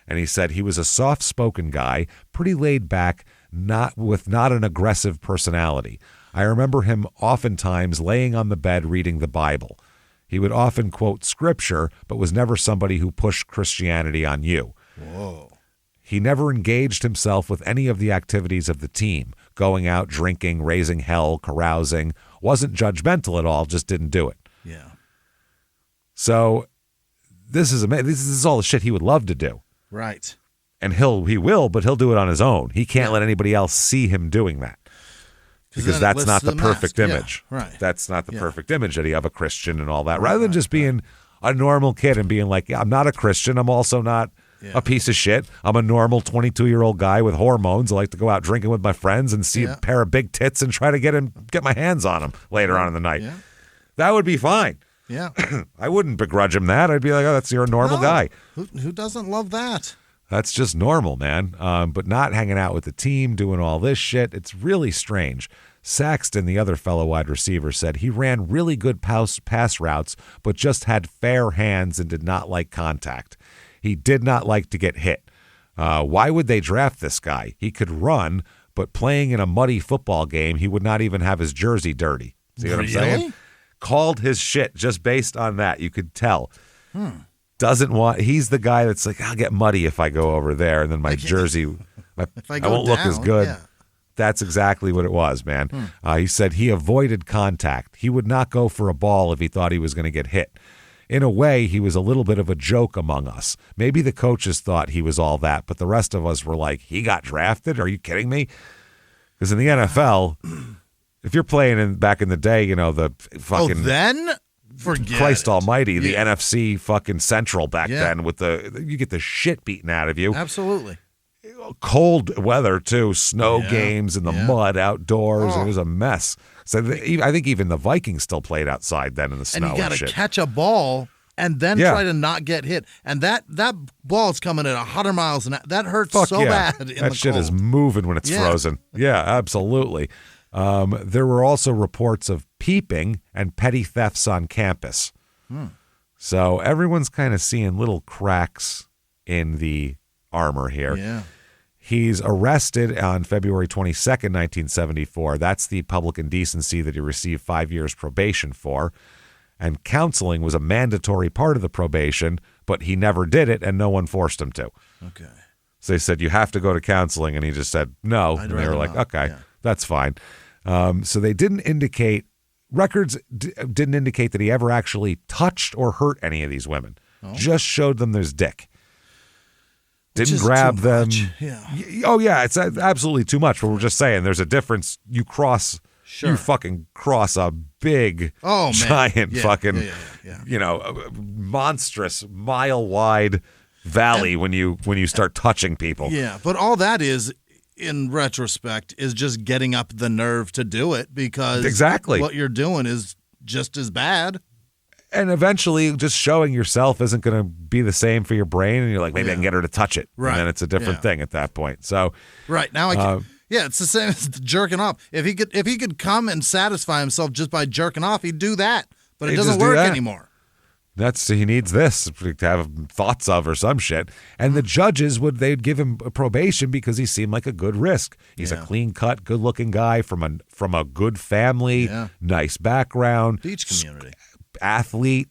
And he said he was a soft-spoken guy, pretty laid back, not an aggressive personality. I remember him oftentimes laying on the bed reading the Bible. He would often quote scripture, but was never somebody who pushed Christianity on you. Whoa. He never engaged himself with any of the activities of the team, going out, drinking, raising hell, carousing. Wasn't judgmental at all, just didn't do it. Yeah. So this is all the shit he would love to do. Right. And he will, but he'll do it on his own. He can't let anybody else see him doing that. Because that's not the perfect image. Yeah, right. That's not the perfect image that of a Christian and all that. Rather than just being a normal kid and being like, I'm not a Christian. I'm also not a piece of shit. I'm a normal 22-year-old guy with hormones. I like to go out drinking with my friends and see a pair of big tits and try to get my hands on them later on in the night. Yeah. That would be fine. Yeah. I wouldn't begrudge him that. I'd be like, oh, you're a normal guy. Who doesn't love that? That's just normal, man. But not hanging out with the team, doing all this shit. It's really strange. Saxton, the other fellow wide receiver, said he ran really good pass routes, but just had fair hands and did not like contact. He did not like to get hit. Why would they draft this guy? He could run, but playing in a muddy football game, he would not even have his jersey dirty. See what I'm saying? Called his shit just based on that. You could tell. Doesn't want. He's the guy that's like, I'll get muddy if I go over there, and then my jersey, I won't look as good. Yeah. That's exactly what it was, man. He said he avoided contact. He would not go for a ball if he thought he was going to get hit. In a way, he was a little bit of a joke among us. Maybe the coaches thought he was all that, but the rest of us were like, he got drafted? Are you kidding me? Because in the NFL, if you're playing back in the day, the fucking... then? Forget Christ it. almighty, the NFC fucking Central back then with you get the shit beaten out of you. Absolutely. Cold weather, too. Snow games in the mud outdoors. It was a mess. So I think even the Vikings still played outside then in the snow. And you got to catch a ball and then try to not get hit. And that ball's coming at 100 miles an hour. That hurts bad in the That shit cold. is moving when it's frozen. Yeah, absolutely. There were also reports of peeping and petty thefts on campus. So everyone's kind of seeing little cracks in the armor here. Yeah. He's arrested on February 22nd, 1974. That's the public indecency that he received 5 years probation for. And counseling was a mandatory part of the probation, but he never did it, and no one forced him to. Okay. So they said, you have to go to counseling, and he just said, no. And they were like, okay, that's fine. So they didn't indicate, records didn't indicate that he ever actually touched or hurt any of these women. Just showed them their dick. Didn't grab them. Yeah. Oh, yeah, it's absolutely too much. But we're just saying there's a difference. You fucking cross a big, giant fucking, monstrous, mile-wide valley when you start touching people. Yeah, but all that is, in retrospect, is just getting up the nerve to do it because what you're doing is just as bad. And eventually, just showing yourself isn't going to be the same for your brain, and you're like, maybe I can get her to touch it, and then it's a different thing at that point. So, now I can. It's the same as jerking off. If he could come and satisfy himself just by jerking off, he'd do that. But it doesn't work anymore. He needs this to have thoughts of or some shit. And the judges they'd give him a probation because he seemed like a good risk. He's a clean cut, good looking guy from a good family, nice background, beach community. Athlete,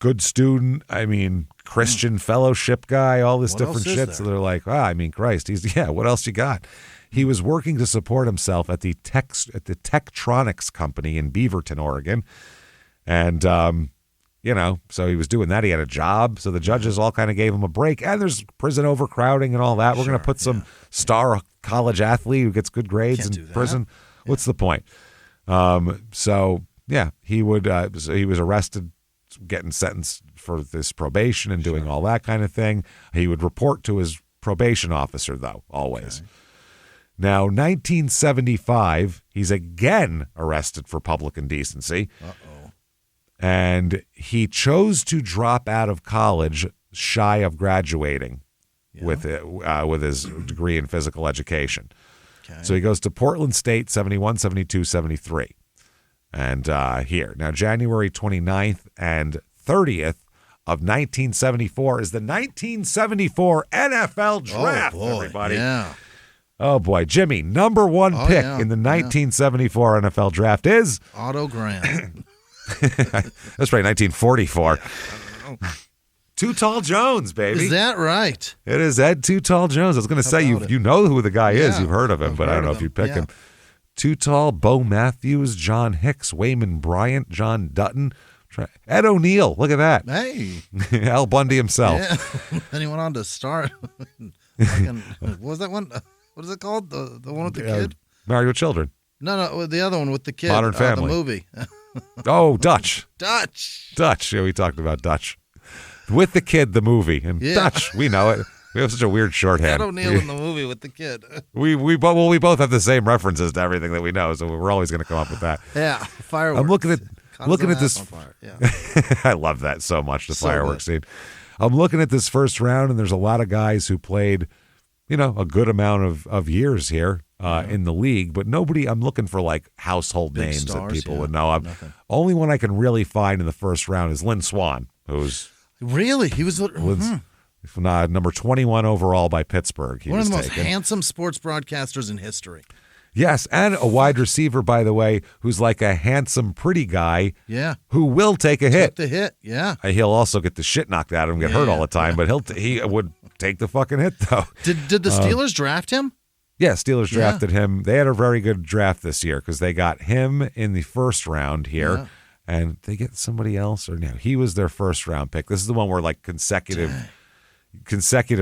good student. I mean, Christian fellowship guy, all this different shit. So they're like, Christ, what else you got? He was working to support himself at the Tektronix company in Beaverton, Oregon. And, so he was doing that. He had a job. So the judges all kind of gave him a break. And there's prison overcrowding and all that. We're going to put some star college athlete who gets good grades in prison. What's the point? He was arrested, getting sentenced for this probation and doing all that kind of thing. He would report to his probation officer, though, always. Okay. Now, 1975, he's again arrested for public indecency. Uh-oh. And he chose to drop out of college shy of graduating with his degree in physical education. Okay. So he goes to Portland State, 71, 72, 73. And here. Now, January 29th and 30th of 1974 is the 1974 NFL Draft, everybody. Yeah. Oh, boy. Jimmy, number one pick in the 1974 NFL Draft is? Otto Graham. That's right, 1944. Too Tall Jones, baby. Is that right? It is Ed Too Tall Jones. I was going to say, you know who the guy is. You've heard of him, but I don't know if you pick him. Too Tall, Bo Matthews, John Hicks, Wayman Bryant, John Dutton, Ed O'Neill. Look at that. Hey. Al Bundy himself. Yeah. Then he went on to start. What was that one? What is it called? The one with the kid? Married with Children. No, the other one with the kid. Modern Family. The movie. Oh, Dutch. Dutch. Yeah, we talked about Dutch. With the Kid, the movie. And Dutch, we know it. We have such a weird shorthand. Ed O'Neill in the movie with the kid. We both have the same references to everything that we know, so we're always going to come up with that. Yeah, fireworks. I'm looking at this. Fire. Yeah. I love that so much. The fireworks scene. I'm looking at this first round, and there's a lot of guys who played, a good amount of years here in the league, but nobody. I'm looking for like household Big names stars, that people would know. Only one I can really find in the first round is Lynn Swann, who's really he was number 21 overall by Pittsburgh. One of the most handsome sports broadcasters in history. Yes, and a wide receiver, by the way, who's like a handsome, pretty guy. Yeah, who will take a hit. The hit, yeah. He'll also get the shit knocked out of him, get hurt all the time, but he would take the fucking hit though. Did the Steelers draft him? Yeah, Steelers drafted him. They had a very good draft this year because they got him in the first round here, and they get somebody else or no? He was their first round pick. This is the one where like consecutive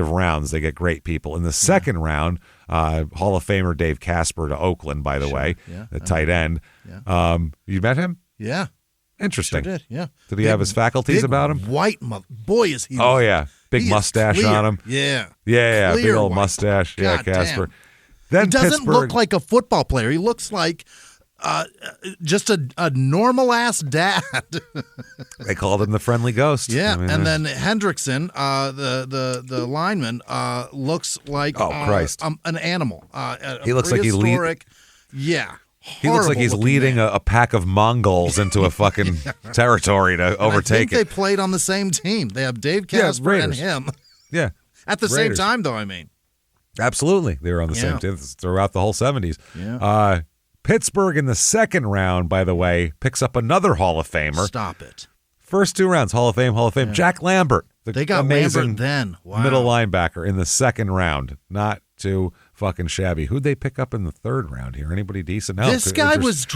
rounds they get great people. In the second round, Hall of Famer Dave Casper to Oakland, by the way, the tight end. Yeah. You met him? Yeah. Interesting. Sure did, yeah. Did he have his faculties about him? White boy is he. Oh yeah, big mustache on him. Yeah. Yeah, big old mustache. Yeah, Casper. Then he doesn't look like a football player. He looks like just a normal ass dad. They called him the friendly ghost. Yeah, and then Hendrickson, the lineman, looks like an animal. He looks like he's He looks like he's leading a pack of Mongols into a fucking territory to overtake it. They played on the same team. They have Dave Casper and him. Yeah. At the same time, though, I mean. Absolutely. They were on the same team throughout the whole 70s. Yeah. Pittsburgh in the second round, by the way, picks up another Hall of Famer. Stop it. First two rounds, Hall of Fame. Yeah. Jack Lambert. They got amazing then. Wow. Middle linebacker in the second round. Not too fucking shabby. Who'd they pick up in the third round here? Anybody decent? No, this guy was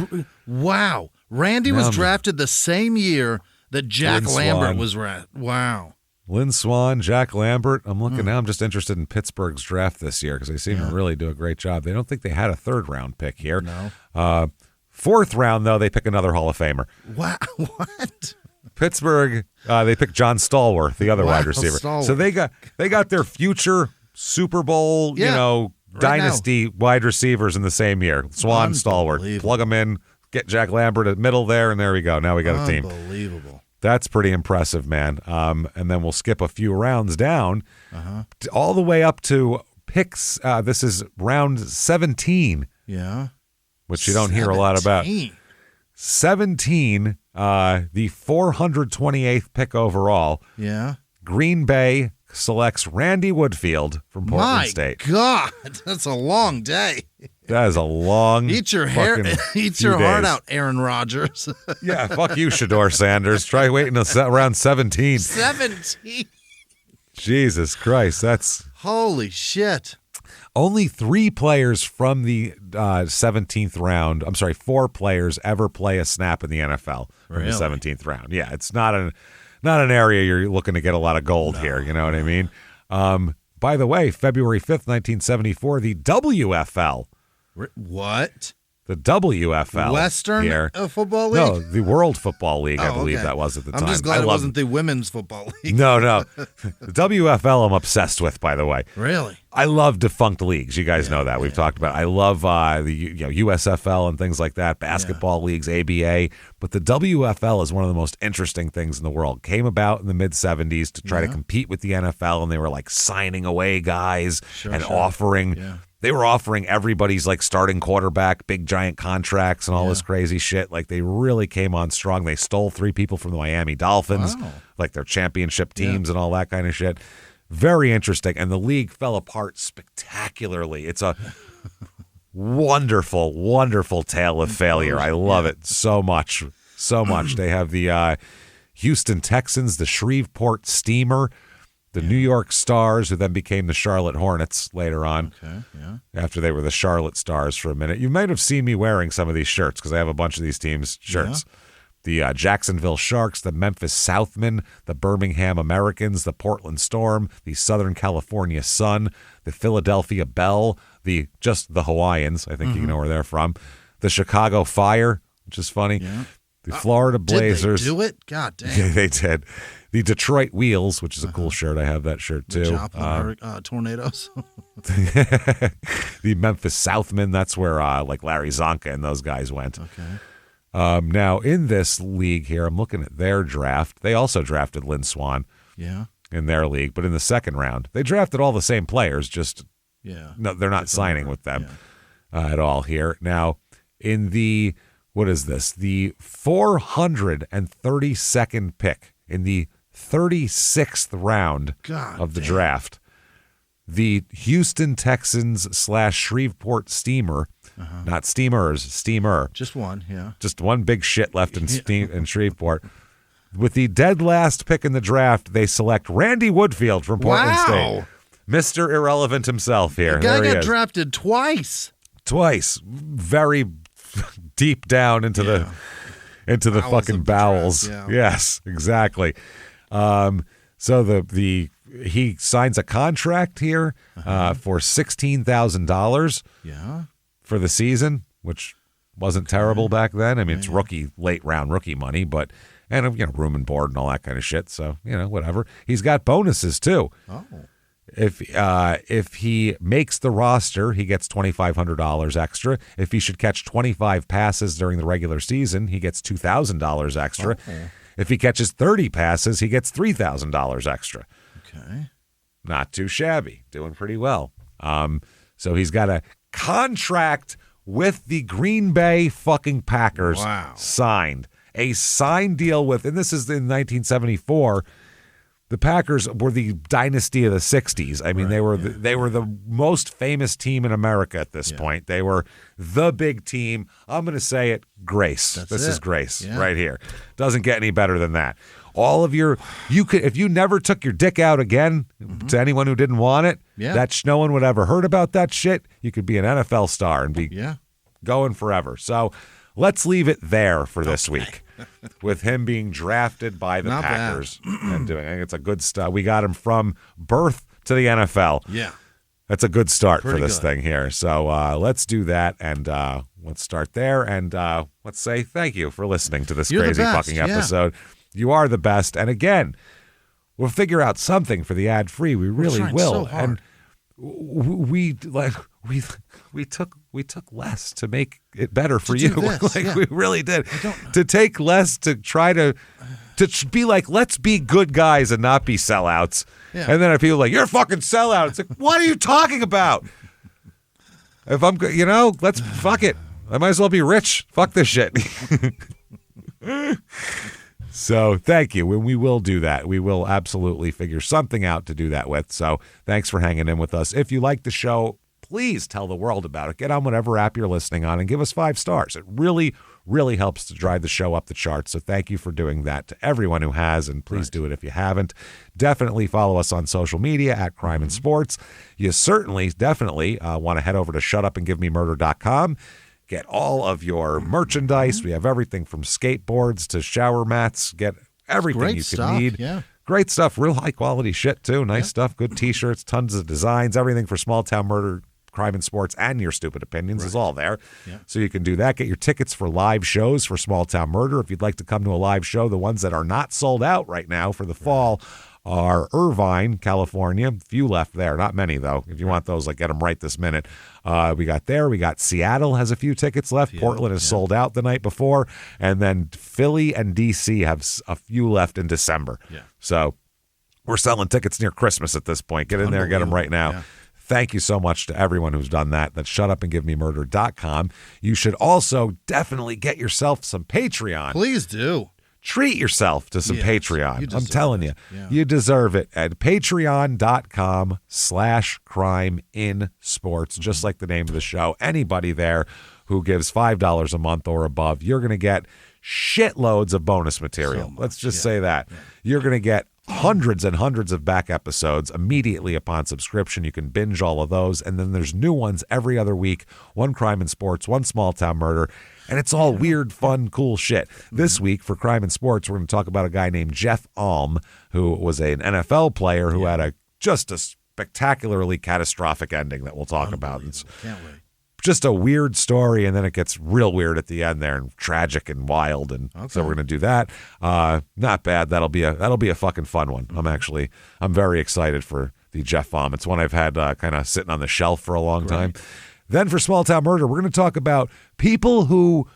wow. Randy was drafted the same year that Jack Lambert was drafted. Wow. Lynn Swann, Jack Lambert. I'm looking now. I'm just interested in Pittsburgh's draft this year because they seem to really do a great job. They don't think they had a third round pick here. No. Fourth round, though, they pick another Hall of Famer. Wow. What? Pittsburgh, they picked John Stallworth, the other wide receiver. So they got their future Super Bowl, dynasty wide receivers in the same year. Swann, Stallworth. Plug them in, get Jack Lambert at middle there, and there we go. Now we got a team. Unbelievable. That's pretty impressive, man. And then we'll skip a few rounds down all the way up to picks. This is round 17. Yeah. Which you don't hear a lot about. 17, the 428th pick overall. Yeah. Green Bay selects Randy Woodfield from Portland State. My God, that's a long day. That is a long Eat your heart out, Aaron Rodgers. Yeah, fuck you, Shedeur Sanders. Try waiting until around 17. 17. Jesus Christ, that's... Holy shit. Only 3 players from the 17th round, 4 players ever play a snap in the NFL from the 17th round. Yeah, it's not an area you're looking to get a lot of gold here, you know what I mean? By the way, February 5th, 1974, the WFL. What? The WFL. Western Football League? No, the World Football League, I believe that was at the time. I'm just glad it wasn't the Women's Football League. No. The WFL I'm obsessed with, by the way. Really? I love defunct leagues. You guys know that. We've talked about it. I love the USFL and things like that, basketball leagues, ABA. But the WFL is one of the most interesting things in the world. Came about in the mid-'70s to try to compete with the NFL, and they were like signing away guys offering... Yeah. They were offering everybody's like starting quarterback, big giant contracts and all this crazy shit. Like they really came on strong. They stole 3 people from the Miami Dolphins, like their championship teams and all that kind of shit. Very interesting. And the league fell apart spectacularly. It's a wonderful, wonderful tale of failure. I love it so much. So much. They have the Houston Texans, the Shreveport Steamer, the New York Stars, who then became the Charlotte Hornets later on. Okay, yeah. After they were the Charlotte Stars for a minute. You might have seen me wearing some of these shirts because I have a bunch of these teams' shirts. Yeah. The Jacksonville Sharks, the Memphis Southmen, the Birmingham Americans, the Portland Storm, the Southern California Sun, the Philadelphia Bell, the Hawaiians. I think you know where they're from. The Chicago Fire, which is funny. Yeah. The Florida Blazers. Did they do it? God damn. Yeah, they did. The Detroit Wheels, which is a cool shirt. I have that shirt too. Tornadoes. The Memphis Southmen. That's where like Larry Zonka and those guys went. Okay. Now in this league here, I'm looking at their draft. They also drafted Lynn Swann. Yeah. in their league, but in the second round, they drafted all the same players, just no, they're not signing with them at all here. Now, in the, what is this? The 432nd pick in the 36th round of the draft, the Houston Texans / Shreveport Steamer, not Steamers, Steamer. Just one, Just one big shit left in Shreveport. With the dead last pick in the draft, they select Randy Woodfield from Portland State. Mr. Irrelevant himself here. The guy got drafted twice. Very deep down into the fucking bowels. Yes, exactly. So he signs a contract here for $16,000 for the season, which wasn't terrible back then. I mean, it's late round rookie money, but room and board and all that kind of shit. So, whatever. He's got bonuses too. Oh. If he makes the roster, he gets $2,500 extra. If he should catch 25 passes during the regular season, he gets $2,000 extra. Okay. If he catches 30 passes, he gets $3,000 extra. Okay. Not too shabby. Doing pretty well. So he's got a contract with the Green Bay fucking Packers signed. A signed deal with, and this is in 1974. The Packers were the dynasty of the 60s. I mean, they were the most famous team in America at this point. They were the big team. I'm going to say it, Grace. This is Grace right here. Doesn't get any better than that. All of you could, if you never took your dick out again to anyone who didn't want it, that no one would ever heard about that shit. You could be an NFL star and be going forever. So let's leave it there for this week. With him being drafted by the Packers and doing, I think it's a good stuff. We got him from birth to the NFL. Yeah, that's a good start for this thing here. So let's do that, and let's start there, and let's say thank you for listening to this crazy fucking episode. You are the best, and again, we'll figure out something for the ad free. We really will, so hard. and we took less to make it better for you. We really did. To take less to try to be like, let's be good guys and not be sellouts. Yeah. And then if people are like, you're a fucking sellout, it's like, what are you talking about? If I'm, let's fuck it. I might as well be rich. Fuck this shit. So thank you. And we will do that. We will absolutely figure something out to do that with. So thanks for hanging in with us. If you like the show, please tell the world about it. Get on whatever app you're listening on and give us 5 stars. It really, really helps to drive the show up the charts. So thank you for doing that to everyone who has, and please do it if you haven't. Definitely follow us on social media at Crime and Sports. You certainly, definitely want to head over to shutupandgivememurder.com. Get all of your merchandise. We have everything from skateboards to shower mats. Get everything you can need. Yeah. Great stuff. Real high quality shit, too. Nice stuff. Good T-shirts. Tons of designs. Everything for Small Town Murder, Crime and Sports, and Your Stupid Opinions is all there. Yeah. So you can do that. Get your tickets for live shows for Small Town Murder. If you'd like to come to a live show, the ones that are not sold out right now for the fall are Irvine, California. Few left there. Not many, though. If you want those, get them right this minute. We got there. We got Seattle has a few tickets left. Portland is sold out the night before. And then Philly and D.C. have a few left in December. Yeah. So we're selling tickets near Christmas at this point. Get in there and get them right now. Yeah. Thank you so much to everyone who's done that. That's shutupandgivememurder.com. You should also definitely get yourself some Patreon. Please do. Treat yourself to some Patreon. I'm telling you, you deserve it at patreon.com/crimeinsports, just like the name of the show. Anybody there who gives $5 a month or above, you're going to get shitloads of bonus material. Let's just say that. Yeah. You're going to get hundreds and hundreds of back episodes immediately upon subscription. You can binge all of those. And then there's new ones every other week. One Crime and Sports, one Small Town Murder. And it's all weird, fun, cool shit. This week for Crime and Sports, we're going to talk about a guy named Jeff Alm, who was an NFL player who had just a spectacularly catastrophic ending that we'll talk about. It's Can't wait. Just a weird story, and then it gets real weird at the end there, and tragic and wild, and so we're gonna do that. Not bad. That'll be a fucking fun one. I'm very excited for the Jeff Alm. It's one I've had kind of sitting on the shelf for a long time. Then for Small Town Murder, we're gonna talk about people who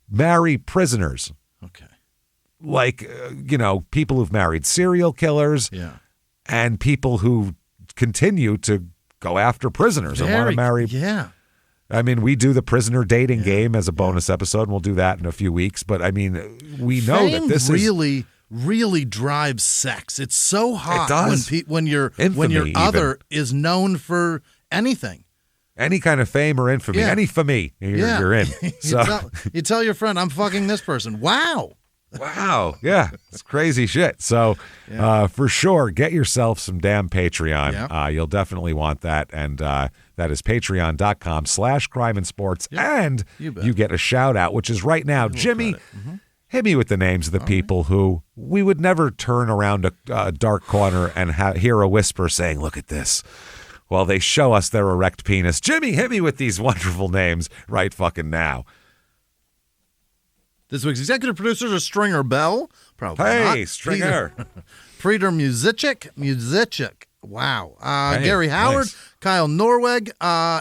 marry prisoners. Okay. Like people who've married serial killers. Yeah. and people who continue to go after prisoners and want to marry. Yeah. I mean, we do the prisoner dating game as a bonus episode, and we'll do that in a few weeks. But I mean, we know that this really drives sex. It's so hot it does. when your other is known for anything. Any kind of fame or infamy. Yeah. Any infamy, you're in. So you tell your friend, I'm fucking this person. Wow. Yeah. It's crazy shit. So for sure, get yourself some damn Patreon. Yeah. You'll definitely want that. And that is patreon.com/crime and sports. Yeah. And you get a shout out, which is right now. Jimmy, hit me with the names of the people who we would never turn around a dark corner and hear a whisper saying, look at this. Well, they show us their erect penis. Jimmy, hit me with these wonderful names right fucking now. This week's executive producers are Stringer Bell. Probably Hey, not. Stringer. Peter Musicik. Wow. Gary Howard. Nice. Kyle Norweg.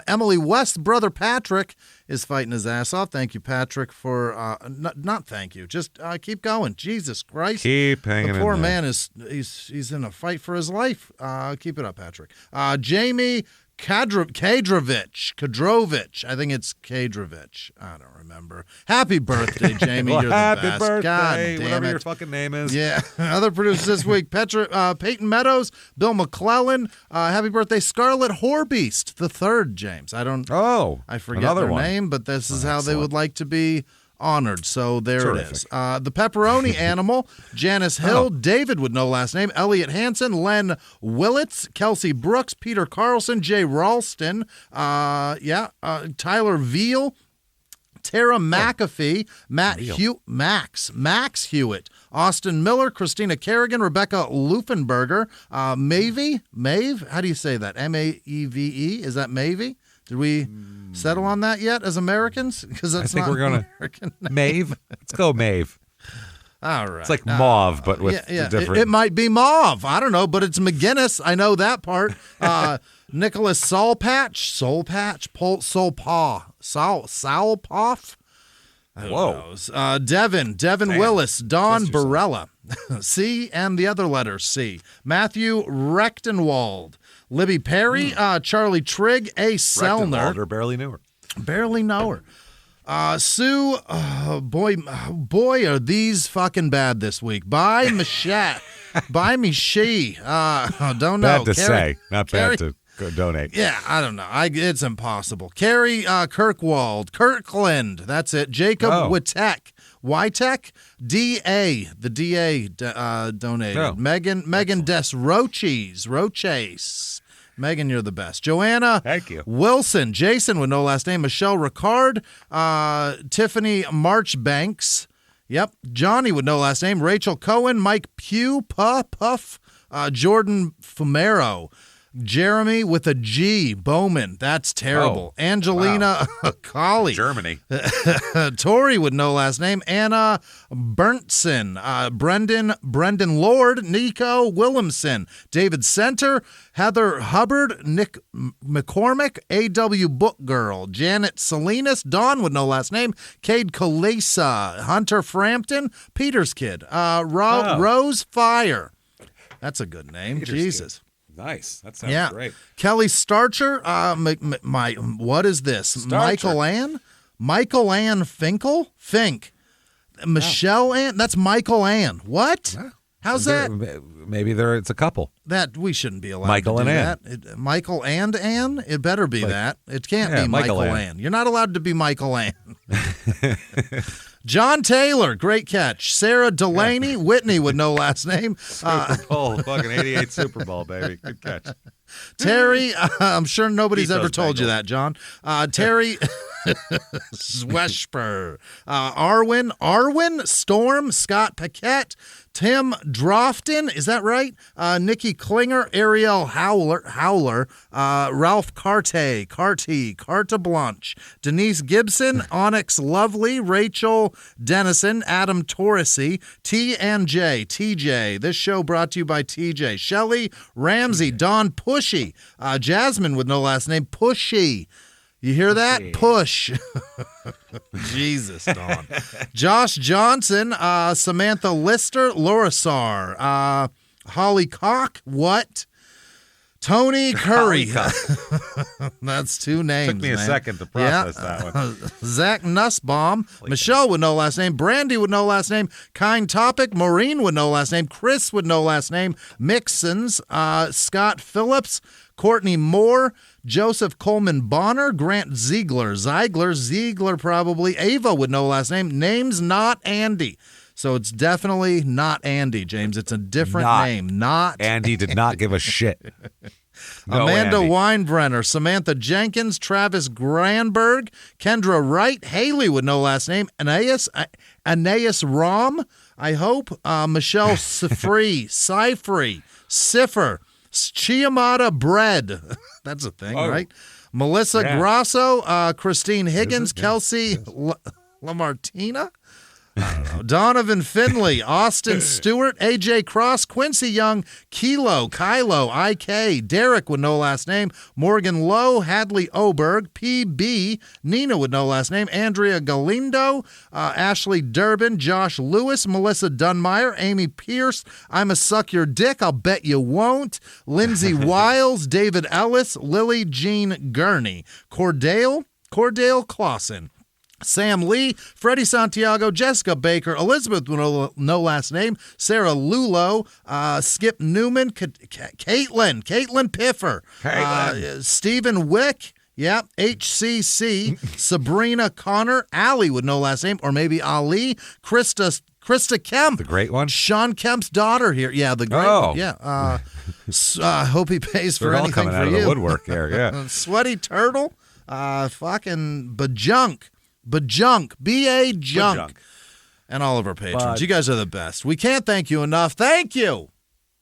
Emily West. Brother Patrick is fighting his ass off. Thank you, Patrick, for not thank you. Just keep going. Jesus Christ. Keep hanging in there. The poor man he's in a fight for his life. Keep it up, Patrick. Jamie Kadrovich. I think it's Kadrovich. I don't remember. Happy birthday, Jamie. Well, You're the happy best. birthday, God damn whatever it. your fucking name is. Yeah. Other producers this week, Peyton Meadows, Bill McClellan. Happy birthday, Scarlett Horbeast, the third, James. I forget their name, but this is how they would like to be honored. So there it is. The Pepperoni Animal, Janice Hill, David with no last name, Elliot Hansen, Len Willits, Kelsey Brooks, Peter Carlson, Jay Ralston, Tyler Veal, Tara McAfee, Max Hewitt, Austin Miller, Christina Kerrigan, Rebecca Lufenberger, Maeve, how do you say that? Maeve? Is that Maeve? Did we settle on that yet as Americans? Because that's not American name. Maeve. Let's go Maeve. All right. It's like mauve, but with different. It might be mauve. I don't know, but it's McGinnis. I know that part. Nicholas Soulpatch, Soulpoff. Whoa. Devin Willis, Don Barella. C and the other letter C. Matthew Rechtenwald. Libby Perry, Charlie Trigg, A. Sellner. Barely knew her. Barely know her. Sue, boy, are these fucking bad this week. Buy me she. Don't know. Bad to say, not bad to go donate. Yeah, I don't know. It's impossible. Carrie Kirkland. That's it. Jacob Witek. Witek. D.A. The D.A. donated. Oh. Megan Des Roches. Megan, you're the best. Joanna Thank you. Wilson. Jason with no last name. Michelle Ricard. Tiffany Marchbanks. Yep. Johnny with no last name. Rachel Cohen. Mike Pugh. Puff. Jordan Fumero. Jeremy with a G. Bowman. That's terrible. Angelina Colley. Germany. Tori with no last name. Anna Berntson. Brendan Lord. Nico Williamson. David Center. Heather Hubbard. Nick McCormick. A.W. Book Girl. Janet Salinas. Dawn with no last name. Cade Kalesa. Hunter Frampton. Peter's Kid. Rose Fire. That's a good name. Peter's Jesus. Kid. Nice. That sounds great. Kelly Starcher. What is this? Starcher. Michael Ann Finkel? Fink. Michelle Ann? That's Michael Ann. What? How's that? Maybe it's a couple. That we shouldn't be allowed Michael to do and that. Michael and Ann? It better be that. It can't be Michael Ann. You're not allowed to be Michael Ann. John Taylor, great catch. Sarah Delaney, Whitney with no last name. Super Bowl, fucking 88 Super Bowl, baby. Good catch. Terry, I'm sure nobody's ever told you that, John. Terry Zwesper. Arwin, Storm, Scott Paquette, Tim Drofton, is that right? Nikki Klinger, Ariel Howler, Ralph Carta Blanche, Denise Gibson, Onyx Lovely, Rachel Dennison, Adam Torresi, T&J, TJ. This show brought to you by TJ. Shelley Ramsey, Don Pushy, Jasmine with no last name, Pushy. You hear that? Push. Jesus, Dawn. Josh Johnson, Samantha Lister, Laura Sarr, Hollycock, what? Tony Curry. That's two names. Took me a second to process that one. Zach Nussbaum. Michelle with no last name. Brandy with no last name. Kind Topic. Maureen with no last name. Chris with no last name. Mixons. Scott Phillips. Courtney Moore. Joseph Coleman Bonner. Grant Ziegler probably. Ava with no last name. Name's not Andy. So it's definitely not Andy, James. It's a different name. Not Andy did not give a shit. No, Amanda Andy. Weinbrenner, Samantha Jenkins, Travis Granberg, Kendra Wright, Haley with no last name, Anais Rom, I hope, Michelle Sifree, Siffer, Chiamata Bread. That's a thing, right? Melissa Grasso, Christine Higgins, Kelsey Lamartina. I don't know. Donovan Finley, Austin Stewart, AJ Cross, Quincy Young, Kylo, IK, Derek with no last name, Morgan Lowe, Hadley Oberg, PB, Nina with no last name, Andrea Galindo, Ashley Durbin, Josh Lewis, Melissa Dunmeyer, Amy Pierce, I'm a Suck Your Dick, I'll bet you won't, Lindsay Wiles, David Ellis, Lily Jean Gurney, Cordale Clausen, Sam Lee, Freddie Santiago, Jessica Baker, Elizabeth with no last name, Sarah Lulo, Skip Newman, Caitlin Piffer, Stephen Wick, HCC, Sabrina Connor, Allie with no last name, or maybe Ali, Krista Kemp. The great one? Sean Kemp's daughter here. Yeah, the great one. Yeah. Hope he pays for anything coming for out you. Of the woodwork there, yeah. Sweaty Turtle, fucking Bajunk, B-A Junk, and all of our patrons. You guys are the best. We can't thank you enough. Thank you.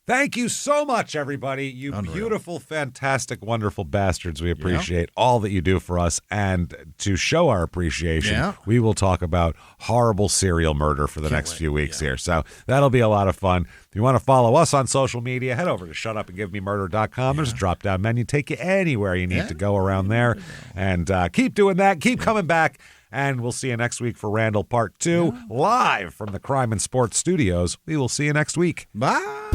Thank you so much, everybody. You beautiful, fantastic, wonderful bastards. We appreciate all that you do for us. And to show our appreciation, we will talk about horrible serial murder for the next few weeks here. So that'll be a lot of fun. If you want to follow us on social media, head over to shutupandgivememurder.com. There's a drop-down menu. Take you anywhere you need to go around there. And keep doing that. Keep coming back. And we'll see you next week for Randall Part 2, live from the Crime and Sports Studios. We will see you next week. Bye.